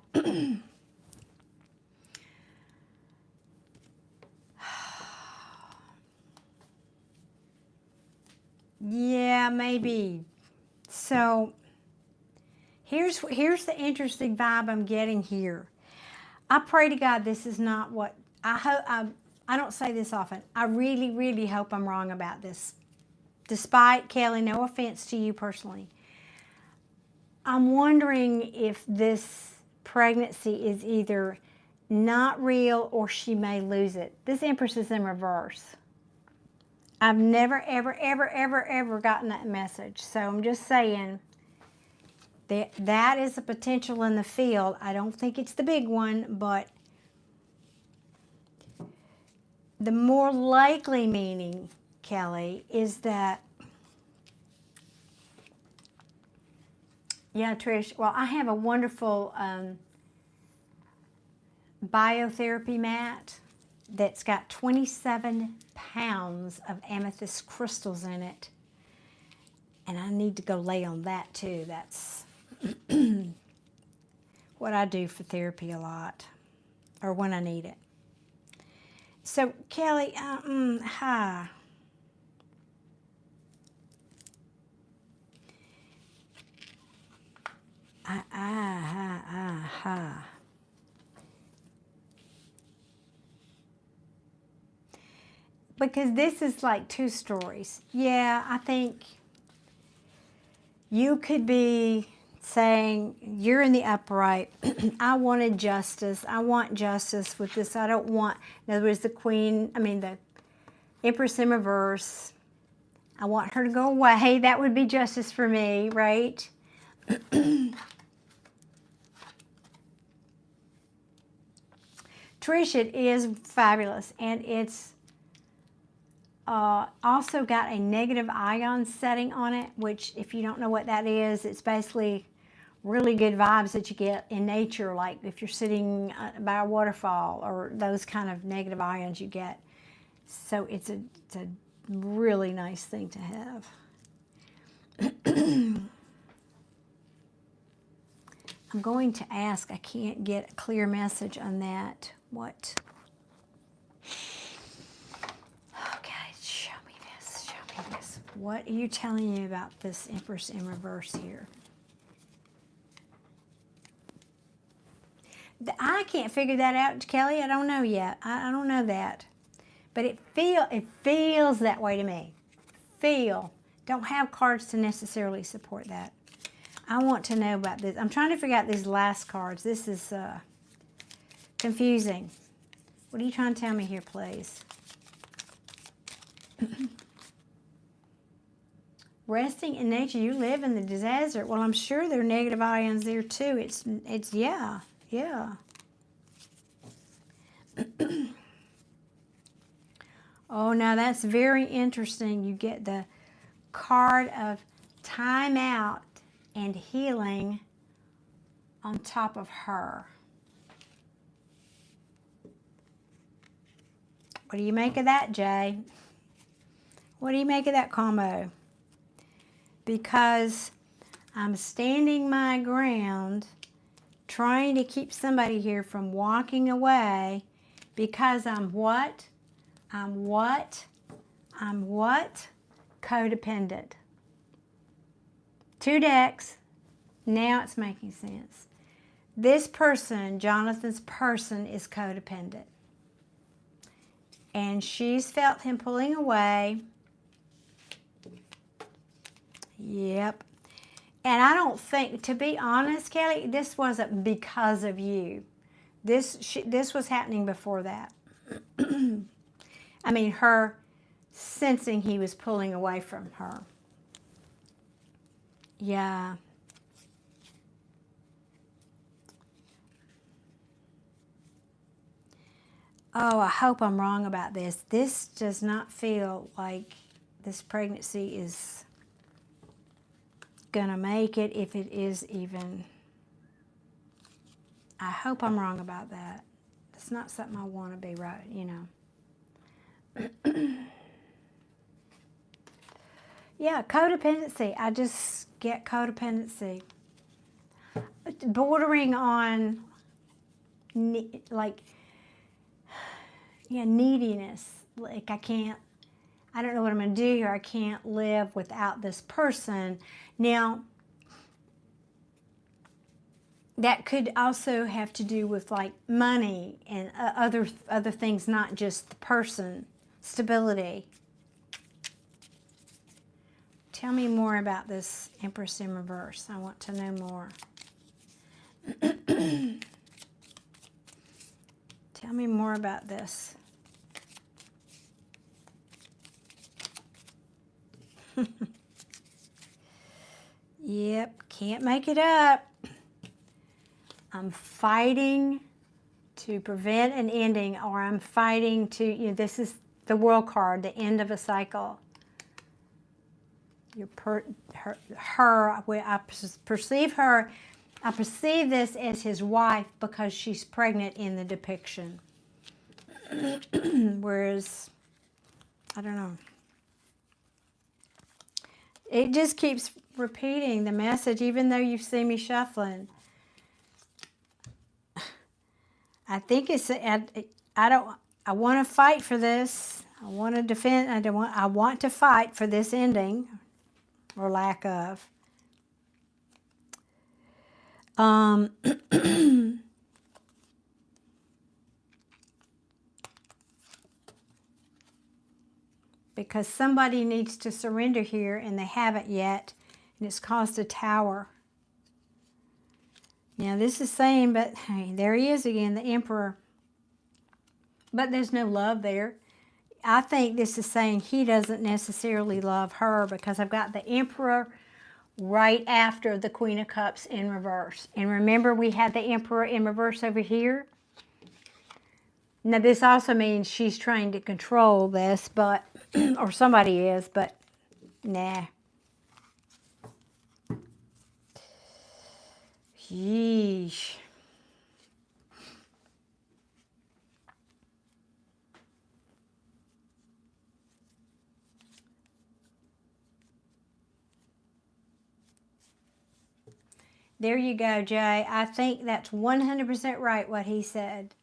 Speaker 1: Yeah, maybe. So here's the interesting vibe I'm getting here. I pray to God this is not what I hope. I don't say this often. I really, really hope I'm wrong about this. Despite, Kelly, no offense to you personally, I'm wondering if this pregnancy is either not real or she may lose it. This Empress is in reverse. I've never, ever, ever, ever, ever gotten that message. So I'm just saying that is a potential in the field. I don't think it's the big one, but the more likely meaning, Kelly, is that, yeah, Trish, well, I have a wonderful biotherapy mat that's got 27 pounds of amethyst crystals in it. And I need to go lay on that too. That's what I do for therapy a lot, or when I need it. So, Kelly, hi. Because this is like two stories. Yeah, I think you could be saying, you're in the upright. I wanted justice. I want justice with this. I don't want, in other words, the Empress in reverse. I want her to go away. That would be justice for me, right? Trish, it is fabulous, and it's also got a negative ion setting on it, which, if you don't know what that is, it's basically really good vibes that you get in nature, like if you're sitting by a waterfall, or those kind of negative ions you get. So it's a really nice thing to have. I'm going to ask, I can't get a clear message on that. What? Okay, show me this, show me this. What are you telling me about this Empress in reverse here? I can't figure that out, Kelly. I don't know yet. I don't know that. But it feels that way to me. Don't have cards to necessarily support that. I want to know about this. I'm trying to figure out these last cards. This is confusing. What are you trying to tell me here, please? Resting in nature. You live in the desert. Well, I'm sure there are negative ions there too. It's yeah. Oh, now that's very interesting. You get the card of time out and healing on top of her. What do you make of that, Jay? What do you make of that combo? Because I'm standing my ground, trying to keep somebody here from walking away, because I'm what? I'm what? I'm what? Codependent. 2 decks. Now it's making sense. This person, Jonathan's person, is codependent. And she's felt him pulling away. Yep. And I don't think, to be honest, Kelly, this wasn't because of you. This was happening before that. I mean, her sensing he was pulling away from her. Yeah. Oh, I hope I'm wrong about this. This does not feel like this pregnancy is gonna make it, if it is even. I hope I'm wrong about that. It's not something I want to be right, you know. Yeah, codependency. I just get codependency. Bordering on, like, yeah, neediness. Like, I don't know what I'm going to do here. I can't live without this person. Now, that could also have to do with, like, money and other things, not just the person. Stability. Tell me more about this Empress in reverse. I want to know more. Tell me more about this. Yep, can't make it up. I'm fighting to prevent an ending, or I'm fighting to, you know, this is the World card, the end of a cycle. I perceive her, I perceive this as his wife because she's pregnant in the depiction. Whereas, I don't know. It just keeps repeating the message, even though you see me shuffling. I think it's, I want to fight for this. I want to defend, I want to fight for this ending, or lack of. Because somebody needs to surrender here, and they haven't yet, and it's caused a tower. Now this is saying, but hey, there he is again, the Emperor. But there's no love there. I think this is saying he doesn't necessarily love her, because I've got the Emperor right after the Queen of Cups in reverse. And remember, we had the Emperor in reverse over here. Now this also means she's trying to control this, but, or somebody is, but nah. Yeesh. There you go, Jay. I think that's 100% right what he said.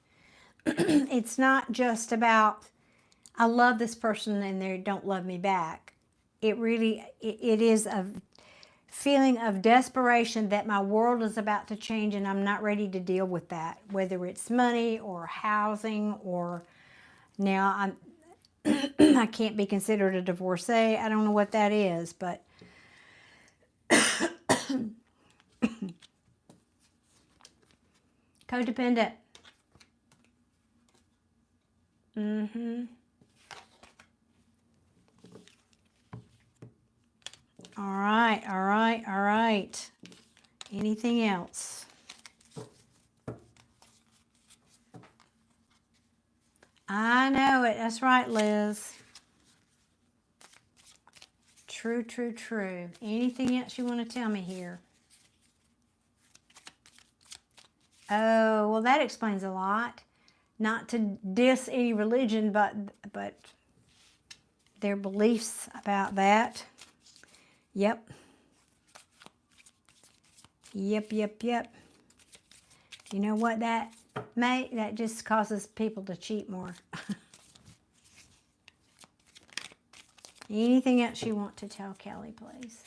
Speaker 1: It's not just about, I love this person and they don't love me back. It really, it is a feeling of desperation that my world is about to change and I'm not ready to deal with that. Whether it's money or housing, or now I'm, I can't be considered a divorcee. I don't know what that is, but codependent. All right, all right, all right. Anything else? I know it. That's right, Liz. True, true, true. Anything else you want to tell me here? Oh, well, that explains a lot. Not to diss any religion, but their beliefs about that. Yep. Yep, yep, yep. You know what that may? That just causes people to cheat more. Anything else you want to tell Kelly, please?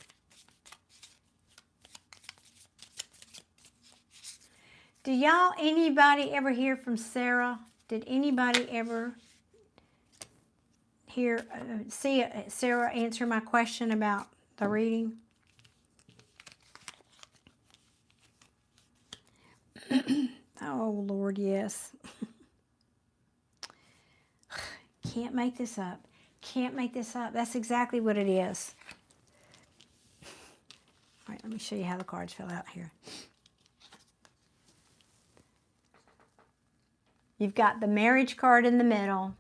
Speaker 1: Do y'all, anybody ever hear from Sarah? Did anybody ever hear, see Sarah answer my question about the reading? Oh, Lord, yes. Can't make this up. Can't make this up. That's exactly what it is. All right, let me show you how the cards fill out here. You've got the marriage card in the middle.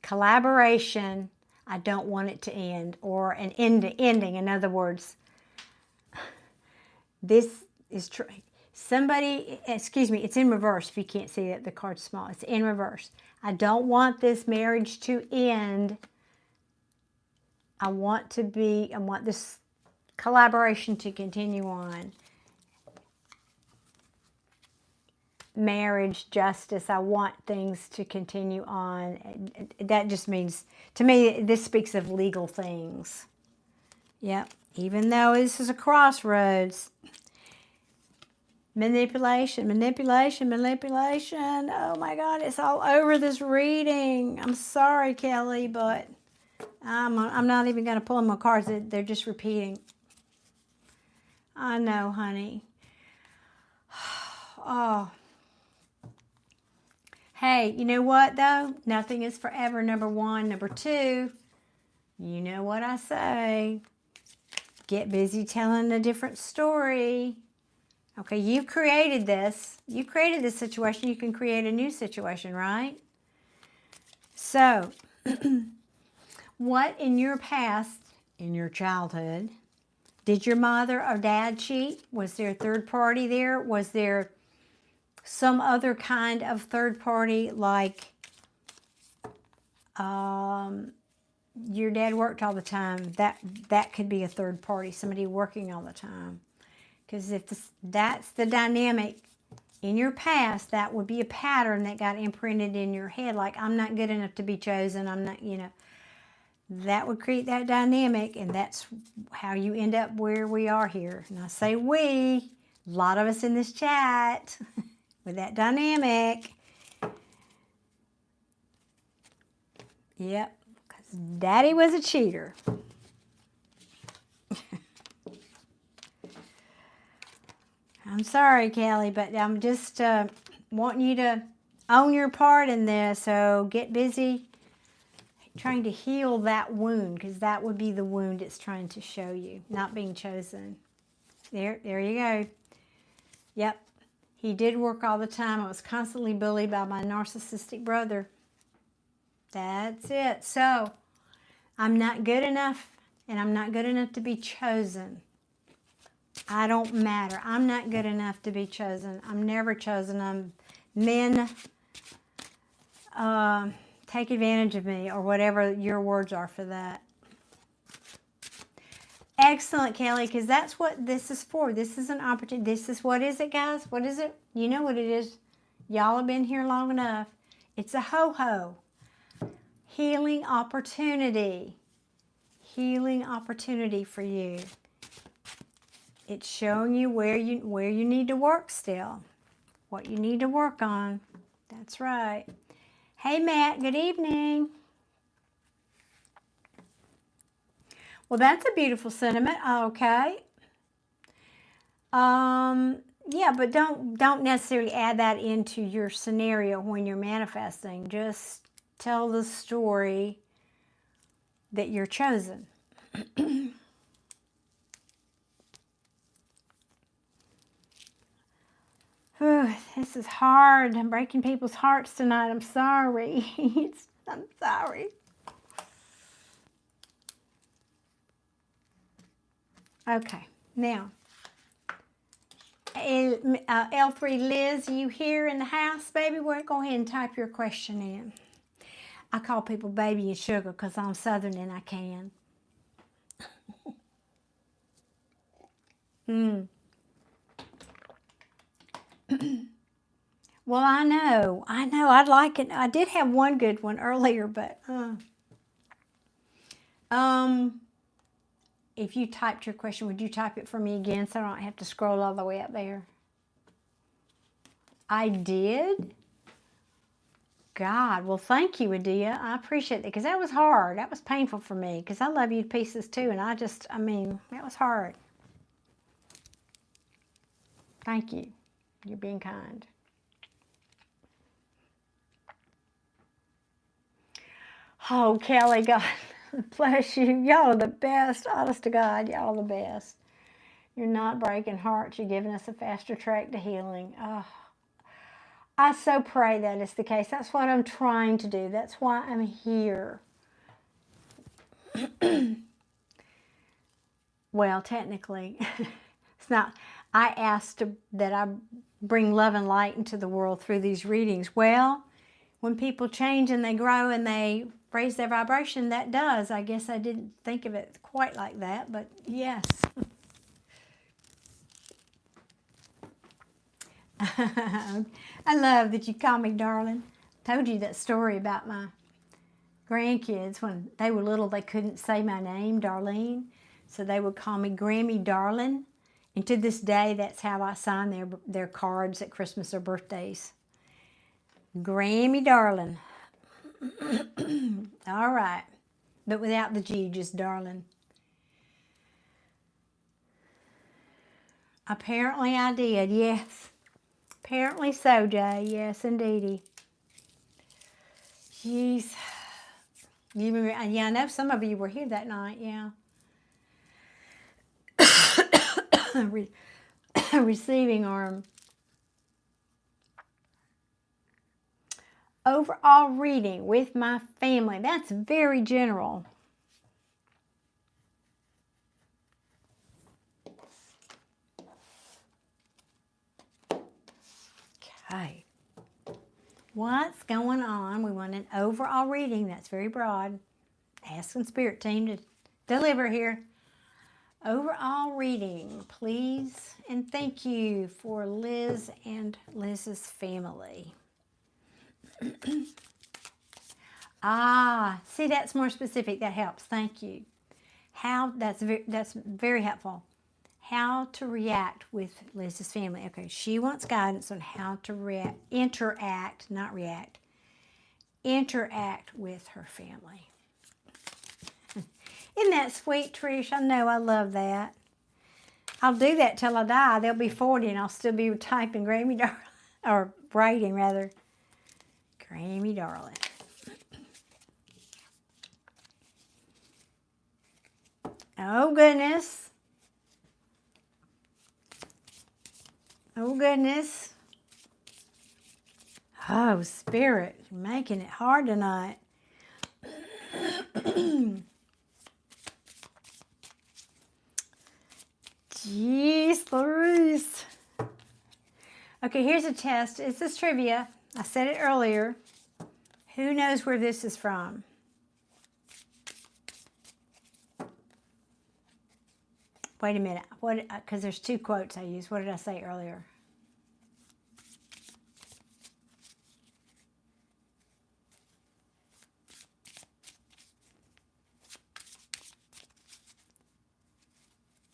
Speaker 1: Collaboration. I don't want it to end. Or an ending. In other words, this is true. Somebody, excuse me, it's in reverse if you can't see that the card's small. It's in reverse. I don't want this marriage to end. I want this collaboration to continue on. Marriage, justice, I want things to continue on. That just means, to me, this speaks of legal things. Yep, even though this is a crossroads. Manipulation, manipulation, manipulation. Oh my God, it's all over this reading. I'm sorry, Kelly, but I'm not even going to pull in my cards. They're just repeating. I know, honey. Oh. Hey, you know what, though? Nothing is forever, number one. Number two, you know what I say. Get busy telling a different story. Okay, you've created this. You created this situation. You can create a new situation, right? So, what in your past, in your childhood, did your mother or dad cheat? Was there a third party there? Was there some other kind of third party, like your dad worked all the time? That could be a third party, somebody working all the time. Because if that's the dynamic in your past, that would be a pattern that got imprinted in your head, like, I'm not good enough to be chosen, I'm not, you know. That would create that dynamic, and that's how you end up where we are here. And I say we, a lot of us in this chat, with that dynamic. Yep, because Daddy was a cheater. I'm sorry, Kelly, but I'm just wanting you to own your part in this. So get busy trying to heal that wound, because that would be the wound it's trying to show you, not being chosen. There you go. Yep, he did work all the time. I was constantly bullied by my narcissistic brother. That's it. So I'm not good enough, and I'm not good enough to be chosen. I don't matter. I'm not good enough to be chosen. I'm never chosen. Men take advantage of me, or whatever your words are for that. Excellent, Kelly, because that's what this is for. This is an opportunity. This is, what is it, guys? What is it? You know what it is. Y'all have been here long enough. It's a ho-ho. Healing opportunity. Healing opportunity for you. It's showing you where you need to work still. What you need to work on. That's right. Hey, Matt. Good evening. Well, that's a beautiful sentiment. Okay. Yeah, but don't necessarily add that into your scenario when you're manifesting. Just tell the story that you're chosen. This is hard. I'm breaking people's hearts tonight. I'm sorry. I'm sorry. Okay, now, L3 Liz, you here in the house, baby? Well, go ahead and type your question in. I call people baby and sugar because I'm Southern and I can. Well, I know. I'd like it. I did have one good one earlier, but if you typed your question, would you type it for me again so I don't have to scroll all the way up there? I did? God, well, thank you, Adia. I appreciate it because that was hard. That was painful for me because I love you to pieces too, and I mean, that was hard. Thank you. You're being kind. Oh, Kelly, God bless you. Y'all are the best. Honest to God, y'all are the best. You're not breaking hearts. You're giving us a faster track to healing. Oh, I so pray that is the case. That's what I'm trying to do. That's why I'm here. Well, technically, it's not. I asked that I bring love and light into the world through these readings. Well, when people change and they grow and they raise their vibration, that does. I guess I didn't think of it quite like that, but yes. I love that you call me darling. Told you that story about my grandkids. When they were little, they couldn't say my name, Darlene, so they would call me Grammy Darling. And to this day, that's how I sign their cards at Christmas or birthdays. Grammy Darling. All right. But without the G, just Darling. Apparently I did, yes. Apparently so, Jay. Yes, indeedy. Jeez. Yeah, I know some of you were here that night, yeah. Receiving arm. Overall reading with my family. That's very general. Okay. What's going on? We want an overall reading. That's very broad. Asking Spirit Team to deliver here. Overall reading, please. And thank you for Liz and Liz's family. See, that's more specific. That helps. Thank you. That's very helpful. How to react with Liz's family. Okay, she wants guidance on how to interact with her family. Isn't that sweet, Trish? I know, I love that. I'll do that till I die. They'll be 40 and I'll still be typing Grammy Darling, or writing rather. Grammy Darling. Oh, goodness. Oh, goodness. Oh, Spirit, you're making it hard tonight. Jeez Louise. Okay, here's a test. It's this trivia. I said it earlier. Who knows where this is from? Wait a minute. What? Because there's two quotes I used. What did I say earlier?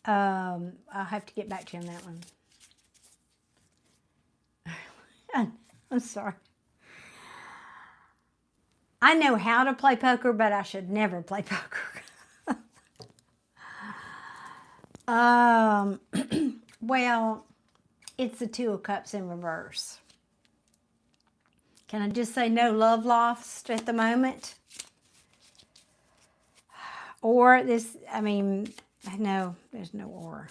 Speaker 1: I'll have to get back to you on that one. I'm sorry. I know how to play poker, but I should never play poker. Well, it's the Two of Cups in reverse. Can I just say no love lost at the moment? Or this, I mean, no, there's no or.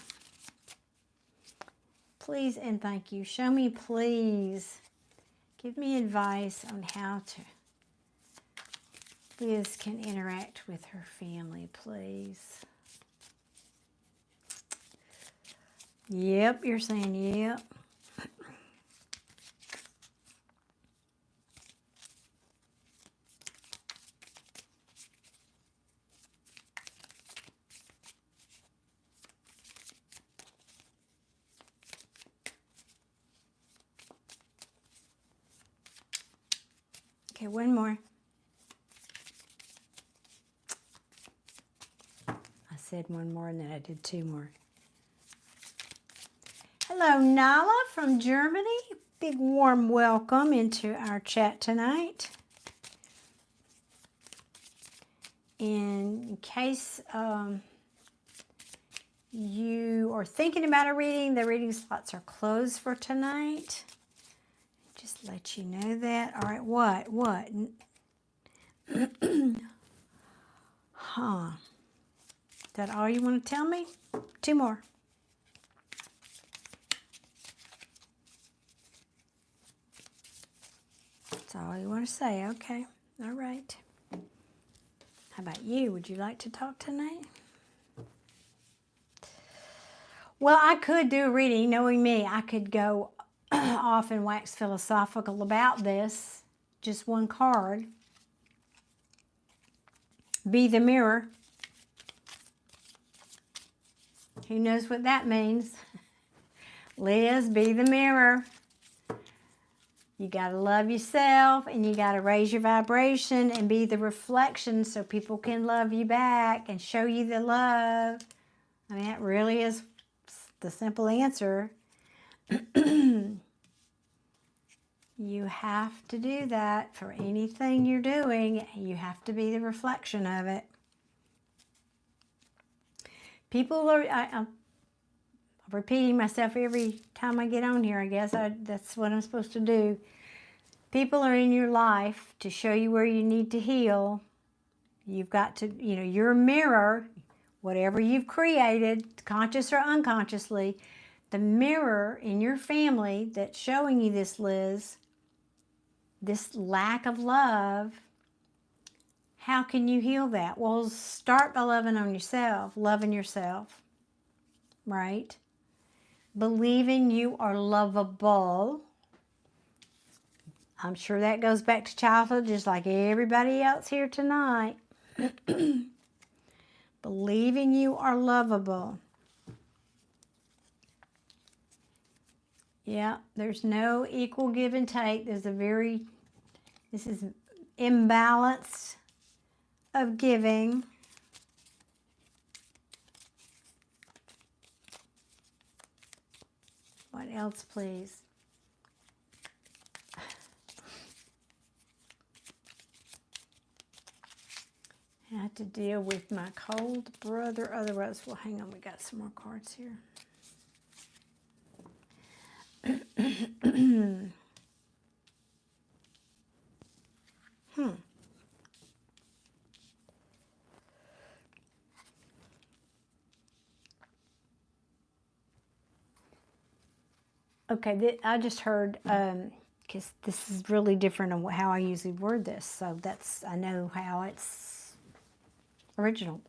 Speaker 1: Please and thank you. Show me, please. Give me advice on how Liz can interact with her family, please. Yep, you're saying yep. Okay, one more. I said one more and then I did two more. Hello, Nala from Germany. Big warm welcome into our chat tonight. In case you are thinking about a reading, the reading slots are closed for tonight. Just let you know that. All right, what? Huh. Is that all you want to tell me? Two more. That's all you want to say. Okay. All right. How about you? Would you like to talk tonight? Well, I could do a reading. Knowing me, I could go off and wax philosophical about this. Just one card. Be the mirror. Who knows what that means? Liz, be the mirror. You got to love yourself and you got to raise your vibration and be the reflection so people can love you back and show you the love. I mean, that really is the simple answer. You have to do that for anything you're doing. You have to be the reflection of it. People are, I'm repeating myself every time I get on here, I guess. That's what I'm supposed to do. People are in your life to show you where you need to heal. You've got to, your mirror, whatever you've created, conscious or unconsciously, the mirror in your family that's showing you this, Liz, this lack of love. How can you heal that? Well, start by loving yourself, right? Believing you are lovable. I'm sure that goes back to childhood just like everybody else here tonight. Believing you are lovable. Yeah, there's no equal give and take. This is imbalance of giving. What else, please? I have to deal with my cold brother. Otherwise, well, hang on. We got some more cards here. Okay, I just heard, because this is really different on how I usually word this. So I know how it's original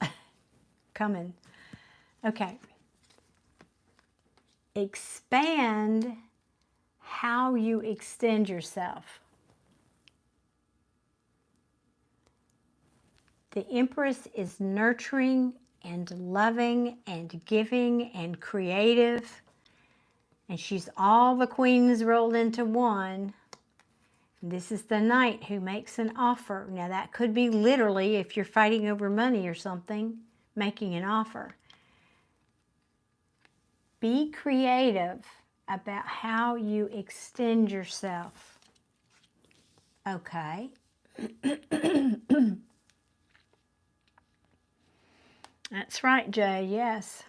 Speaker 1: coming. Okay. Expand how you extend yourself. The Empress is nurturing and loving and giving and creative. And she's all the queens rolled into one. This is the Knight who makes an offer. Now that could be literally, if you're fighting over money or something, making an offer. Be creative about how you extend yourself. Okay. That's right, Jay, yes.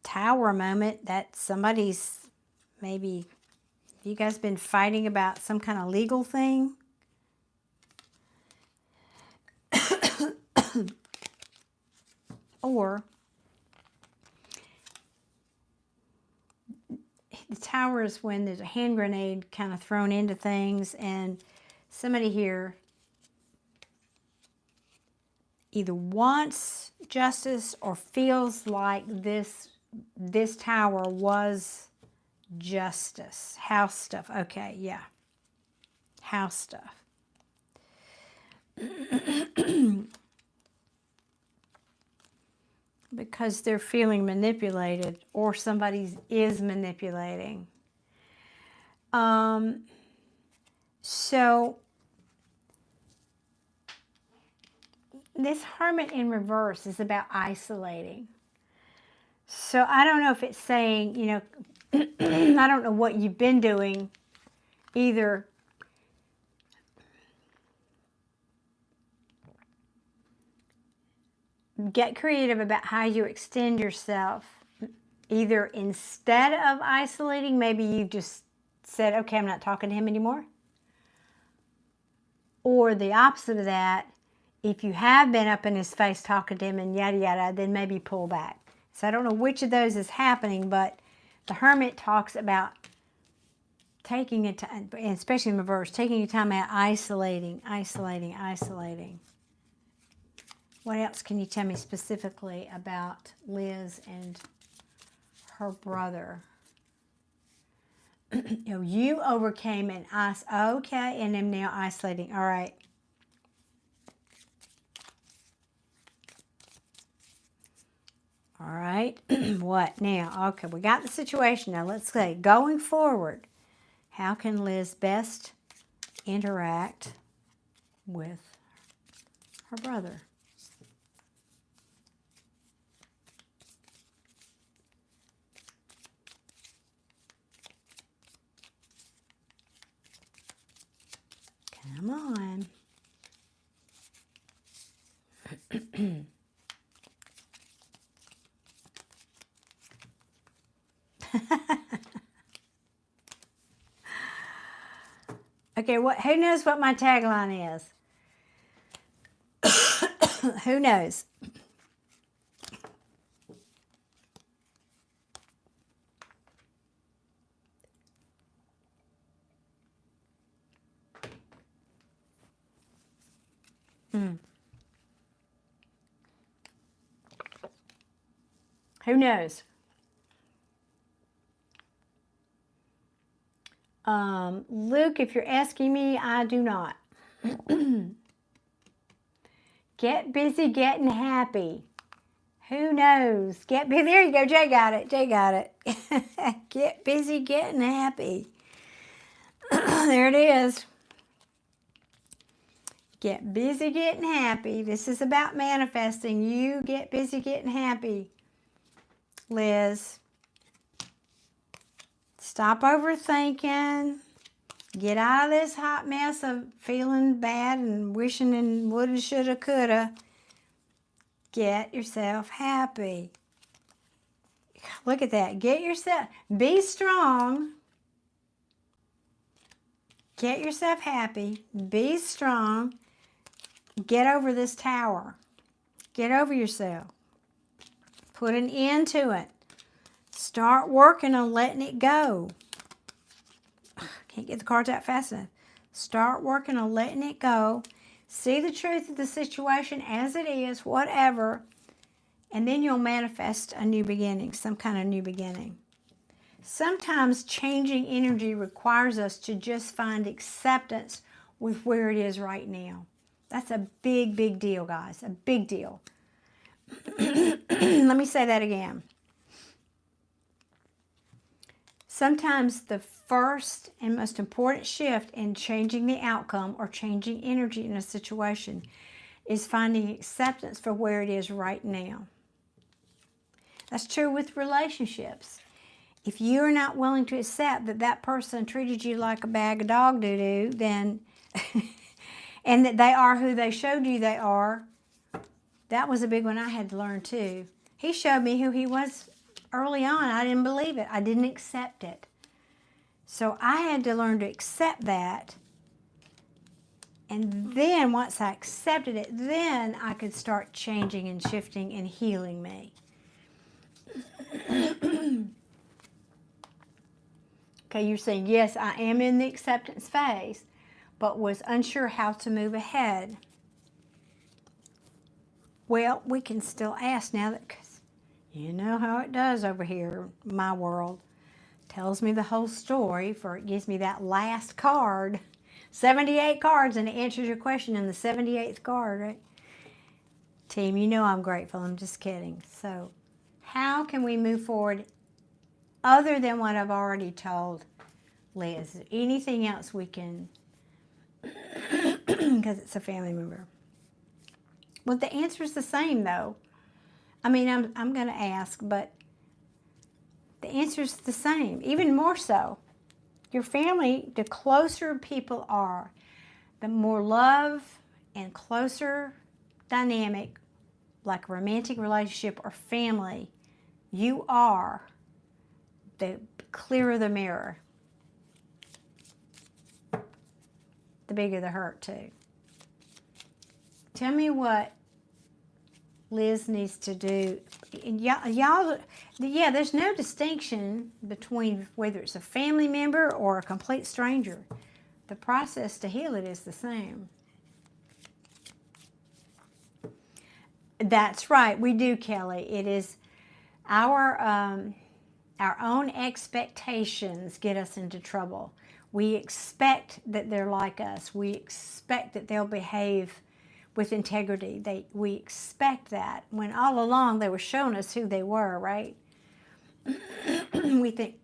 Speaker 1: Tower moment, that somebody's maybe, you guys been fighting about some kind of legal thing? Or the Tower is when there's a hand grenade kind of thrown into things, and somebody here either wants justice or feels like this Tower was justice. House stuff. Okay, yeah. House stuff. Because they're feeling manipulated, or somebody is manipulating. So this Hermit in reverse is about isolating. So I don't know if it's saying, you know, I don't know what you've been doing, either get creative about how you extend yourself. Either instead of isolating, maybe you've just said, okay, I'm not talking to him anymore. Or the opposite of that, if you have been up in his face talking to him and yada yada, then maybe pull back. So I don't know which of those is happening, but the Hermit talks about taking a time, especially in reverse, taking your time out, isolating. What else can you tell me specifically about Liz and her brother? You know, you overcame and okay, and am now isolating. All right. All right. What now? Okay, we got the situation. Now let's say, going forward, how can Liz best interact with her brother? Come on. Okay, who knows what my tagline is? Who knows? Who knows? Luke, if you're asking me, I do not. Get busy getting happy. Who knows? Get busy. There you go. Jay got it. Jay got it. Get busy getting happy. There it is. Get busy getting happy. This is about manifesting. You get busy getting happy, Liz. Stop overthinking. Get out of this hot mess of feeling bad and wishing and woulda, shoulda, coulda. Get yourself happy. Look at that. Get yourself, be strong. Get yourself happy. Be strong. Get over this tower. Get over yourself. Put an end to it. Start working on letting it go. Can't get the cards out fast enough. Start working on letting it go. See the truth of the situation as it is, whatever, and then you'll manifest a new beginning, some kind of new beginning. Sometimes changing energy requires us to just find acceptance with where it is right now. That's a big, big deal, guys. A big deal. Let me say that again. Sometimes the first and most important shift in changing the outcome or changing energy in a situation is finding acceptance for where it is right now. That's true with relationships. If you're not willing to accept that that person treated you like a bag of dog doo-doo, then and that they are who they showed you they are, that was a big one I had to learn too. He showed me who he was early on. I didn't believe it. I didn't accept it. So I had to learn to accept that. And then once I accepted it, then I could start changing and shifting and healing me. Okay, you're saying, yes, I am in the acceptance phase, but was unsure how to move ahead. Well, we can still ask now that, 'cause you know how it does over here, my world. Tells me the whole story, for it gives me that last card. 78 cards, and it answers your question in the 78th card, right? Team, you know I'm grateful. I'm just kidding. So, how can we move forward other than what I've already told Liz? Anything else we can, because it's a family member. Well, the answer is the same, though. I mean, I'm going to ask, but the answer is the same, even more so. Your family, the closer people are, the more love and closer dynamic, like a romantic relationship or family, you are, the clearer the mirror, the bigger the hurt, too. Tell me what Liz needs to do. Y'all, yeah, there's no distinction between whether it's a family member or a complete stranger. The process to heal it is the same. That's right, we do, Kelly. It is our own expectations get us into trouble. We expect that they're like us. We expect that they'll behave with integrity. We expect that, when all along they were showing us who they were, right? We think,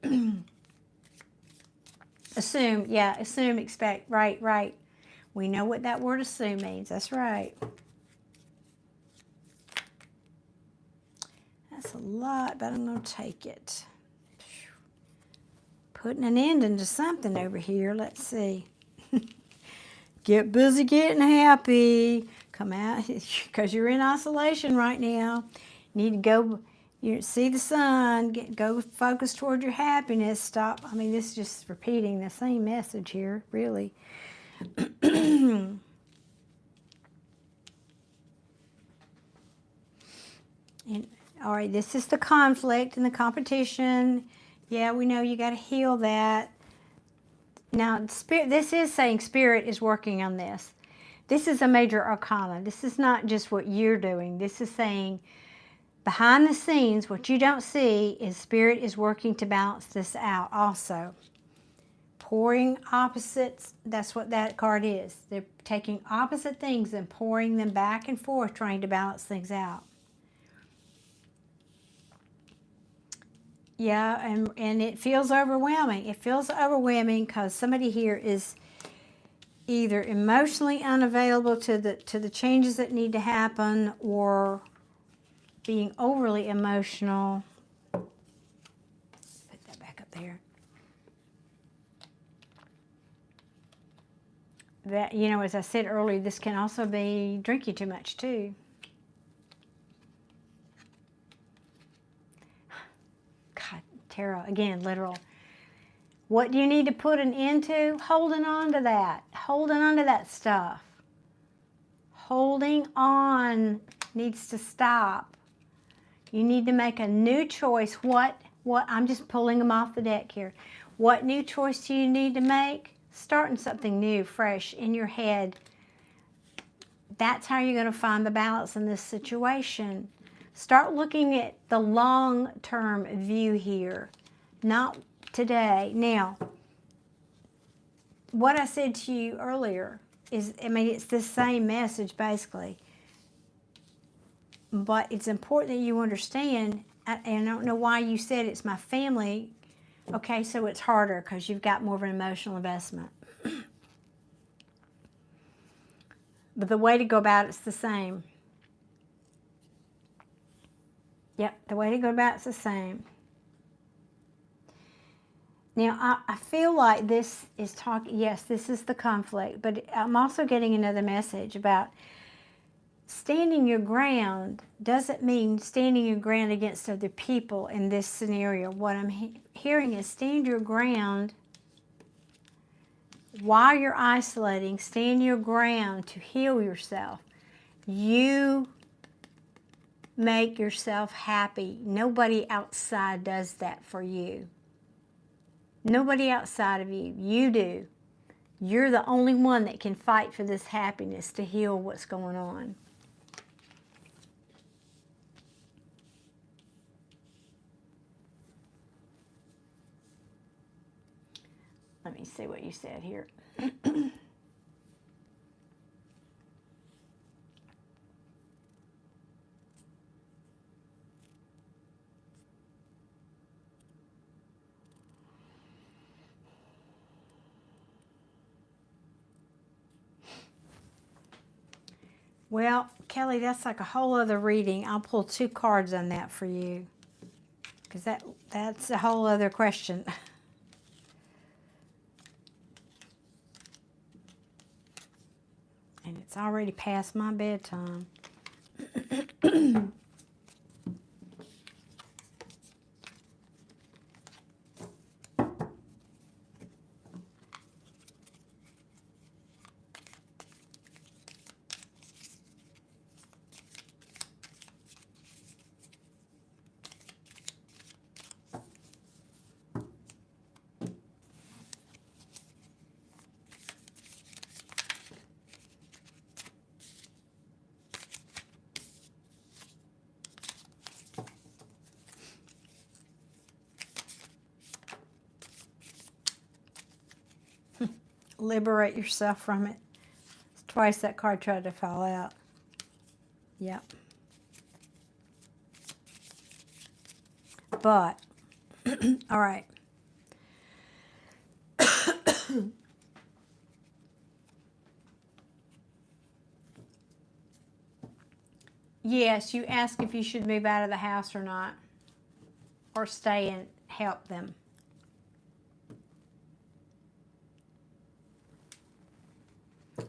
Speaker 1: assume, yeah, assume, expect, right. We know what that word assume means. That's right. That's a lot, but I'm going to take it. Putting an end into something over here. Let's see. Get busy getting happy. Come out, because you're in isolation right now. You need to go, see the sun, go focus toward your happiness. Stop. I mean, this is just repeating the same message here, really. And, all right, this is the conflict and the competition. Yeah, we know you got to heal that. Now, Spirit, this is saying Spirit is working on this. This is a major arcana. This is not just what you're doing. This is saying behind the scenes, what you don't see is Spirit is working to balance this out also. Pouring opposites, that's what that card is. They're taking opposite things and pouring them back and forth, trying to balance things out. Yeah, and it feels overwhelming. It feels overwhelming because somebody here is either emotionally unavailable to the changes that need to happen, or being overly emotional. Put that back up there. That, you know, as I said earlier, this can also be drinking too much too. God, tarot, again, literal. What do you need to put an end to? Holding on to that. Holding on to that stuff. Holding on needs to stop. You need to make a new choice. What I'm just pulling them off the deck here. What new choice do you need to make? Starting something new, fresh in your head. That's how you're going to find the balance in this situation. Start looking at the long-term view here, not today. Now, what I said to you earlier is, I mean, it's the same message basically, but it's important that you understand, and I don't know why you said it's my family. Okay, so it's harder because you've got more of an emotional investment. But the way to go about it's the same. Yep, the way to go about it's the same. Now, I feel like this is talking, yes, this is the conflict, but I'm also getting another message about standing your ground. Doesn't mean standing your ground against other people in this scenario. What I'm hearing is stand your ground while you're isolating. Stand your ground to heal yourself. You make yourself happy. Nobody outside does that for you. Nobody outside of you. You do. You're the only one that can fight for this happiness to heal what's going on. Let me see what you said here. Well, Kelly, that's like a whole other reading. I'll pull 2 cards on that for you, because that's a whole other question. And it's already past my bedtime. Liberate yourself from it. Twice that card tried to fall out. Yep. But, all right. Yes, you ask if you should move out of the house or not, or stay and help them.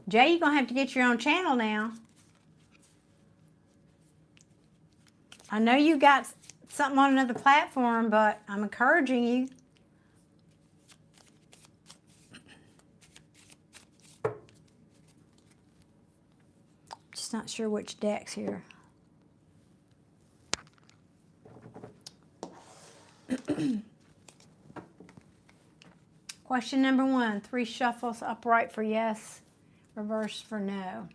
Speaker 1: Jay, you're going to have to get your own channel now. I know you got something on another platform, but I'm encouraging you. Just not sure which deck's here. Question number 1, 3 shuffles, upright for yes, reverse for no.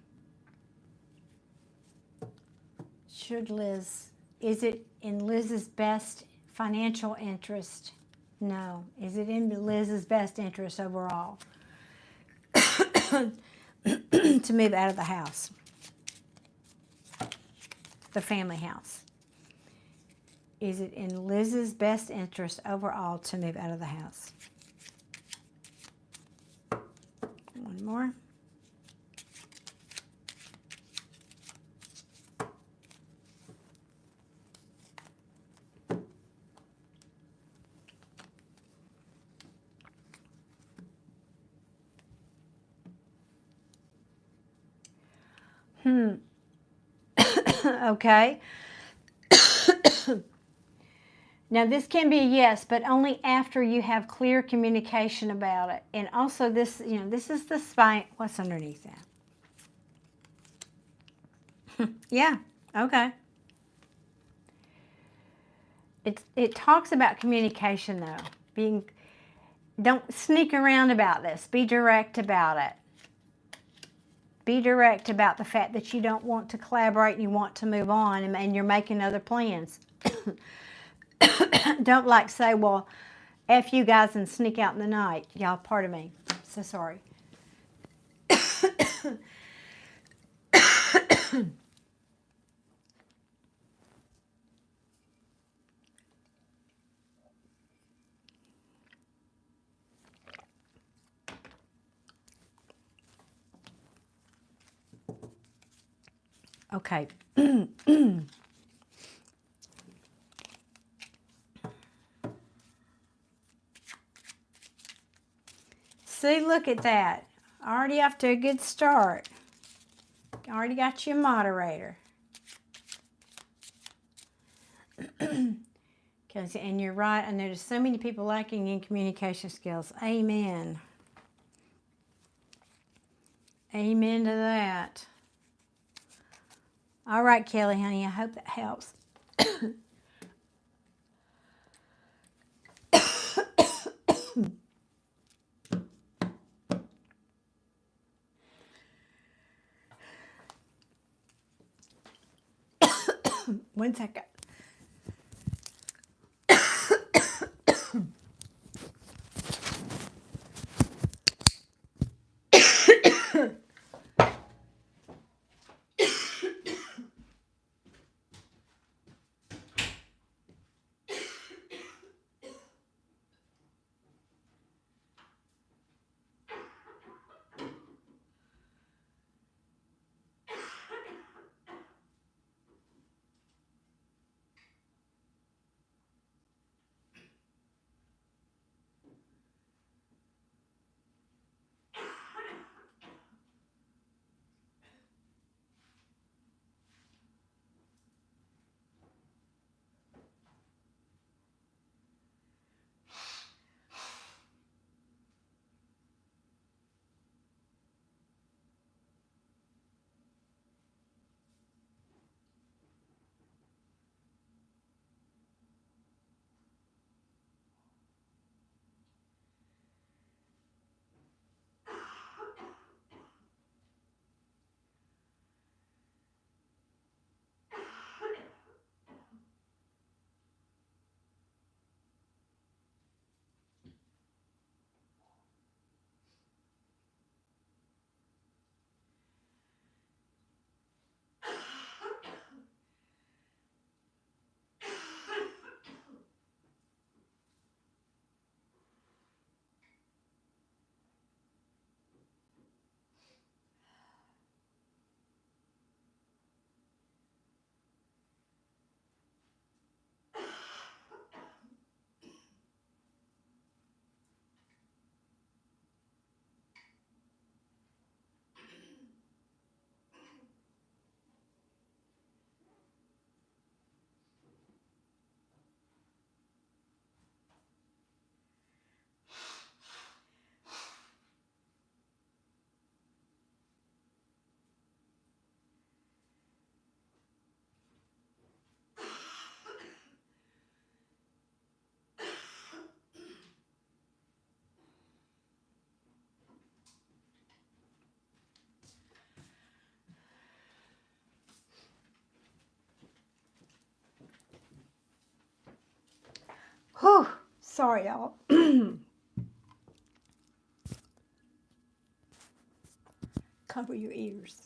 Speaker 1: Should Liz, is it in Liz's best financial interest? No. Is it in Liz's best interest overall to move out of the house? The family house. Is it in Liz's best interest overall to move out of the house? One more. Okay. Now this can be a yes, but only after you have clear communication about it. And also this, you know, this is the spine. What's underneath that? Yeah, okay. It talks about communication though. Don't sneak around about this. Be direct about it. Be direct about the fact that you don't want to collaborate and you want to move on, and you're making other plans. Don't like say, well, F you guys, and sneak out in the night. Y'all, pardon me. So sorry. Okay. See, look at that. Already off to a good start. Already got you a moderator. And you're right. I notice so many people lacking in communication skills. Amen. Amen to that. All right, Kelly, honey, I hope that helps. One second. Whew. Sorry, y'all. Cover your ears.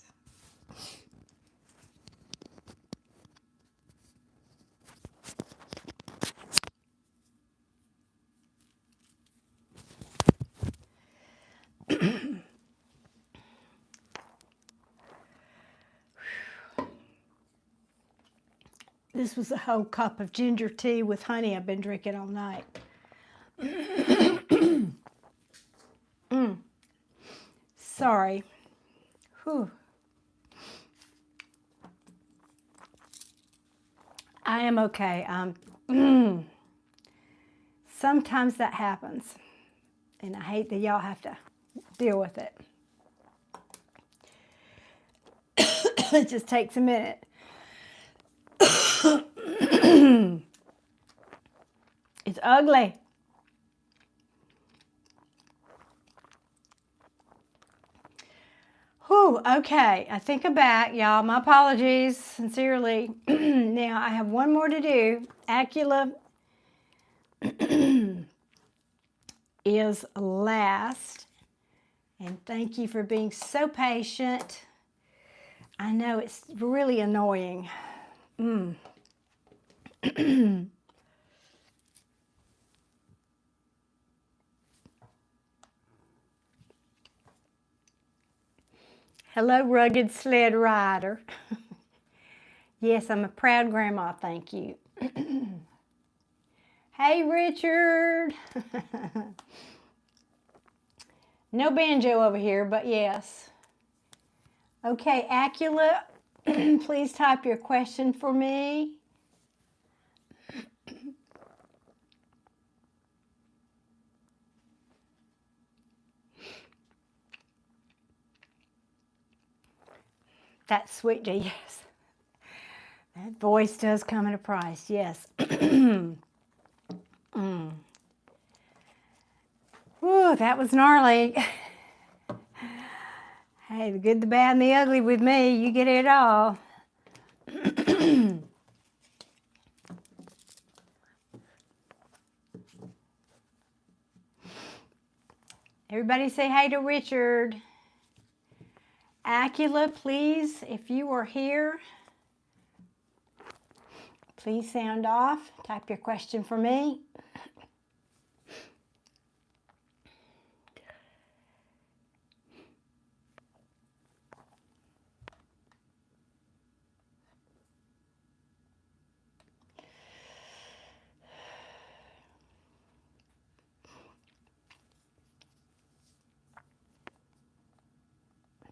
Speaker 1: This was a whole cup of ginger tea with honey I've been drinking all night. Sorry. Whew. I am okay. Sometimes that happens, and I hate that y'all have to deal with it. It just takes a minute. It's ugly. Whew, okay, I think I'm back, y'all. My apologies, sincerely. Now, I have one more to do. Acula is last. And thank you for being so patient. I know it's really annoying. Hello, rugged sled rider. Yes, I'm a proud grandma, thank you. Hey, Richard. No banjo over here, but yes. Okay, Acula, please type your question for me. That's sweet, yes. That voice does come at a price, yes. Whew, that was gnarly. Hey, the good, the bad, and the ugly with me. You get it all. Everybody say hey to Richard. Acula, please, if you are here, please sound off. Type your question for me.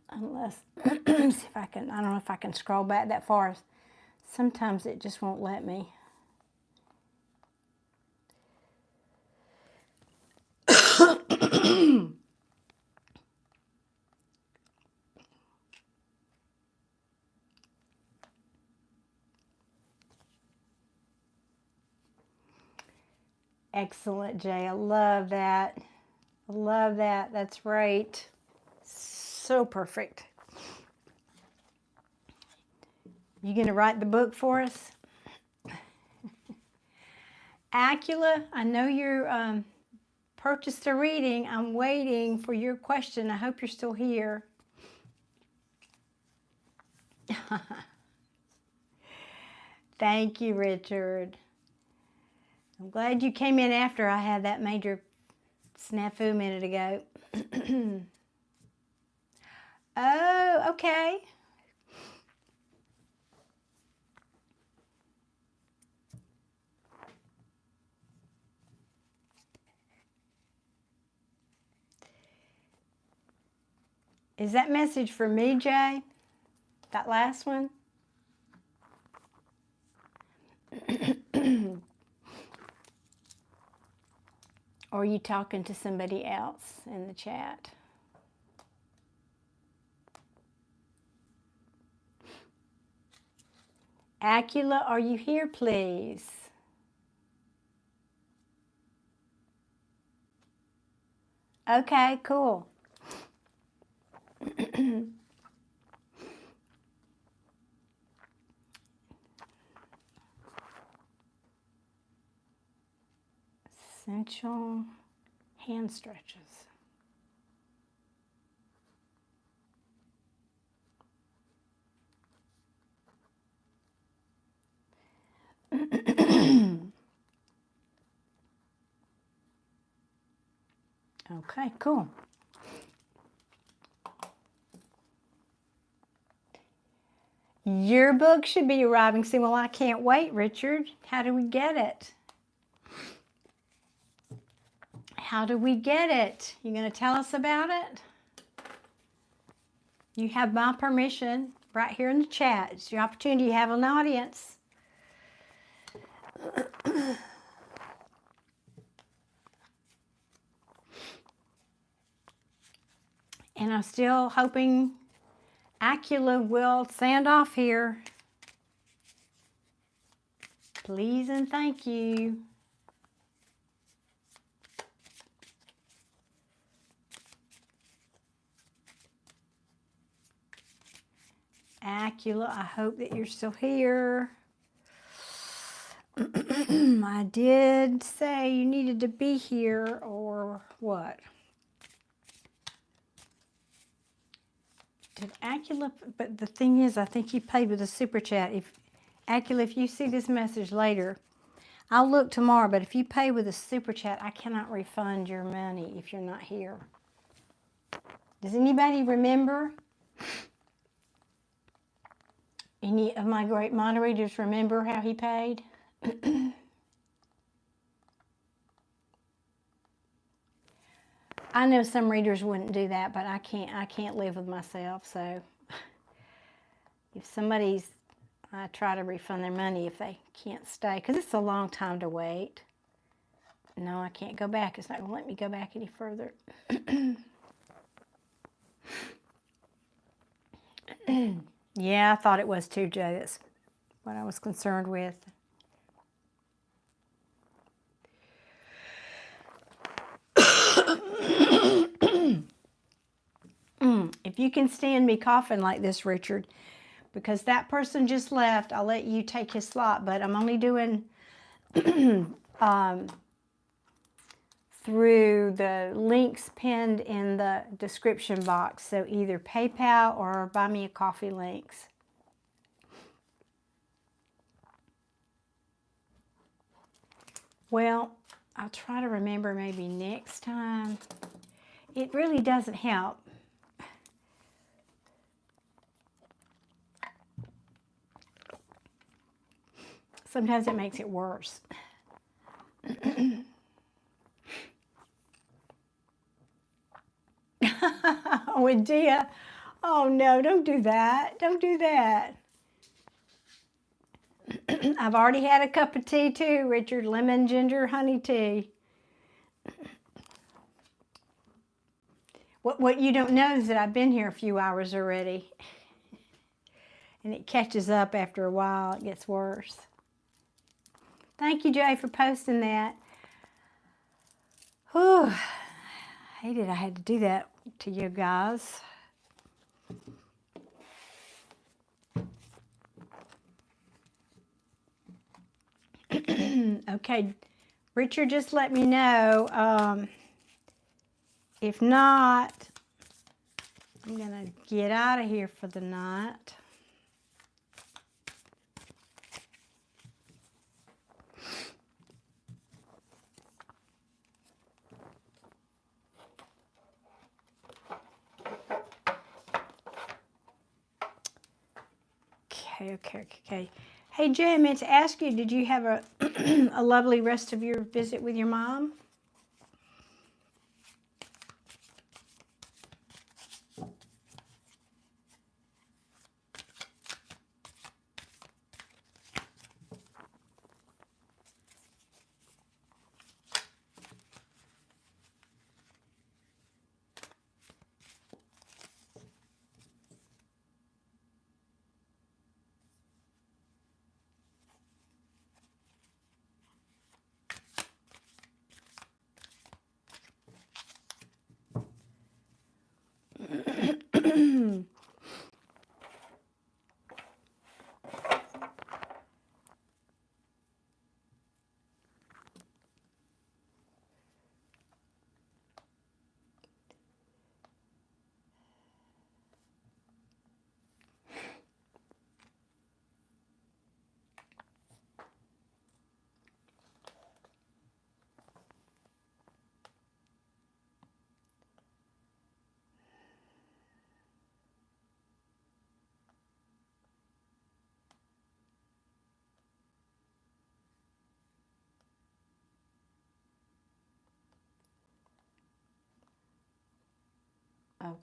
Speaker 1: Unless, see if I can, I don't know if I can scroll back that far. Sometimes it just won't let me. Excellent, Jay. I love that. I love that. That's right. So perfect. You gonna write the book for us? Acula, I know you purchased a reading. I'm waiting for your question. I hope you're still here. Thank you, Richard. I'm glad you came in after I had that major snafu a minute ago. Oh, okay. Is that message for me, Jay? That last one? Or are you talking to somebody else in the chat? Acula, are you here, please? Okay, cool. Essential hand stretches. Okay, cool. Your book should be arriving soon. Well, I can't wait, Richard. How do we get it? How do we get it? You going to tell us about it? You have my permission right here in the chat. It's your opportunity. You have an audience. And I'm still hoping Acula will sound off here. Please and thank you. Acula, I hope that you're still here. I did say you needed to be here, or what? Did Acula, but the thing is, I think you paid with a super chat. If Acula, if you see this message later, I'll look tomorrow, but if you pay with a super chat, I cannot refund your money if you're not here. Does anybody remember? Any of my great moderators remember how he paid? I know some readers wouldn't do that, but I can't live with myself. So if somebody's, I try to refund their money if they can't stay, because it's a long time to wait. No, I can't go back. It's not going to let me go back any further. Yeah, I thought it was too, Jay. That's what I was concerned with. If you can stand me coughing like this, Richard, because that person just left, I'll let you take his slot, but I'm only doing through the links pinned in the description box. So either PayPal or Buy Me a Coffee links. Well, I'll try to remember maybe next time. It really doesn't help. Sometimes it makes it worse. Oh, Adia. Oh, no, don't do that. Don't do that. I've already had a cup of tea, too, Richard. Lemon, ginger, honey tea. What you don't know is that I've been here a few hours already. And it catches up after a while. It gets worse. Thank you, Jay, for posting that. Whew. Hated I had to do that to you guys. Okay, Richard, just let me know. If not, I'm going to get out of here for the night. Okay. Hey, Jay, I meant to ask you, did you have a, a lovely rest of your visit with your mom?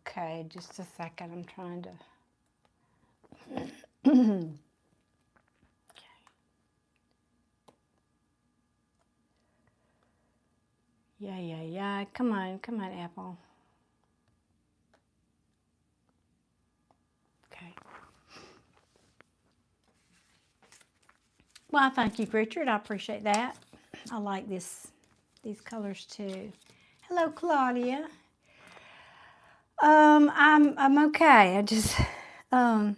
Speaker 1: Okay, just a second. I'm trying to... Okay. Yeah. Come on, Apple. Okay. Well, thank you, Richard. I appreciate that. I like these colors too. Hello, Claudia. I'm okay. I'm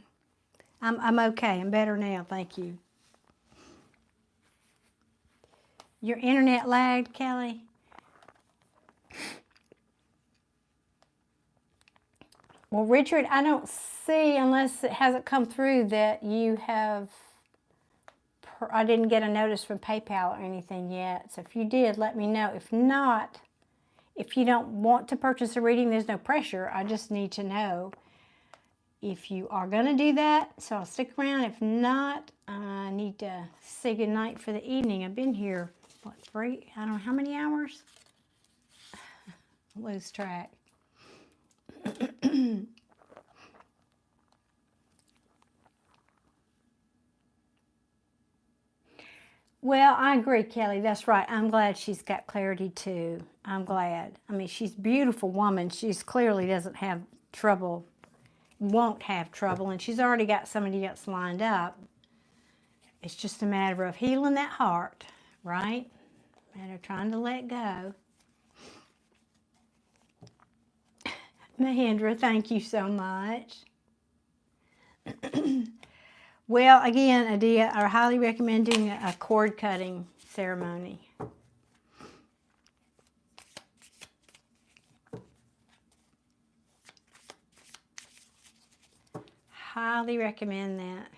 Speaker 1: okay. I'm better now. Thank you. Your internet lagged, Kelly? Well, Richard, I don't see, unless it hasn't come through, that you have, I didn't get a notice from PayPal or anything yet. So if you did, let me know. If not, if you don't want to purchase a reading, there's no pressure. I just need to know if you are going to do that. So I'll stick around. If not, I need to say goodnight for the evening. I've been here, what, 3? I don't know how many hours? I lose track. Well, I agree, Kelly. That's right. I'm glad she's got clarity too. I'm glad. I mean, she's a beautiful woman. She's clearly doesn't have trouble, won't have trouble, and she's already got somebody else lined up. It's just a matter of healing that heart, right? A matter of trying to let go. Mahendra, thank you so much. Well, again, Adia, I highly recommend doing a cord cutting ceremony. Highly recommend that.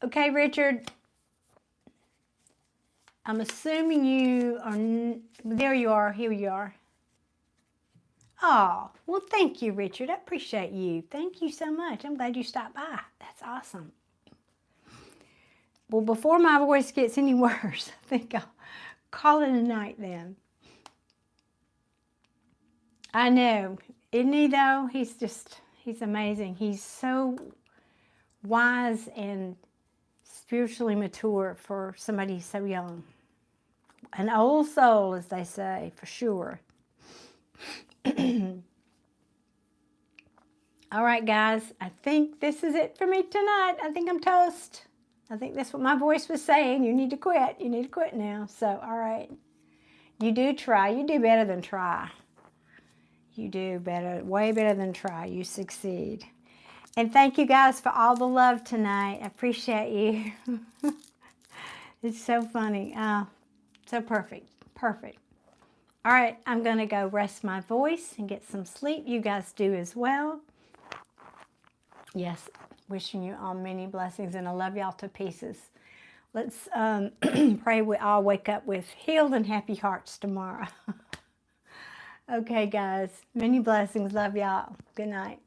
Speaker 1: Okay, Richard, I'm assuming you are, there you are, here you are. Oh, well, thank you, Richard. I appreciate you. Thank you so much. I'm glad you stopped by. That's awesome. Well, before my voice gets any worse, I think I'll call it a night then. I know. Isn't he, though? He's amazing. He's so wise and spiritually mature for somebody so young. An old soul, as they say, for sure. All right, guys. I think this is it for me tonight. I think I'm toast. I think that's what my voice was saying. You need to quit. You need to quit now. So, all right. You do try. You do better than try. You do better, way better than try. You succeed. And thank you guys for all the love tonight. I appreciate you. It's so funny. So perfect. Perfect. All right, I'm going to go rest my voice and get some sleep. You guys do as well. Yes, wishing you all many blessings, and I love y'all to pieces. Let's pray we all wake up with healed and happy hearts tomorrow. Okay, guys. Many blessings. Love y'all. Good night.